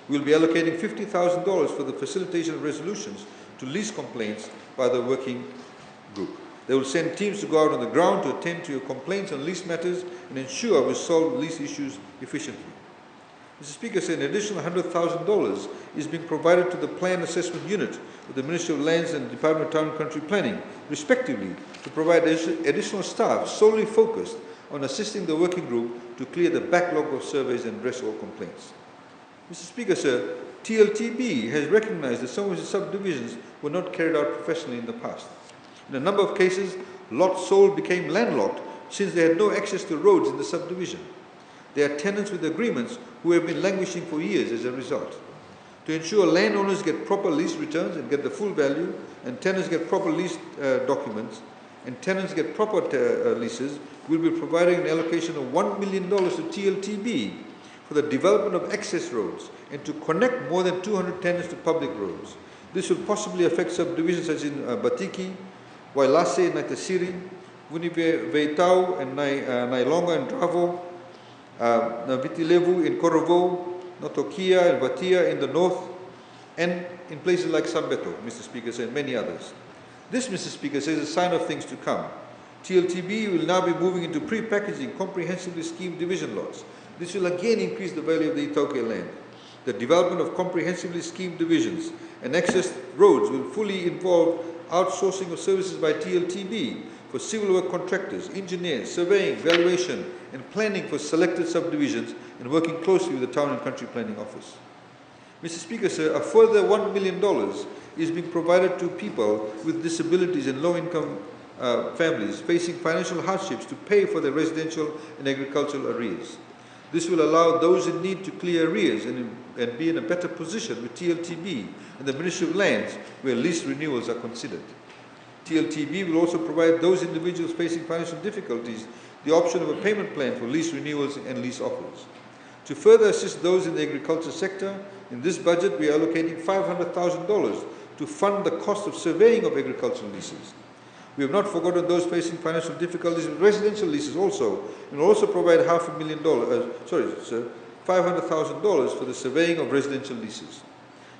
We will be allocating $50,000 for the facilitation of resolutions to lease complaints by the working group. They will send teams to go out on the ground to attend to your complaints on lease matters and ensure we solve lease issues efficiently. Mr. Speaker, an additional $100,000 is being provided to the Plan Assessment Unit with the Ministry of Lands and Department of Town and Country Planning, respectively, to provide additional staff solely focused on assisting the working group to clear the backlog of surveys and address all complaints. Mr. Speaker, sir, TLTB has recognized that some of the subdivisions were not carried out professionally in the past. In a number of cases, lots sold became landlocked since they had no access to roads in the subdivision. There are tenants with agreements who have been languishing for years as a result. To ensure landowners get proper lease returns and get the full value, and tenants get proper lease documents, and tenants get proper leases, we'll be providing an allocation of $1 million to TLTB for the development of access roads and to connect more than 200 tenants to public roads. This will possibly affect subdivisions such as in Batiki, Wailase, Naitasiri, Vuniveitau, and Nailonga and Dravo, Vitilevu in Korovo, Notokia and Vatia in the north, and in places like Sambeto, Mr. Speaker, and many others. This, Mr. Speaker, is a sign of things to come. TLTB will now be moving into pre-packaging comprehensively schemed division lots. This will again increase the value of the Itauke land. The development of comprehensively schemed divisions and access roads will fully involve outsourcing of services by TLTB for civil work contractors, engineers, surveying, valuation and planning for selected subdivisions, and working closely with the Town and Country Planning Office. Mr. Speaker, sir, a further $1 million is being provided to people with disabilities and low-income families facing financial hardships to pay for their residential and agricultural arrears. This will allow those in need to clear arrears and be in a better position with TLTB and the Ministry of Lands where lease renewals are considered. TLTB will also provide those individuals facing financial difficulties the option of a payment plan for lease renewals and lease offers. To further assist those in the agriculture sector, in this budget we are allocating $500,000 to fund the cost of surveying of agricultural leases. We have not forgotten those facing financial difficulties with residential leases also, and will also provide $500,000 for the surveying of residential leases.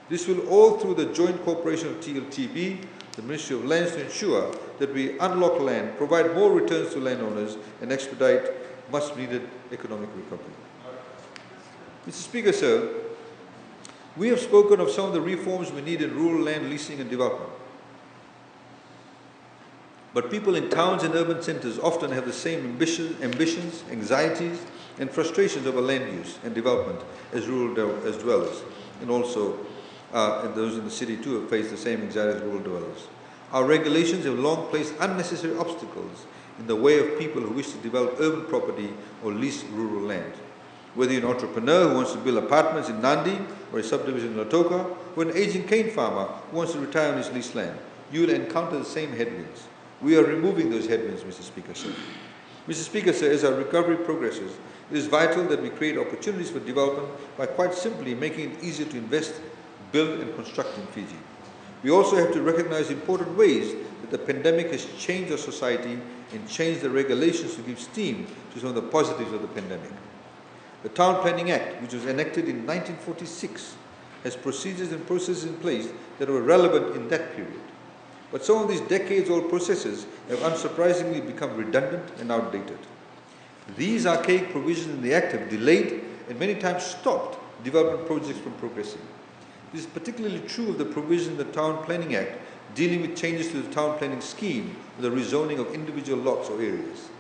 This will all through the joint cooperation of TLTB, the Ministry of Lands, to ensure that we unlock land, provide more returns to landowners, and expedite much-needed economic recovery. Mr. Speaker, sir, we have spoken of some of the reforms we need in rural land leasing and development. But people in towns and urban centres often have the same ambitions, anxieties, and frustrations over land use and development as as dwellers, and also and those in the city too have faced the same anxieties as rural dwellers. Our regulations have long placed unnecessary obstacles in the way of people who wish to develop urban property or lease rural land. Whether you're an entrepreneur who wants to build apartments in Nandi or a subdivision in Lautoka, or an aging cane farmer who wants to retire on his leased land, you will encounter the same headwinds. We are removing those headwinds, Mr. Speaker, sir. Mr. Speaker, sir, as our recovery progresses, it is vital that we create opportunities for development by quite simply making it easier to invest, build and construct in Fiji. We also have to recognize important ways that the pandemic has changed our society and changed the regulations to give steam to some of the positives of the pandemic. The Town Planning Act, which was enacted in 1946, has procedures and processes in place that were relevant in that period. But some of these decades-old processes have unsurprisingly become redundant and outdated. These archaic provisions in the Act have delayed and many times stopped development projects from progressing. This is particularly true of the provision in the Town Planning Act dealing with changes to the town planning scheme for the rezoning of individual lots or areas.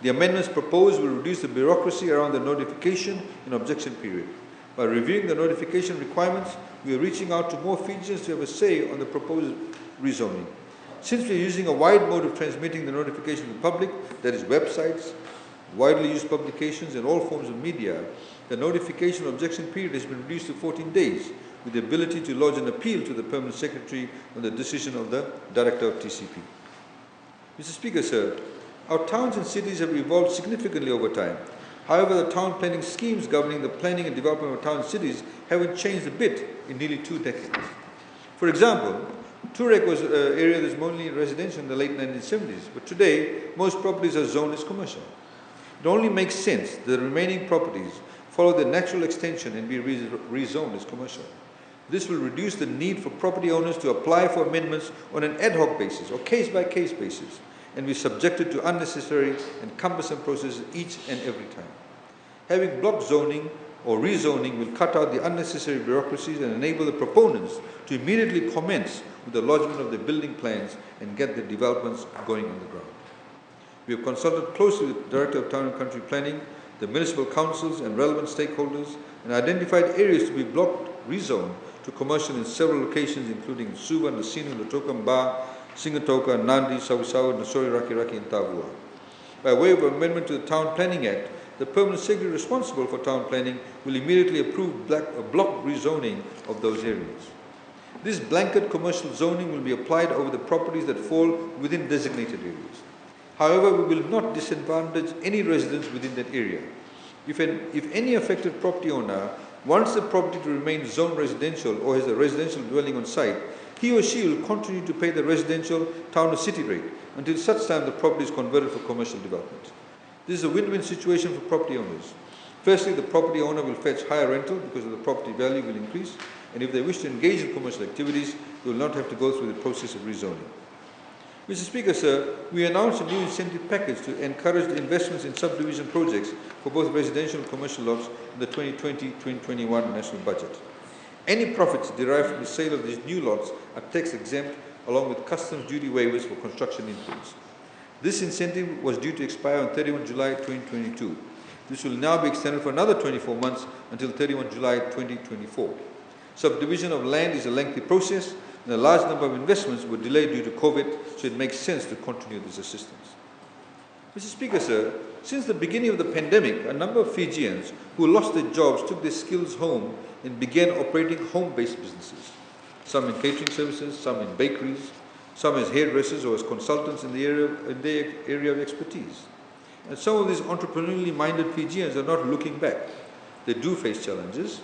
The amendments proposed will reduce the bureaucracy around the notification and objection period. By reviewing the notification requirements, we are reaching out to more Fijians to have a say on the proposed rezoning. Since we are using a wide mode of transmitting the notification to the public, that is websites, widely used publications and all forms of media, the notification objection period has been reduced to 14 days with the ability to lodge an appeal to the Permanent Secretary on the decision of the Director of TCP. Mr. Speaker, sir, our towns and cities have evolved significantly over time. However, the town planning schemes governing the planning and development of towns and cities haven't changed a bit in nearly 2 decades. For example, Turek was an area that was mainly residential in the late 1970s, but today most properties are zoned as commercial. It only makes sense that the remaining properties follow the natural extension and be rezoned as commercial. This will reduce the need for property owners to apply for amendments on an ad hoc basis or case-by-case basis and be subjected to unnecessary and cumbersome processes each and every time. Having block zoning or rezoning will cut out the unnecessary bureaucracies and enable the proponents to immediately commence with the lodgement of the building plans and get the developments going on the ground. We have consulted closely with the Director of Town and Country Planning, the municipal councils and relevant stakeholders, and identified areas to be blocked, rezoned to commercial in several locations including Suva, Nasinu, Lautoka, Mba, Singatoka, Nandi, Savusavu, Nasori, Raki, and Tavua. By way of amendment to the Town Planning Act, the Permanent Secretary responsible for town planning will immediately approve block rezoning of those areas. This blanket commercial zoning will be applied over the properties that fall within designated areas. However, we will not disadvantage any residents within that area. If any affected property owner wants the property to remain zoned residential or has a residential dwelling on site, he or she will continue to pay the residential town or city rate until such time the property is converted for commercial development. This is a win-win situation for property owners. Firstly, the property owner will fetch higher rental because of the property value will increase, and if they wish to engage in commercial activities, they will not have to go through the process of rezoning. Mr. Speaker, sir, we announced a new incentive package to encourage the investments in subdivision projects for both residential and commercial lots in the 2020-2021 national budget. Any profits derived from the sale of these new lots are tax exempt along with customs duty waivers for construction inputs. This incentive was due to expire on 31 July 2022. This will now be extended for another 24 months until 31 July 2024. Subdivision of land is a lengthy process, and a large number of investments were delayed due to COVID, so it makes sense to continue this assistance. Mr. Speaker, sir, since the beginning of the pandemic, a number of Fijians who lost their jobs took their skills home and began operating home-based businesses. Some in catering services, some in bakeries, some as hairdressers or as consultants in their area of expertise. And some of these entrepreneurially minded Fijians are not looking back. They do face challenges,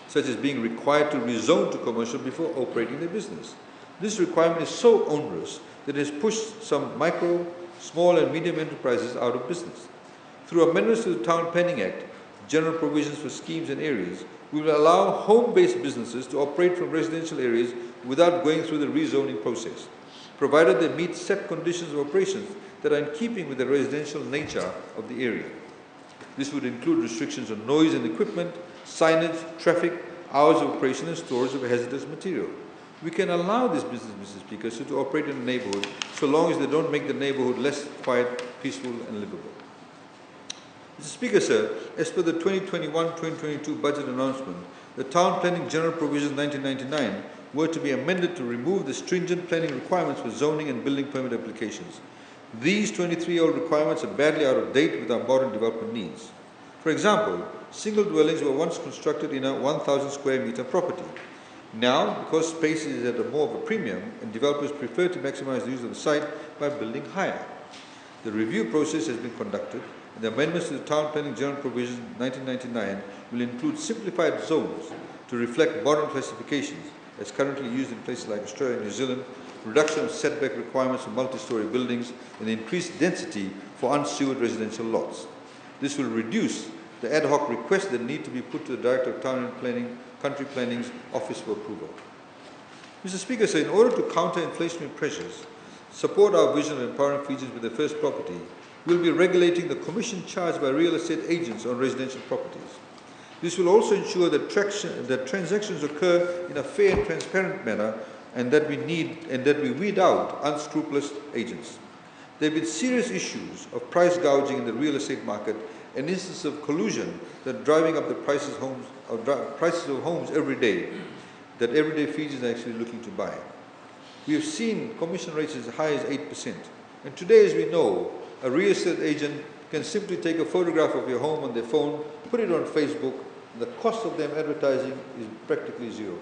such as being required to rezone to commercial before operating their business. This requirement is so onerous that it has pushed some micro, small and medium enterprises out of business. Through amendments to the Town Planning Act, general provisions for schemes and areas, we will allow home-based businesses to operate from residential areas without going through the rezoning process, provided they meet set conditions of operations that are in keeping with the residential nature of the area. This would include restrictions on noise and equipment, signage, traffic, hours of operation and storage of hazardous material. We can allow this business, Mr. Speaker, to operate in a neighbourhood so long as they don't make the neighbourhood less quiet, peaceful and livable. Mr. Speaker, sir, as per the 2021-2022 budget announcement, the Town Planning General Provisions 1999 were to be amended to remove the stringent planning requirements for zoning and building permit applications. These 23-year-old requirements are badly out of date with our modern development needs. For example, single dwellings were once constructed in a 1,000 square meter property. Now, because space is at more of a premium and developers prefer to maximize the use of the site by building higher. The review process has been conducted, and the amendments to the Town Planning General Provisions 1999 will include simplified zones to reflect modern classifications as currently used in places like Australia and New Zealand, reduction of setback requirements for multi-story buildings, and increased density for unsewered residential lots. This will reduce the ad hoc requests that need to be put to the Director of Town and Planning, Country Planning's Office for approval. Mr. Speaker, so in order to counter inflationary pressures, support our vision of empowering Fijians with their first property, we will be regulating the commission charged by real estate agents on residential properties. This will also ensure that transactions occur in a fair and transparent manner and that we weed out unscrupulous agents. There have been serious issues of price gouging in the real estate market and instances of collusion that are driving up the prices of homes every day, that everyday Fijians are actually looking to buy. We have seen commission rates as high as 8%. And today, as we know, a real estate agent can simply take a photograph of your home on their phone, put it on Facebook, and the cost of them advertising is practically zero.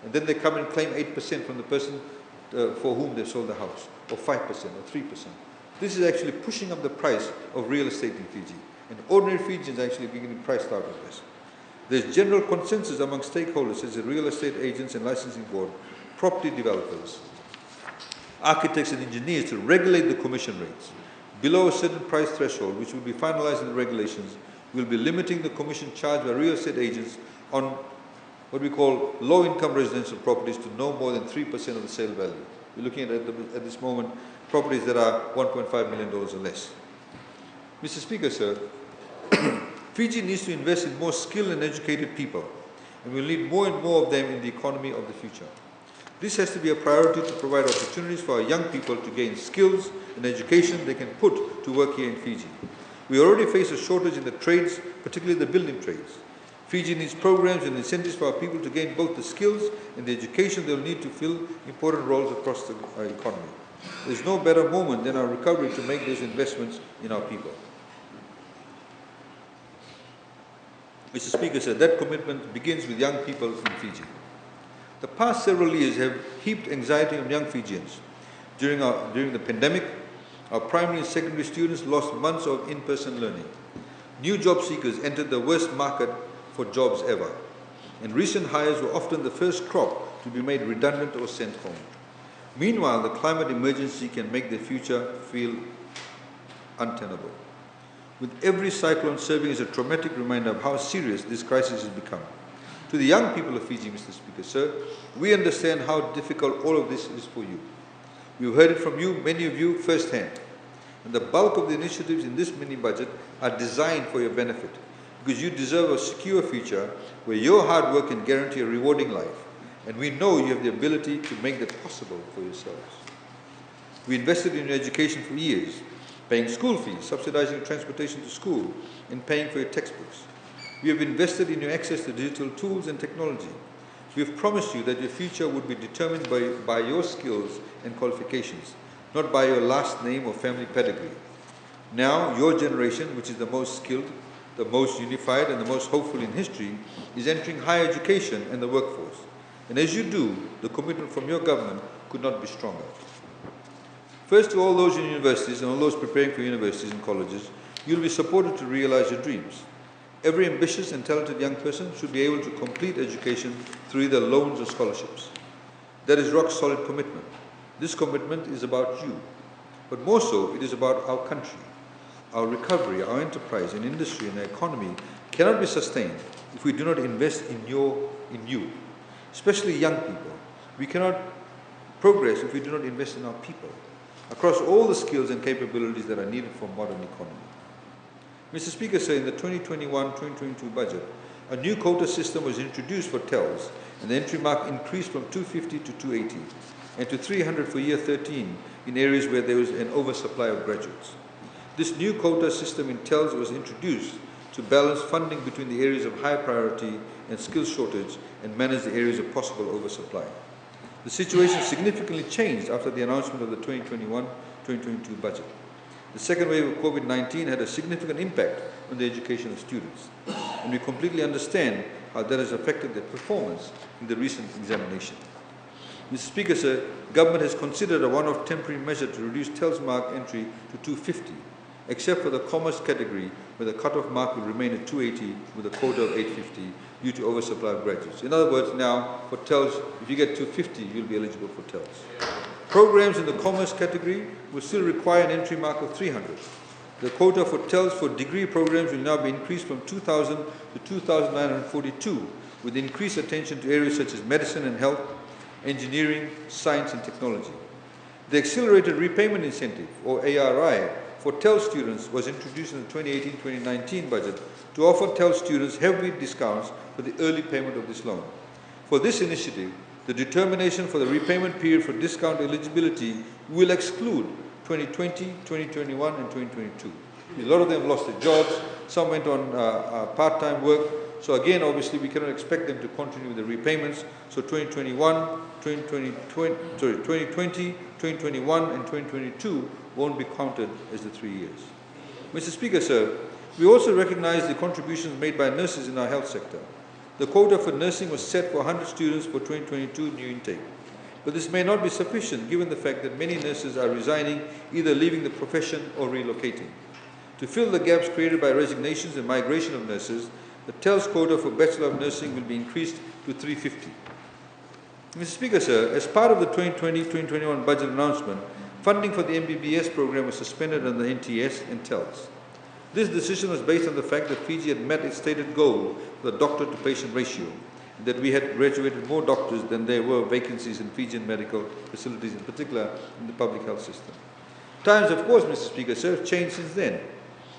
And then they come and claim 8% from the person for whom they sold the house, or 5% or 3%. This is actually pushing up the price of real estate in Fiji. And ordinary Fijians are actually being priced out of this. There's general consensus among stakeholders, such as real estate agents and licensing board, property developers, architects and engineers, to regulate the commission rates. Below a certain price threshold, which will be finalized in the regulations, we'll be limiting the commission charged by real estate agents on what we call low-income residential properties to no more than 3% of the sale value. We're looking at this moment properties that are $1.5 million or less. Mr. Speaker, sir, Fiji needs to invest in more skilled and educated people, and we'll need more and more of them in the economy of the future. This has to be a priority to provide opportunities for our young people to gain skills and education they can put to work here in Fiji. We already face a shortage in the trades, particularly the building trades. Fiji needs programs and incentives for our people to gain both the skills and the education they'll need to fill important roles across the economy. There's no better moment than our recovery to make those investments in our people. Mr. Speaker, sir, that commitment begins with young people in Fiji. The past several years have heaped anxiety on young Fijians. During the pandemic, our primary and secondary students lost months of in-person learning. New job seekers entered the worst market for jobs ever, and recent hires were often the first crop to be made redundant or sent home. Meanwhile, the climate emergency can make the future feel untenable, with every cyclone serving as a traumatic reminder of how serious this crisis has become. To the young people of Fiji, Mr. Speaker, sir, we understand how difficult all of this is for you. We've heard it from you, many of you, firsthand. And the bulk of the initiatives in this mini-budget are designed for your benefit, because you deserve a secure future where your hard work can guarantee a rewarding life. And we know you have the ability to make that possible for yourselves. We invested in your education for years, paying school fees, subsidizing transportation to school, and paying for your textbooks. We have invested in your access to digital tools and technology. We have promised you that your future would be determined by your skills and qualifications, not by your last name or family pedigree. Now, your generation, which is the most skilled, the most unified, and the most hopeful in history, is entering higher education and the workforce. And as you do, the commitment from your government could not be stronger. First, to all those in universities and all those preparing for universities and colleges, you will be supported to realize your dreams. Every ambitious and talented young person should be able to complete education through either loans or scholarships. That is rock-solid commitment. This commitment is about you, but more so, it is about our country. Our recovery, our enterprise and industry and our economy cannot be sustained if we do not invest in you, especially young people. We cannot progress if we do not invest in our people, across all the skills and capabilities that are needed for a modern economy. Mr. Speaker, sir, in the 2021-2022 budget, a new quota system was introduced for TELS, and the entry mark increased from 250 to 280, and to 300 for year 13 in areas where there was an oversupply of graduates. This new quota system in TELS was introduced to balance funding between the areas of high priority and skills shortage and manage the areas of possible oversupply. The situation significantly changed after the announcement of the 2021-2022 budget. The second wave of COVID-19 had a significant impact on the education of students, and we completely understand how that has affected their performance in the recent examination. Mr. Speaker, sir, government has considered a one-off temporary measure to reduce TELS mark entry to 250, except for the commerce category, where the cut-off mark will remain at 280 with a quota of 850 due to oversupply of graduates. In other words, now for TELS, if you get 250, you'll be eligible for TELS. Programs in the commerce category will still require an entry mark of 300. The quota for TELS for degree programs will now be increased from 2,000 to 2,942, with increased attention to areas such as medicine and health, engineering, science and technology. The Accelerated Repayment Incentive, or ARI, for TELS students was introduced in the 2018-2019 budget to offer TELS students heavy discounts for the early payment of this loan. For this initiative, the determination for the repayment period for discount eligibility will exclude 2020, 2021 and 2022. A lot of them lost their jobs, some went on part-time work, so again obviously we cannot expect them to continue with the repayments, so 2020, 2021 and 2022 won't be counted as the 3 years. Mr. Speaker, sir, we also recognize the contributions made by nurses in our health sector. The quota for nursing was set for 100 students for 2022 new intake. But this may not be sufficient given the fact that many nurses are resigning, either leaving the profession or relocating. To fill the gaps created by resignations and migration of nurses, the TELS quota for Bachelor of Nursing will be increased to 350. Mr. Speaker, sir, as part of the 2020-2021 budget announcement, funding for the MBBS program was suspended under the NTS and TELS. This decision was based on the fact that Fiji had met its stated goal for the doctor-to-patient ratio, that we had graduated more doctors than there were vacancies in Fijian medical facilities, in particular in the public health system. Times, of course, Mr. Speaker, sir, have changed since then.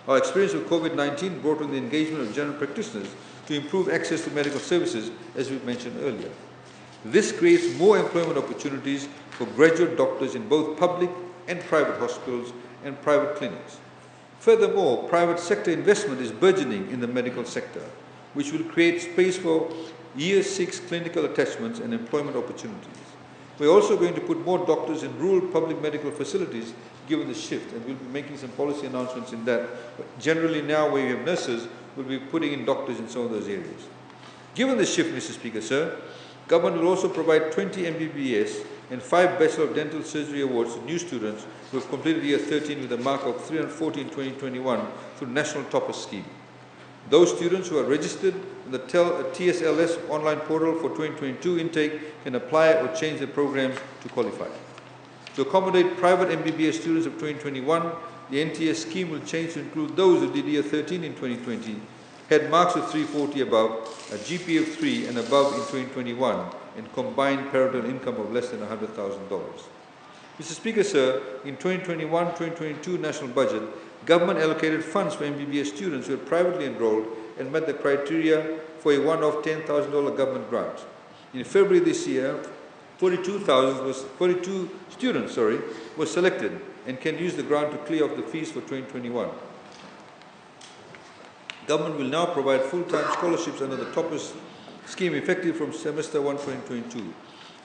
Our experience with COVID-19 brought on the engagement of general practitioners to improve access to medical services, as we mentioned earlier. This creates more employment opportunities for graduate doctors in both public and private hospitals and private clinics. Furthermore, private sector investment is burgeoning in the medical sector, which will create space for Year 6 clinical attachments and employment opportunities. We're also going to put more doctors in rural public medical facilities given the shift, and we'll be making some policy announcements in that. But generally now where we have nurses, we'll be putting in doctors in some of those areas. Given the shift, Mr. Speaker, sir, government will also provide 20 MBBS and 5 Bachelor of Dental Surgery awards to new students who have completed year 13 with a mark of 340 in 2021 through National Topper Scheme. Those students who are registered in the TSLS online portal for 2022 intake can apply or change their programs to qualify. To accommodate private MBBS students of 2021, the NTS scheme will change to include those who did year 13 in 2020, had marks of 340 above, a GPA of 3 and above in 2021, and combined parental income of less than $100,000. Mr. Speaker, sir, in 2021-2022 national budget, government allocated funds for MBBS students who are privately enrolled and met the criteria for a one-off $10,000 government grant. In February this year, 42 students were selected and can use the grant to clear off the fees for 2021. Government will now provide full-time scholarships under the Toppers scheme effective from semester 1 2022.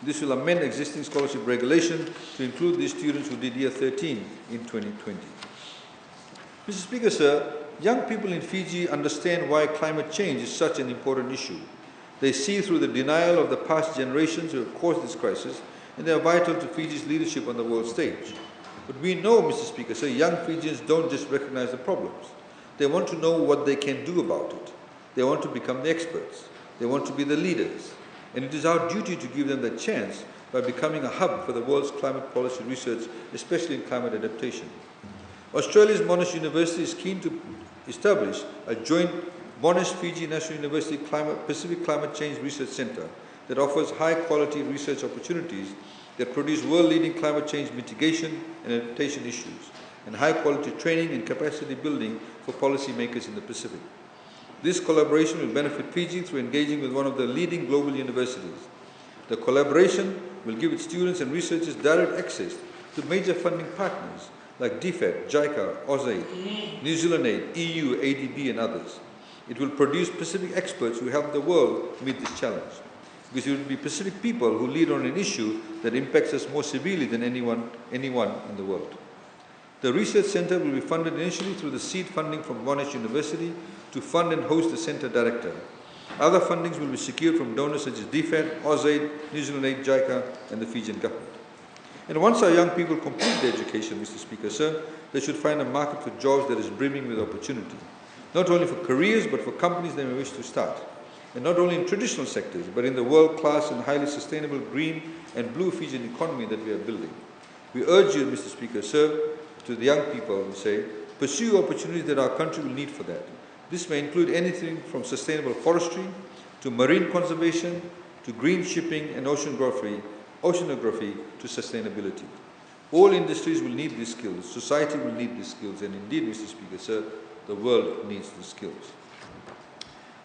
This will amend existing scholarship regulation to include these students who did year 13 in 2020. Mr. Speaker, sir, young people in Fiji understand why climate change is such an important issue. They see through the denial of the past generations who have caused this crisis, and they are vital to Fiji's leadership on the world stage. But we know, Mr. Speaker, sir, young Fijians don't just recognize the problems. They want to know what they can do about it. They want to become the experts. They want to be the leaders. And it is our duty to give them that chance by becoming a hub for the world's climate policy research, especially in climate adaptation. Australia's Monash University is keen to establish a joint Monash-Fiji National University Pacific Climate Change Research Centre that offers high-quality research opportunities that produce world-leading climate change mitigation and adaptation issues, and high-quality training and capacity building for policymakers in the Pacific. This collaboration will benefit Fiji through engaging with one of the leading global universities. The collaboration will give its students and researchers direct access to major funding partners like DFAT, JICA, AUSAID, New Zealand Aid, EU, ADB and others. It will produce Pacific experts who help the world meet this challenge, because it will be Pacific people who lead on an issue that impacts us more severely than anyone in the world. The research centre will be funded initially through the seed funding from Monash University to fund and host the centre director. Other fundings will be secured from donors such as DFAT, AUSAID, New Zealand Aid, JICA and the Fijian government. And once our young people complete their education, Mr. Speaker, sir, they should find a market for jobs that is brimming with opportunity, not only for careers but for companies they may wish to start, and not only in traditional sectors but in the world-class and highly sustainable green and blue Fijian economy that we are building. We urge you, Mr. Speaker, sir, to the young people, we say, pursue opportunities that our country will need for that. This may include anything from sustainable forestry to marine conservation to green shipping and oceanography to sustainability. All industries will need these skills, society will need these skills, and indeed, Mr. Speaker, sir, the world needs these skills.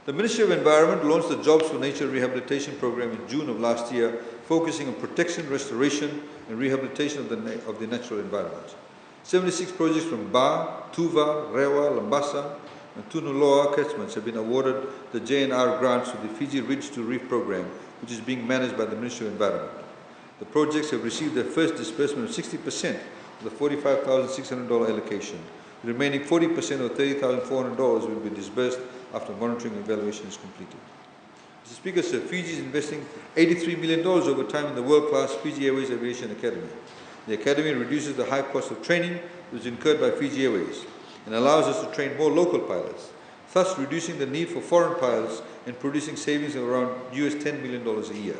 The Ministry of Environment launched the Jobs for Nature Rehabilitation Program in June of last year, focusing on protection, restoration, and rehabilitation of the natural environment. 76 projects from Ba, Tuva, Rewa, Lambasa, and Tunuloa catchments have been awarded the JNR grants to the Fiji Ridge to Reef program, which is being managed by the Ministry of Environment. The projects have received their first disbursement of 60% of the $45,600 allocation. The remaining 40% of $30,400 will be disbursed after monitoring and evaluation is completed. Mr. Speaker, sir, Fiji is investing $83 million over time in the world-class Fiji Airways Aviation Academy. The Academy reduces the high cost of training which is incurred by Fiji Airways and allows us to train more local pilots, thus reducing the need for foreign pilots and producing savings of around $10 million a year.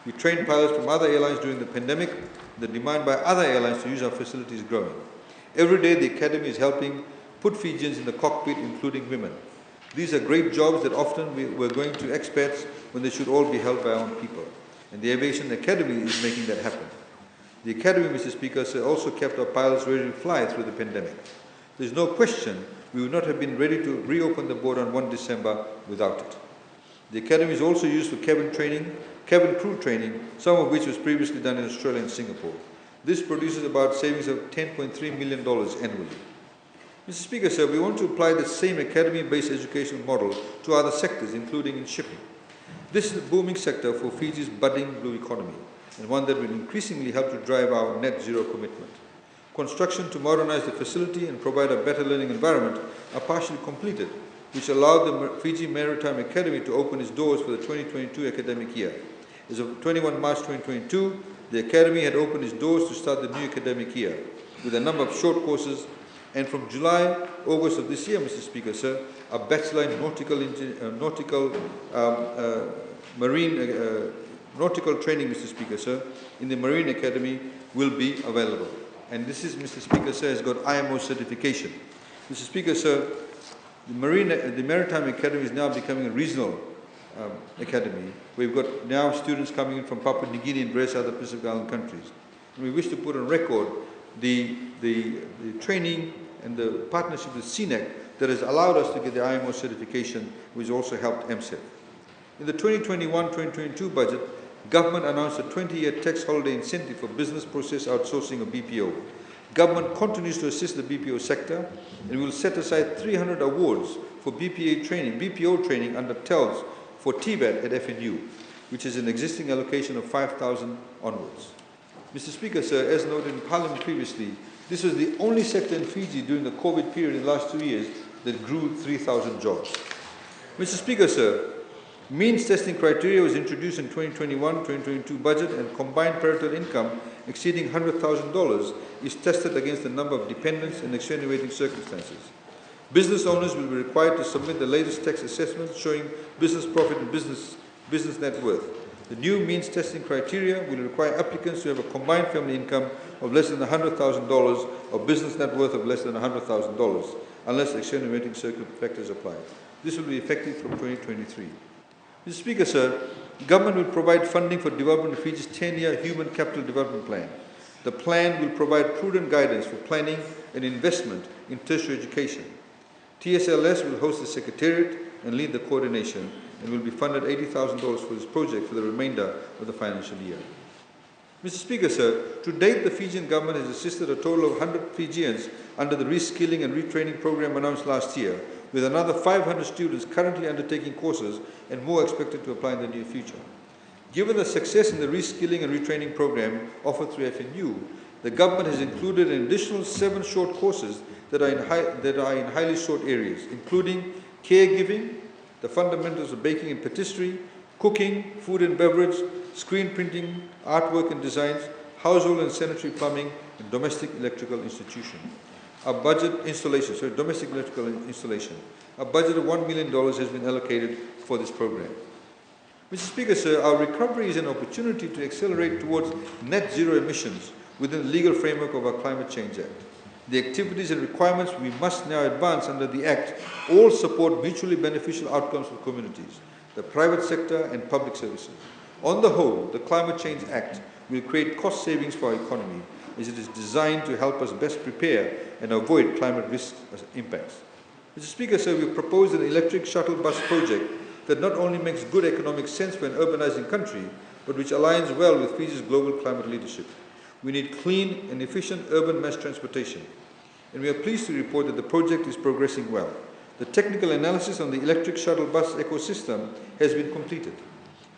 We trained pilots from other airlines during the pandemic. The demand by other airlines to use our facility is growing. Every day the Academy is helping put Fijians in the cockpit, including women. These are great jobs that often we're going to expats when they should all be held by our own people. And the Aviation Academy is making that happen. The Academy, Mr. Speaker, also kept our pilots ready to fly through the pandemic. There's no question we would not have been ready to reopen the border on 1 December without it. The Academy is also used for cabin crew training, some of which was previously done in Australia and Singapore. This produces about savings of $10.3 million annually. Mr. Speaker, sir, we want to apply the same academy-based educational model to other sectors, including in shipping. This is a booming sector for Fiji's budding blue economy, and one that will increasingly help to drive our net zero commitment. Construction to modernize the facility and provide a better learning environment are partially completed, which allowed the Fiji Maritime Academy to open its doors for the 2022 academic year. As of 21 March 2022, the Academy had opened its doors to start the new academic year with a number of short courses, and from July, August of this year, Mr. Speaker, sir, a Bachelor in Nautical Training, Mr. Speaker, sir, in the Marine Academy will be available. And this is, Mr. Speaker, sir, has got IMO certification. Mr. Speaker, sir, the Maritime Academy is now becoming a regional academy. We've got now students coming in from Papua New Guinea and various other Pacific Island countries. And we wish to put on record the training and the partnership with CNEC that has allowed us to get the IMO certification, which also helped MSEF. In the 2021-2022 budget, Government announced a 20-year tax holiday incentive for business process outsourcing of BPO. Government continues to assist the BPO sector and will set aside 300 awards for BPO training under TELS for TBAT at FNU, which is an existing allocation of 5,000 onwards. Mr. Speaker, sir, as noted in Parliament previously, this was the only sector in Fiji during the COVID period in the last 2 years that grew 3,000 jobs. Mr. Speaker, sir, means testing criteria was introduced in 2021-2022 budget, and combined parental income exceeding $100,000 is tested against the number of dependents and extenuating circumstances. Business owners will be required to submit the latest tax assessments showing business profit and business net worth. The new means testing criteria will require applicants to have a combined family income of less than $100,000 or business net worth of less than $100,000, unless extenuating factors apply. This will be effective from 2023. Mr. Speaker, sir, government will provide funding for development of Fiji's 10-year Human Capital Development Plan. The plan will provide prudent guidance for planning and investment in tertiary education. TSLS will host the Secretariat and lead the coordination, and will be funded $80,000 for this project for the remainder of the financial year. Mr. Speaker, sir, to date the Fijian government has assisted a total of 100 Fijians under the reskilling and retraining program announced last year, with another 500 students currently undertaking courses and more expected to apply in the near future. Given the success in the reskilling and retraining program offered through FNU, the government has included an additional 7 short courses that are in highly sought areas, including caregiving, the fundamentals of baking and patisserie, cooking, food and beverage, screen printing, artwork and designs, household and sanitary plumbing, and domestic electrical installation. A budget of $1 million has been allocated for this program. Mr. Speaker, sir, our recovery is an opportunity to accelerate towards net zero emissions within the legal framework of our Climate Change Act. The activities and requirements we must now advance under the Act all support mutually beneficial outcomes for communities, the private sector and public services. On the whole, the Climate Change Act will create cost savings for our economy, as it is designed to help us best prepare and avoid climate risk impacts. Mr. Speaker, sir, we have proposed an electric shuttle bus project that not only makes good economic sense for an urbanizing country, but which aligns well with Fiji's global climate leadership. We need clean and efficient urban mass transportation, and we are pleased to report that the project is progressing well. The technical analysis on the electric shuttle bus ecosystem has been completed,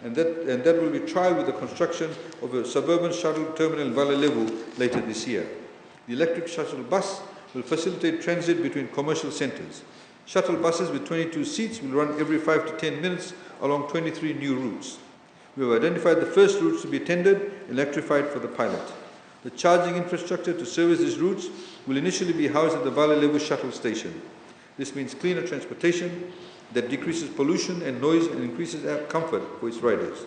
and that will be trialed with the construction of a suburban shuttle terminal in Vale Levu later this year. The electric shuttle bus will facilitate transit between commercial centres. Shuttle buses with 22 seats will run every 5 to 10 minutes along 23 new routes. We have identified the first routes to be tendered, electrified for the pilot. The charging infrastructure to service these routes will initially be housed at the Vale Levu shuttle station. This means cleaner transportation that decreases pollution and noise and increases comfort for its riders.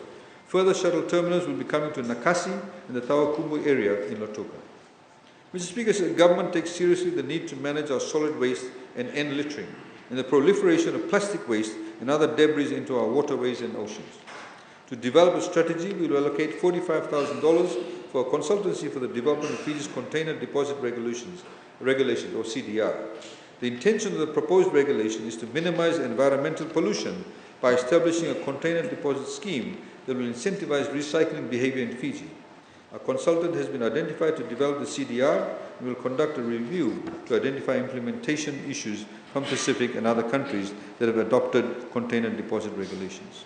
Further shuttle terminals will be coming to Nakasi and the Tawakumu area in Lautoka. Mr. Speaker, the government takes seriously the need to manage our solid waste and end littering and the proliferation of plastic waste and other debris into our waterways and oceans. To develop a strategy, we will allocate $45,000 for a consultancy for the development of Fiji's Container Deposit Regulations, or CDR. The intention of the proposed regulation is to minimize environmental pollution by establishing a container deposit scheme that will incentivize recycling behavior in Fiji. A consultant has been identified to develop the CDR and will conduct a review to identify implementation issues from Pacific and other countries that have adopted container deposit regulations.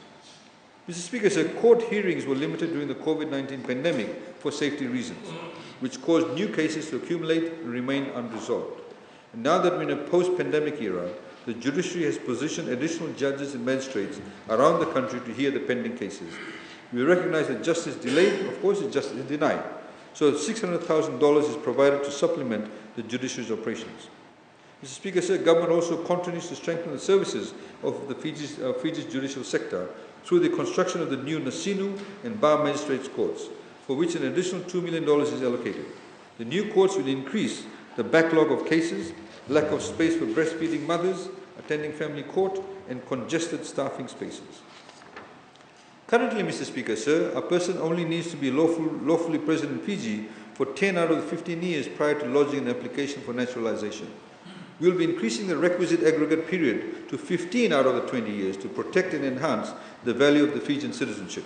Mr. Speaker, sir, court hearings were limited during the COVID-19 pandemic for safety reasons, which caused new cases to accumulate and remain unresolved. And now that we're in a post-pandemic era, the judiciary has positioned additional judges and magistrates around the country to hear the pending cases. We recognize that justice delayed, of course, is justice denied. So $600,000 is provided to supplement the judiciary's operations. Mr. Speaker, sir, government also continues to strengthen the services of the Fiji's judicial sector through the construction of the new Nasinu and Bar Magistrates Courts, for which an additional $2 million is allocated. The new courts will increase the backlog of cases, lack of space for breastfeeding mothers, attending family court, and congested staffing spaces. Currently, Mr. Speaker, sir, a person only needs to be lawfully present in Fiji for 10 out of the 15 years prior to lodging an application for naturalization. We will be increasing the requisite aggregate period to 15 out of the 20 years to protect and enhance the value of the Fijian citizenship.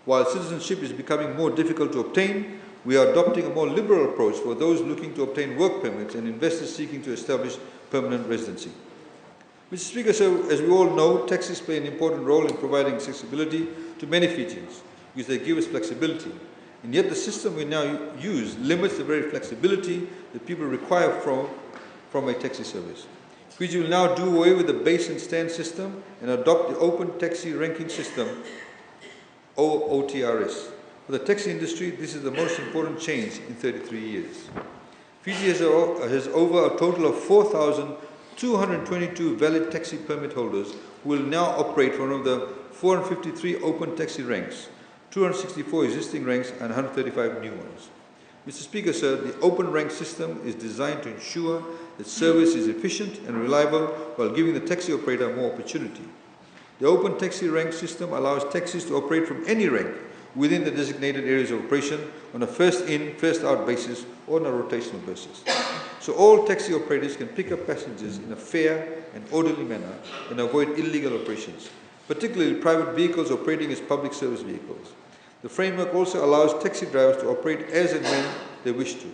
While citizenship is becoming more difficult to obtain, we are adopting a more liberal approach for those looking to obtain work permits and investors seeking to establish permanent residency. Mr. Speaker, sir, as we all know, taxis play an important role in providing accessibility to many Fijians because they give us flexibility. And yet the system we now use limits the very flexibility that people require from a taxi service. Fiji will now do away with the base and stand system and adopt the open taxi ranking system, OTRS. For the taxi industry, this is the most important change in 33 years. Fiji has over a total of 4,222 valid taxi permit holders who will now operate one of the 453 open taxi ranks, 264 existing ranks and 135 new ones. Mr. Speaker, sir, the open rank system is designed to ensure that service is efficient and reliable while giving the taxi operator more opportunity. The open taxi rank system allows taxis to operate from any rank within the designated areas of operation on a first in, first out basis or on a rotational basis. So all taxi operators can pick up passengers in a fair and orderly manner and avoid illegal operations, particularly private vehicles operating as public service vehicles. The framework also allows taxi drivers to operate as and when they wish to.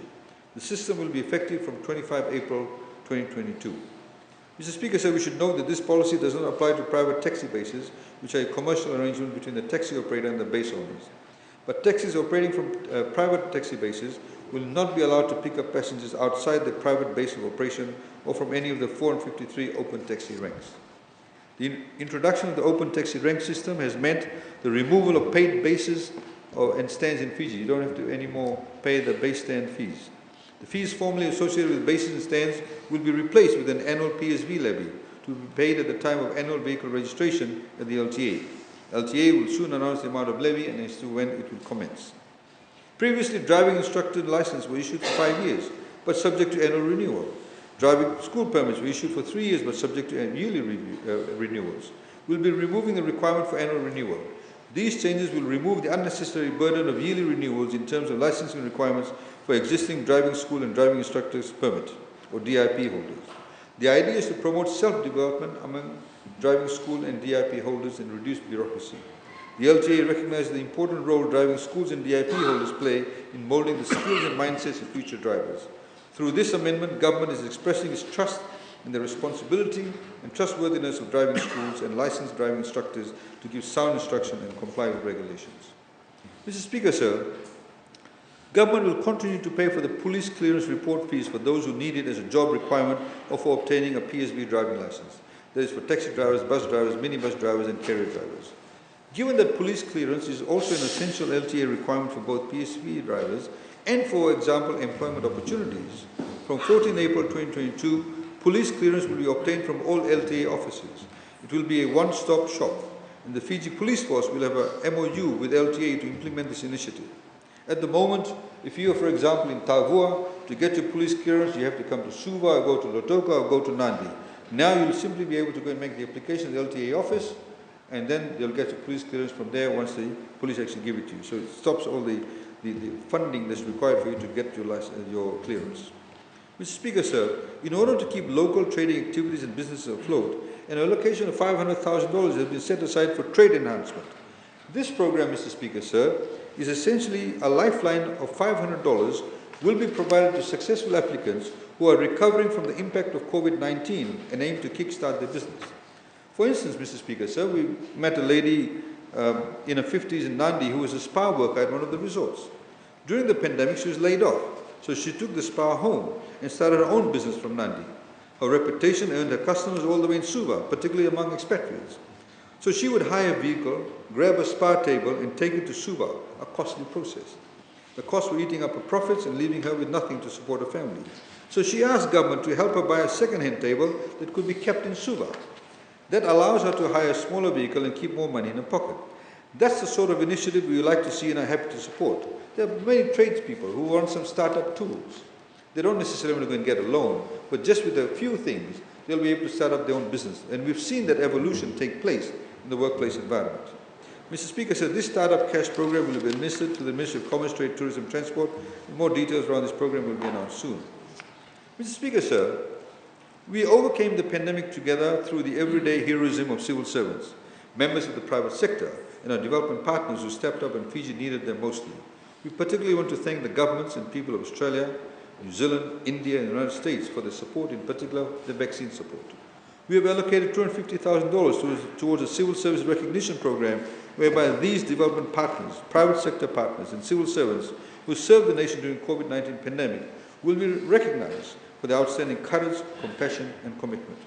The system will be effective from 25 April 2022. Mr. Speaker, sir, we should note that this policy does not apply to private taxi bases, which are a commercial arrangement between the taxi operator and the base owners. But taxis operating from private taxi bases will not be allowed to pick up passengers outside the private base of operation or from any of the 453 open taxi ranks. The introduction of the open taxi rank system has meant the removal of paid bases and stands in Fiji. You don't have to anymore pay the base stand fees. The fees formerly associated with bases and stands will be replaced with an annual PSV levy to be paid at the time of annual vehicle registration at the LTA. LTA will soon announce the amount of levy and as to when it will commence. Previously, driving instructor licenses were issued for 5 years, but subject to annual renewal. Driving school permits were issued for 3 years, but subject to yearly renewals. We'll be removing the requirement for annual renewal. These changes will remove the unnecessary burden of yearly renewals in terms of licensing requirements for existing driving school and driving instructors permit, or DIP holders. The idea is to promote self-development among driving school and DIP holders and reduce bureaucracy. The LTA recognizes the important role driving schools and DIP holders play in molding the skills and mindsets of future drivers. Through this amendment, government is expressing its trust in the responsibility and trustworthiness of driving schools and licensed driving instructors to give sound instruction and comply with regulations. Mr. Speaker, sir, government will continue to pay for the police clearance report fees for those who need it as a job requirement or for obtaining a PSV driving license. That is for taxi drivers, bus drivers, minibus drivers and carrier drivers. Given that police clearance is also an essential LTA requirement for both PSV drivers and, for example, employment opportunities, from 14 April 2022, police clearance will be obtained from all LTA offices. It will be a one-stop shop, and the Fiji Police Force will have a MOU with LTA to implement this initiative. At the moment, if you are, for example, in Tavua, to get your police clearance, you have to come to Suva, or go to Lotoka, or go to Nandi. Now you'll simply be able to go and make the application at the LTA office, and then you'll get your police clearance from there once the police actually give it to you. So it stops all the funding that's required for you to get your clearance. Mr. Speaker, sir, in order to keep local trading activities and businesses afloat, an allocation of $500,000 has been set aside for trade enhancement. This program, Mr. Speaker, sir, is essentially a lifeline of $500 will be provided to successful applicants who are recovering from the impact of COVID-19 and aim to kickstart their business. For instance, Mr. Speaker, sir, we met a lady in her 50s in Nandi who was a spa worker at one of the resorts. During the pandemic, she was laid off, so she took the spa home and started her own business from Nandi. Her reputation earned her customers all the way in Suva, particularly among expatriates. So she would hire a vehicle, grab a spa table and take it to Suva, a costly process. The costs were eating up her profits and leaving her with nothing to support her family. So she asked government to help her buy a second-hand table that could be kept in Suva. That allows her to hire a smaller vehicle and keep more money in her pocket. That's the sort of initiative we would like to see and are happy to support. There are many tradespeople who want some startup tools. They don't necessarily want to go and get a loan, but just with a few things, they'll be able to start up their own business. And we've seen that evolution take place in the workplace environment. Mr. Speaker, sir, this startup cash program will be administered to the Ministry of Commerce, Trade, Tourism and Transport. More details around this program will be announced soon. Mr. Speaker, sir, we overcame the pandemic together through the everyday heroism of civil servants, members of the private sector, and our development partners who stepped up when Fiji needed them mostly. We particularly want to thank the governments and people of Australia, New Zealand, India and the United States for their support, in particular the vaccine support. We have allocated $250,000 towards a civil service recognition program whereby these development partners, private sector partners and civil servants who served the nation during the COVID-19 pandemic will be recognized for their outstanding courage, compassion and commitment.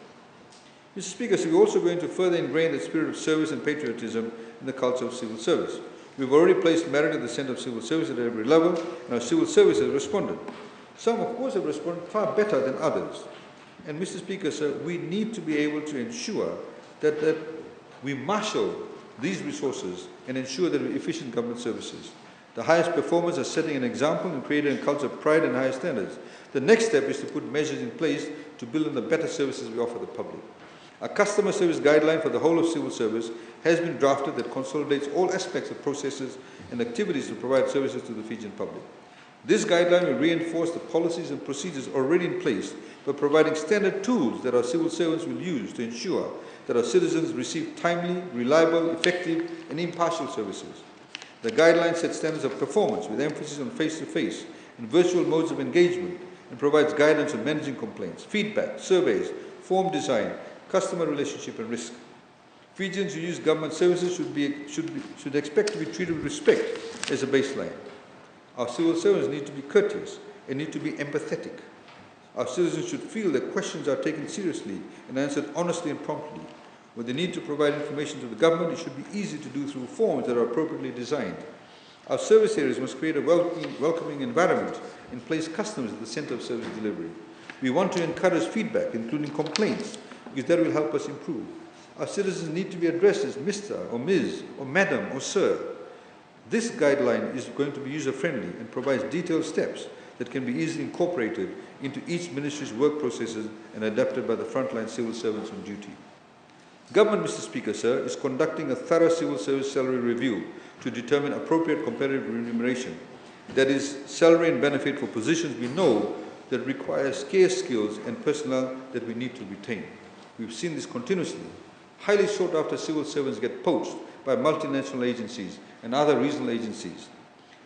Mr. Speaker, so we're also going to further ingrain the spirit of service and patriotism in the culture of civil service. We've already placed merit at the centre of civil service at every level, and our civil service has responded. Some, of course, have responded far better than others. And Mr. Speaker, sir, we need to be able to ensure that we marshal these resources and ensure that we're efficient government services. The highest performers are setting an example and creating a culture of pride and higher standards. The next step is to put measures in place to build on the better services we offer the public. A customer service guideline for the whole of civil service has been drafted that consolidates all aspects of processes and activities to provide services to the Fijian public. This guideline will reinforce the policies and procedures already in place by providing standard tools that our civil servants will use to ensure that our citizens receive timely, reliable, effective and impartial services. The guideline sets standards of performance with emphasis on face-to-face and virtual modes of engagement and provides guidance on managing complaints, feedback, surveys, form design, customer relationship and risk. Fijians who use government services should expect to be treated with respect as a baseline. Our civil servants need to be courteous and need to be empathetic. Our citizens should feel that questions are taken seriously and answered honestly and promptly. When they need to provide information to the government, it should be easy to do through forms that are appropriately designed. Our service areas must create a welcoming environment and place customers at the centre of service delivery. We want to encourage feedback, including complaints, because that will help us improve. Our citizens need to be addressed as Mr. or Ms. or Madam or Sir. This guideline is going to be user-friendly and provides detailed steps that can be easily incorporated into each ministry's work processes and adapted by the frontline civil servants on duty. Government, Mr. Speaker, sir, is conducting a thorough civil service salary review to determine appropriate competitive remuneration. That is, salary and benefit for positions we know that require scarce skills and personnel that we need to retain. We've seen this continuously. Highly sought after civil servants get poached by multinational agencies and other regional agencies.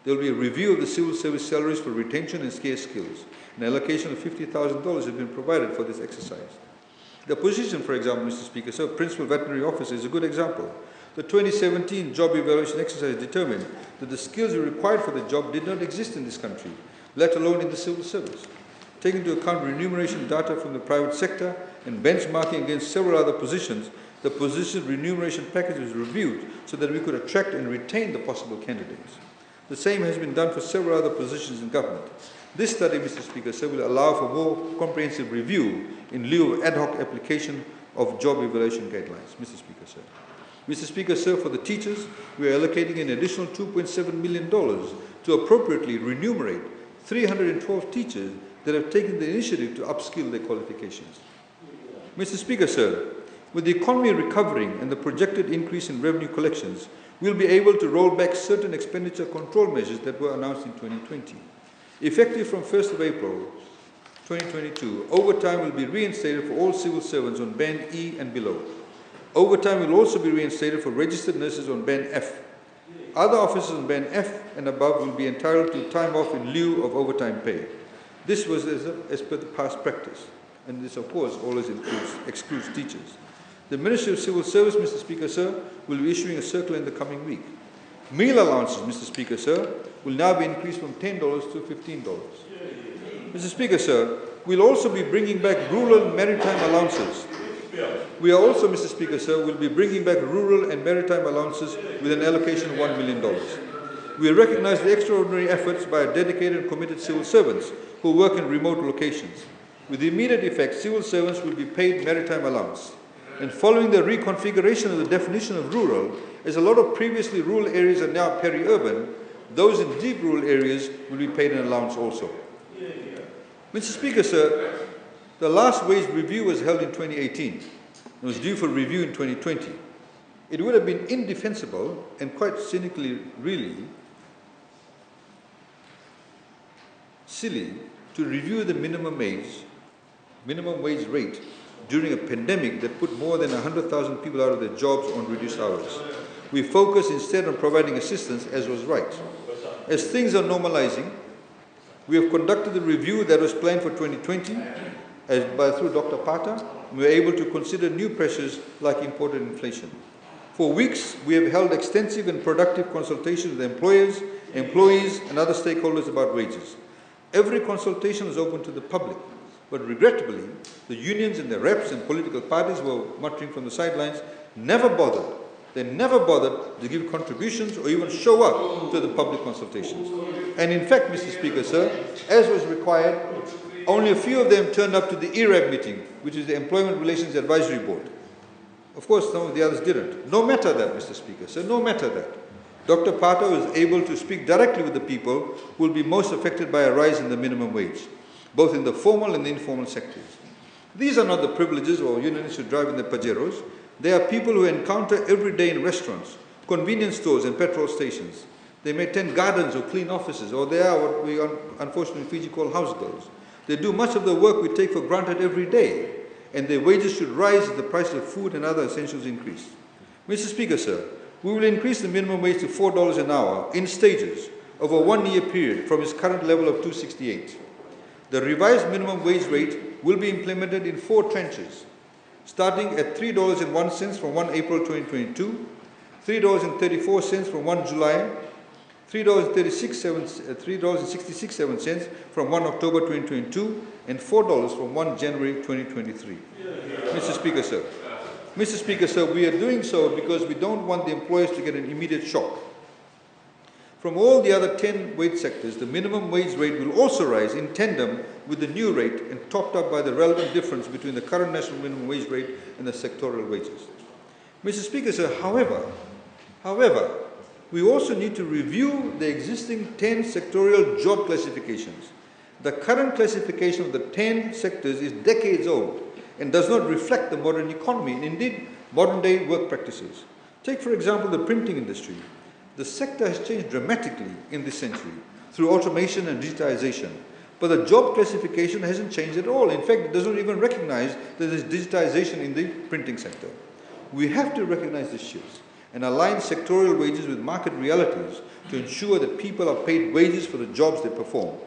There will be a review of the civil service salaries for retention and scarce skills. An allocation of $50,000 has been provided for this exercise. The position, for example, Mr. Speaker, so Principal Veterinary Officer is a good example. The 2017 job evaluation exercise determined that the skills required for the job did not exist in this country, let alone in the civil service. Taking into account remuneration data from the private sector and benchmarking against several other positions, the position remuneration package was reviewed so that we could attract and retain the possible candidates. The same has been done for several other positions in government. This study, Mr. Speaker, sir, will allow for more comprehensive review in lieu of ad hoc application of job evaluation guidelines. Mr. Speaker, sir. Mr. Speaker, sir, for the teachers, we are allocating an additional $2.7 million to appropriately remunerate 312 teachers that have taken the initiative to upskill their qualifications. Mr. Speaker, sir, with the economy recovering and the projected increase in revenue collections, we'll be able to roll back certain expenditure control measures that were announced in 2020. Effective from 1st of April 2022, overtime will be reinstated for all civil servants on Band E and below. Overtime will also be reinstated for registered nurses on Band F. Other officers on Band F and above will be entitled to time off in lieu of overtime pay. This was as per the past practice, and this, of course, always excludes teachers. The Ministry of Civil Service, Mr. Speaker, sir, will be issuing a circular in the coming week. Meal allowances, Mr. Speaker, sir, will now be increased from $10 to $15. Mr. Speaker, sir, we'll also be bringing back rural and maritime allowances. We are also, Mr. Speaker, sir, will be bringing back rural and maritime allowances with an allocation of $1 million. We recognize the extraordinary efforts by dedicated and committed civil servants who work in remote locations. With immediate effect, civil servants will be paid maritime allowance. And following the reconfiguration of the definition of rural, as a lot of previously rural areas are now peri-urban, those in deep rural areas will be paid an allowance also. Mr. Speaker, sir, the last wage review was held in 2018. It was due for review in 2020. It would have been indefensible and quite cynically, really, silly to review the minimum wage rate during a pandemic that put more than 100,000 people out of their jobs on reduced hours. We focus instead on providing assistance, as was right. As things are normalizing, we have conducted the review that was planned for 2020 through Dr. Pata. We were able to consider new pressures like imported inflation. For weeks, we have held extensive and productive consultations with employers, employees, and other stakeholders about wages. Every consultation is open to the public, but regrettably, the unions and their reps and political parties who were muttering from the sidelines never bothered. They never bothered to give contributions or even show up to the public consultations. And in fact, Mr. Speaker, sir, as was required, only a few of them turned up to the ERAB meeting, which is the Employment Relations Advisory Board. Of course, some of the others didn't. No matter that, Mr. Speaker, sir, no matter that. Dr. Pata was able to speak directly with the people who will be most affected by a rise in the minimum wage, both in the formal and the informal sectors. These are not the privileges or unionists who drive in the Pajeros. They are people who encounter every day in restaurants, convenience stores and petrol stations. They may tend gardens or clean offices, or they are what we unfortunately in Fiji call house girls. They do much of the work we take for granted every day, and their wages should rise as the price of food and other essentials increase. Mr. Speaker, sir, we will increase the minimum wage to $4 an hour in stages over a one-year period from its current level of $2.68. The revised minimum wage rate will be implemented in 4 tranches, starting at $3.01 from 1 April 2022, $3.34 from 1 July, $3.66 from 1 October 2022, and $4 from 1 January 2023. Mr. Speaker, sir. Mr. Speaker, sir, we are doing so because we don't want the employers to get an immediate shock. From all the other 10 wage sectors, the minimum wage rate will also rise in tandem with the new rate and topped up by the relevant difference between the current national minimum wage rate and the sectoral wages. Mr. Speaker, sir, however, we also need to review the existing 10 sectorial job classifications. The current classification of the 10 sectors is decades old and does not reflect the modern economy and indeed modern day work practices. Take, for example, the printing industry. The sector has changed dramatically in this century through automation and digitization, but the job classification hasn't changed at all. In fact, it does not even recognize that there is digitization in the printing sector. We have to recognize these shifts and align sectorial wages with market realities to ensure that people are paid wages for the jobs they perform.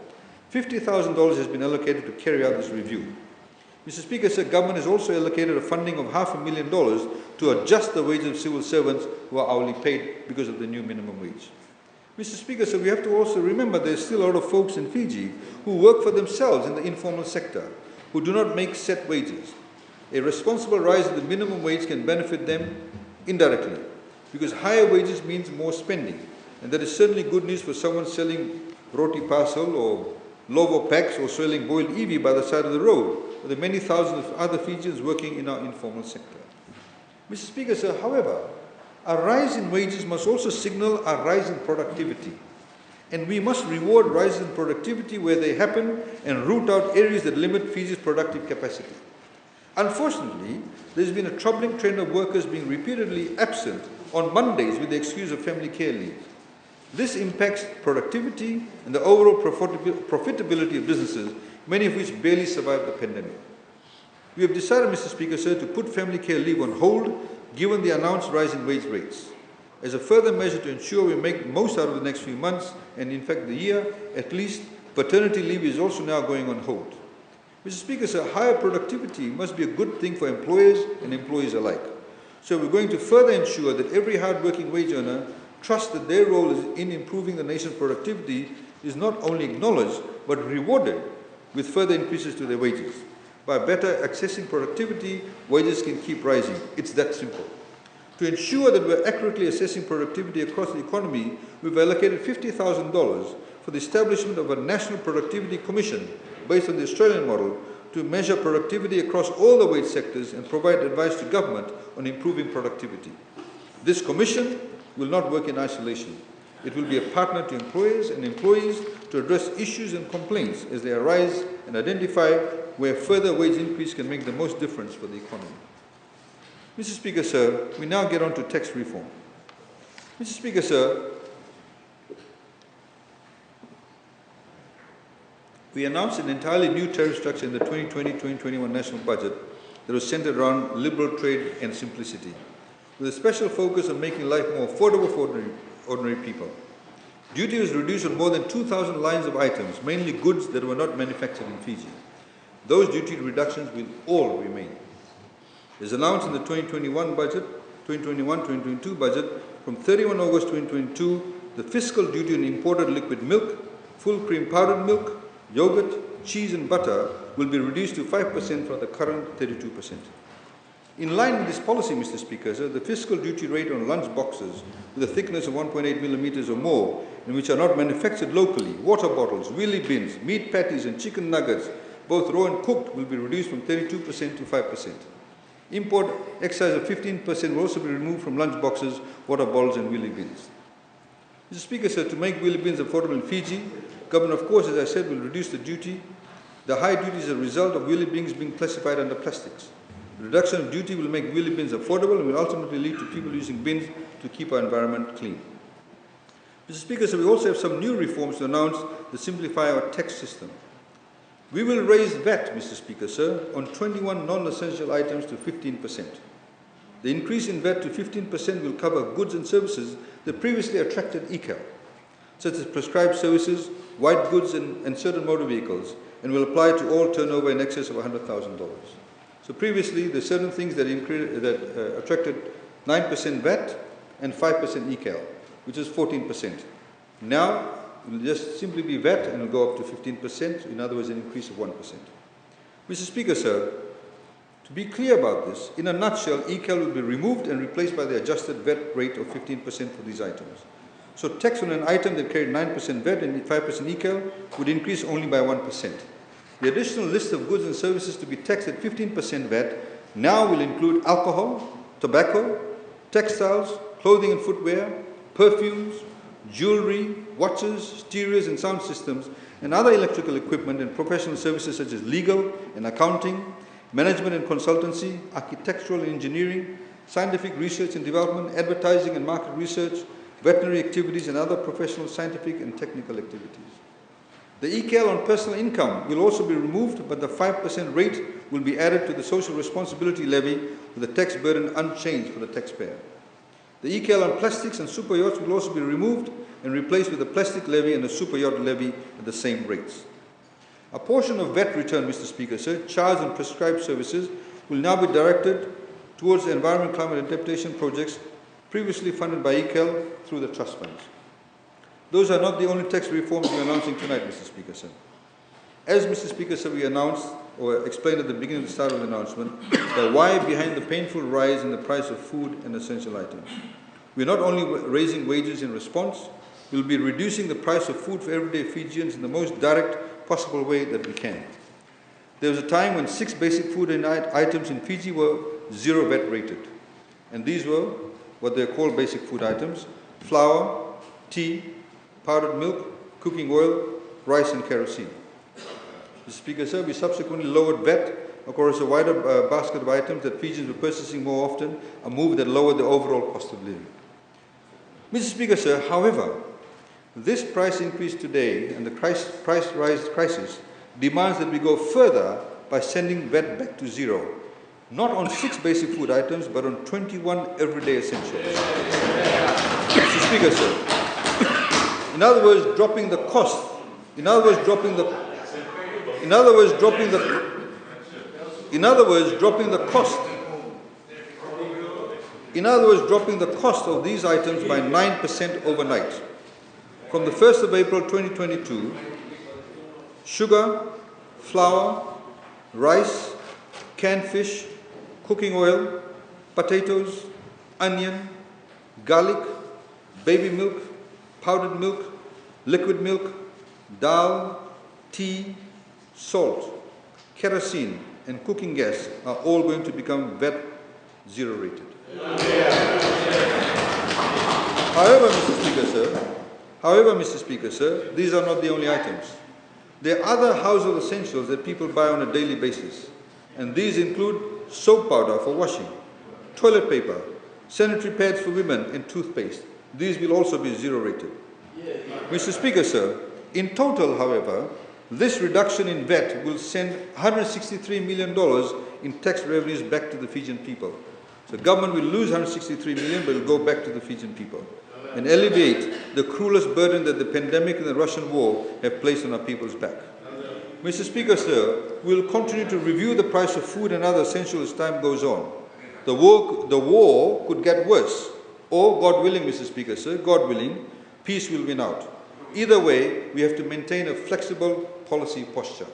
$50,000 has been allocated to carry out this review. Mr. Speaker, sir, government has also allocated a funding of $500,000 to adjust the wages of civil servants who are hourly paid because of the new minimum wage. Mr. Speaker, sir, we have to also remember there's still a lot of folks in Fiji who work for themselves in the informal sector, who do not make set wages. A responsible rise in the minimum wage can benefit them indirectly, because higher wages means more spending. And that is certainly good news for someone selling roti parcel or lovo packs or selling boiled evi by the side of the road, or the many thousands of other Fijians working in our informal sector. Mr. Speaker, sir, however, a rise in wages must also signal a rise in productivity. And we must reward rises in productivity where they happen and root out areas that limit Fiji's productive capacity. Unfortunately, there's been a troubling trend of workers being repeatedly absent on Mondays with the excuse of family care leave. This impacts productivity and the overall profitability of businesses, many of which barely survived the pandemic. We have decided, Mr. Speaker, sir, to put family care leave on hold given the announced rise in wage rates. As a further measure to ensure we make most out of the next few months, and in fact the year, at least, paternity leave is also now going on hold. Mr. Speaker, sir, higher productivity must be a good thing for employers and employees alike. So we're going to further ensure that every hard-working wage earner trusts that their role in improving the nation's productivity is not only acknowledged, but rewarded with further increases to their wages. By better accessing productivity, wages can keep rising. It's that simple. To ensure that we're accurately assessing productivity across the economy, we've allocated $50,000 for the establishment of a National Productivity Commission based on the Australian model to measure productivity across all the wage sectors and provide advice to government on improving productivity. This commission will not work in isolation. It will be a partner to employers and employees to address issues and complaints as they arise and identify where further wage increase can make the most difference for the economy. Mr. Speaker, sir, we now get on to tax reform. Mr. Speaker, sir, we announced an entirely new tariff structure in the 2020-2021 national budget that was centered around liberal trade and simplicity. with a special focus on making life more affordable for ordinary people. Duty was reduced on more than 2,000 lines of items, mainly goods that were not manufactured in Fiji. Those duty reductions will all remain. As announced in the 2021-2022 budget, from 31 August 2022, the fiscal duty on imported liquid milk, full cream powdered milk, yogurt, cheese and butter will be reduced to 5% from the current 32%. In line with this policy, Mr. Speaker, the fiscal duty rate on lunch boxes with a thickness of 1.8 millimeters or more and which are not manufactured locally, water bottles, wheelie bins, meat patties and chicken nuggets, both raw and cooked, will be reduced from 32% to 5%. Import excise of 15% will also be removed from lunch boxes, water bottles and wheelie bins. Mr. Speaker, to make wheelie bins affordable in Fiji, government, of course, as I said, will reduce the duty. The high duty is a result of wheelie bins being classified under plastics. The reduction of duty will make wheelie bins affordable and will ultimately lead to people using bins to keep our environment clean. Mr. Speaker, we also have some new reforms to announce to simplify our tax system. We will raise VAT, Mr. Speaker, on 21 non-essential items to 15%. The increase in VAT to 15% will cover goods and services that previously attracted ECAL, such as prescribed services, white goods and certain motor vehicles, and will apply to all turnover in excess of $100,000. So previously, there are certain things that attracted 9% VAT and 5% ECAL, which is 14%. Now, it will just simply be VAT and it will go up to 15%, in other words, an increase of 1%. Mr. Speaker, to be clear about this, in a nutshell, ECAL will be removed and replaced by the adjusted VAT rate of 15% for these items. So tax on an item that carried 9% VAT and 5% ECAL would increase only by 1%. The additional list of goods and services to be taxed at 15% VAT now will include alcohol, tobacco, textiles, clothing and footwear, perfumes, jewelry, watches, stereos and sound systems, and other electrical equipment and professional services such as legal and accounting, management and consultancy, architectural and engineering, scientific research and development, advertising and market research, veterinary activities and other professional, scientific and technical activities. The ECAL on personal income will also be removed, but the 5% rate will be added to the social responsibility levy with the tax burden unchanged for the taxpayer. The ECAL on plastics and super yachts will also be removed and replaced with the plastic levy and the super yacht levy at the same rates. A portion of VAT return, Mr. Speaker, charged on prescribed services will now be directed towards the environment, climate adaptation projects previously funded by ECAL through the trust funds. Those are not the only tax reforms we are announcing tonight, Mr. Speaker, As Mr. Speaker, we announced or explained at the beginning of the start of the announcement, the why behind the painful rise in the price of food and essential items. We are not only raising wages in response, we will be reducing the price of food for everyday Fijians in the most direct possible way that we can. There was a time when 6 basic food items in Fiji were 0 VAT rated. And these were what they are called basic food items: flour, tea, powdered milk, cooking oil, rice and kerosene. Mr. Speaker, we subsequently lowered VAT across a wider basket of items that Fijians were purchasing more often, a move that lowered the overall cost of living. Mr. Speaker, however, this price increase today and the price rise crisis demands that we go further by sending VAT back to 0, not on 6 basic food items, but on 21 everyday essentials. Mr. Speaker, in other words, dropping the cost. In other words, dropping the cost of these items by 9% overnight. From the 1st of April 2022, sugar, flour, rice, canned fish, cooking oil, potatoes, onion, garlic, baby milk, powdered milk, liquid milk, dal, tea, salt, kerosene, and cooking gas are all going to become VAT 0 rated. However, Mr. Speaker, these are not the only items. There are other household essentials that people buy on a daily basis, and these include soap powder for washing, toilet paper, sanitary pads for women, and toothpaste. These will also be 0 rated. Mr. Speaker, in total, however, this reduction in VAT will send $163 million in tax revenues back to the Fijian people. So government will lose 163 million, but it will go back to the Fijian people and alleviate the cruelest burden that the pandemic and the Russian war have placed on our people's back. Mr. Speaker, sir, we will continue to review the price of food and other essentials as time goes on. The war could get worse, or God willing, Mr. Speaker, sir, God willing, peace will win out. Either way, we have to maintain a flexible policy posture.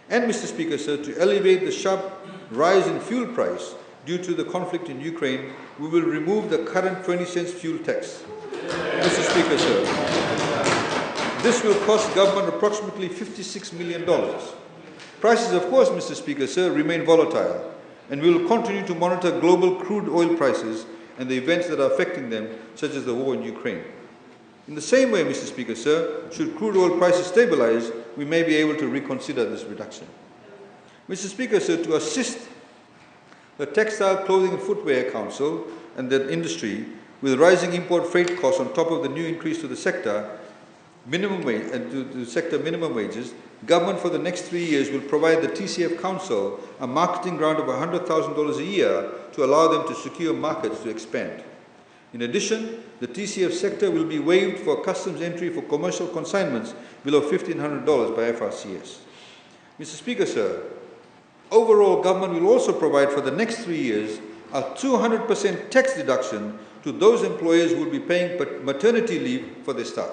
And Mr. Speaker, sir, to alleviate the sharp rise in fuel price due to the conflict in Ukraine, we will remove the current 20 cents fuel tax. Mr. Speaker, sir, this will cost government approximately $56 million. Prices, of course, Mr. Speaker, sir, remain volatile, and we will continue to monitor global crude oil prices and the events that are affecting them, such as the war in Ukraine. In the same way, Mr. Speaker, sir, should crude oil prices stabilize, we may be able to reconsider this reduction. Mr. Speaker, sir, to assist the Textile, Clothing and Footwear Council and the industry with rising import freight costs on top of the new increase to the sector minimum wage and to the sector minimum wages, government for the next 3 years will provide the TCF Council a marketing grant of $100,000 a year to allow them to secure markets to expand. In addition, the TCF sector will be waived for customs entry for commercial consignments below $1,500 by FRCS. Mr. Speaker, sir, overall government will also provide for the next 3 years a 200% tax deduction to those employers who will be paying maternity leave for their staff,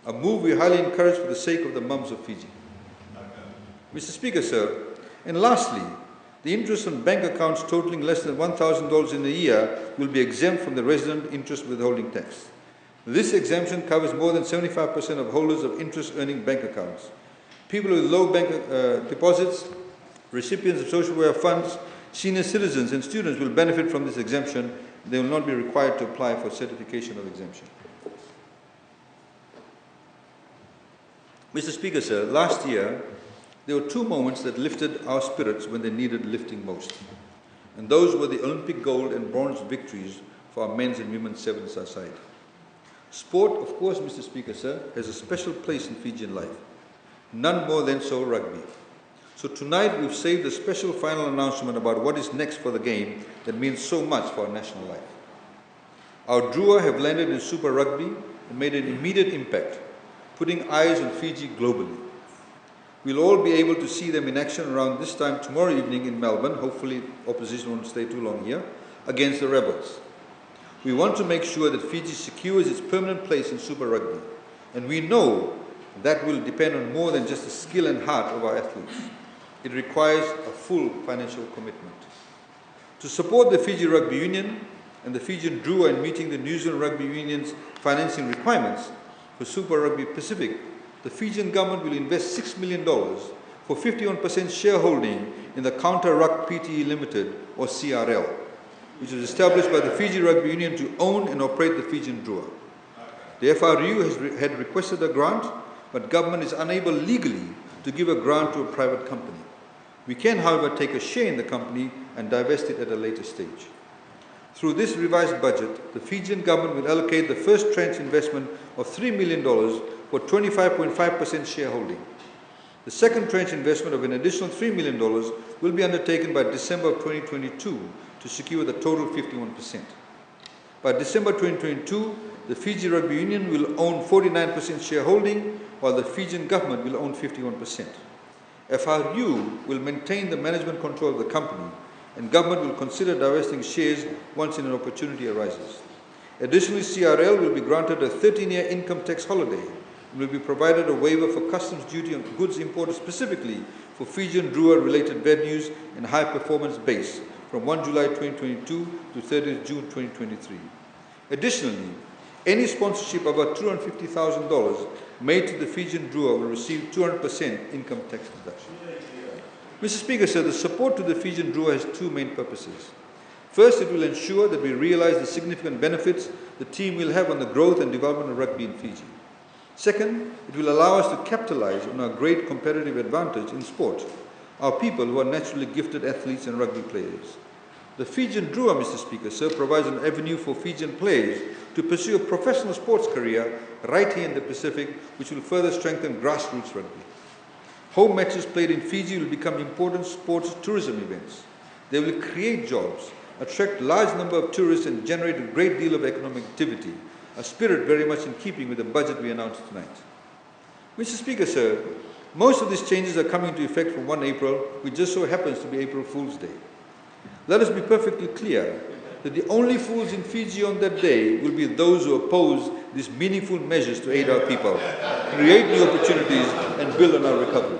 a move we highly encourage for the sake of the mums of Fiji. Mr. Speaker, sir, and lastly, the interest on bank accounts totaling less than $1,000 in a year will be exempt from the resident interest withholding tax. This exemption covers more than 75% of holders of interest-earning bank accounts. People with low bank deposits, recipients of social welfare funds, senior citizens and students will benefit from this exemption. They will not be required to apply for certification of exemption. Mr. Speaker, sir, last year, there were 2 moments that lifted our spirits when they needed lifting most. And those were the Olympic gold and bronze victories for our men's and women's sevens-a-side. Sport, of course, Mr. Speaker, sir, has a special place in Fijian life. None more than so rugby. So tonight we've saved a special final announcement about what is next for the game that means so much for our national life. Our Drua have landed in Super Rugby and made an immediate impact, putting eyes on Fiji globally. We'll all be able to see them in action around this time tomorrow evening in Melbourne, hopefully opposition won't stay too long here, against the Rebels. We want to make sure that Fiji secures its permanent place in Super Rugby, and we know that will depend on more than just the skill and heart of our athletes. It requires a full financial commitment. To support the Fiji Rugby Union and the Fijian Drua in meeting the New Zealand Rugby Union's financing requirements for Super Rugby Pacific, the Fijian government will invest $6 million for 51% shareholding in the Counter Ruck Pte Limited, or CRL, which was established by the Fiji Rugby Union to own and operate the Fijian Drua. The FRU had requested a grant, but government is unable legally to give a grant to a private company. We can, however, take a share in the company and divest it at a later stage. Through this revised budget, the Fijian government will allocate the first tranche investment of $3 million for 25.5% shareholding. The second tranche investment of an additional $3 million will be undertaken by December of 2022 to secure the total 51%. By December 2022, the Fiji Rugby Union will own 49% shareholding, while the Fijian government will own 51%. FRU will maintain the management control of the company, and government will consider divesting shares once an opportunity arises. Additionally, CRL will be granted a 13-year income tax holiday and will be provided a waiver for customs duty on goods imported specifically for Fijian Drua-related venues and high-performance base from 1 July 2022 to 30 June 2023. Additionally, any sponsorship above $250,000 made to the Fijian Drua will receive 200% income tax deduction. Mr. Speaker, sir, the support to the Fijian Drua has 2 main purposes. First, it will ensure that we realize the significant benefits the team will have on the growth and development of rugby in Fiji. Second, it will allow us to capitalize on our great competitive advantage in sport, our people who are naturally gifted athletes and rugby players. The Fijian Drua, Mr. Speaker, sir, provides an avenue for Fijian players to pursue a professional sports career right here in the Pacific, which will further strengthen grassroots rugby. Home matches played in Fiji will become important sports tourism events. They will create jobs attract a large number of tourists and generate a great deal of economic activity, a spirit very much in keeping with the budget we announced tonight. Mr. Speaker, sir, most of these changes are coming into effect from 1 April, which just so happens to be April Fool's Day. Let us be perfectly clear that the only fools in Fiji on that day will be those who oppose these meaningful measures to aid our people, create new opportunities and build on our recovery.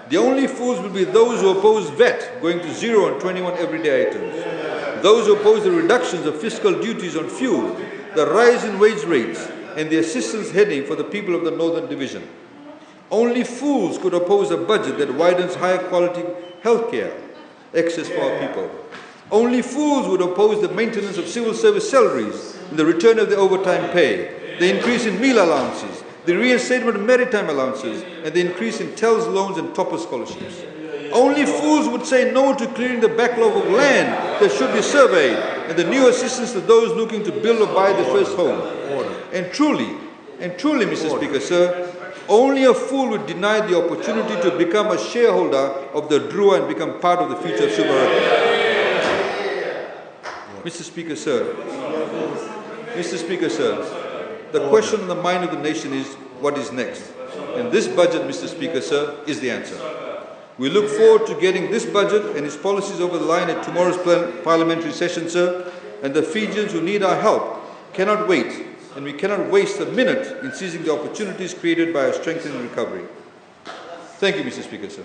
The only fools will be those who oppose VAT going to 0 on 21 everyday items, those who oppose the reductions of fiscal duties on fuel, the rise in wage rates and the assistance heading for the people of the Northern Division. Only fools could oppose a budget that widens higher quality healthcare access for our people. Only fools would oppose the maintenance of civil service salaries, the return of the overtime pay, the increase in meal allowances, the reinstatement of maritime allowances, and the increase in TELS loans and topper scholarships. Only fools would say no to clearing the backlog of land that should be surveyed, and the new assistance to those looking to build or buy their first home. And truly, Mr. Speaker, sir, only a fool would deny the opportunity to become a shareholder of the DRUA and become part of the future of Subarati. Mr. Speaker, sir, the question on the mind of the nation is, what is next? And this budget, Mr. Speaker, sir, is the answer. We look forward to getting this budget and its policies over the line at tomorrow's parliamentary session, sir, and the Fijians who need our help cannot wait, and we cannot waste a minute in seizing the opportunities created by a strengthening recovery. Thank you, Mr. Speaker, sir.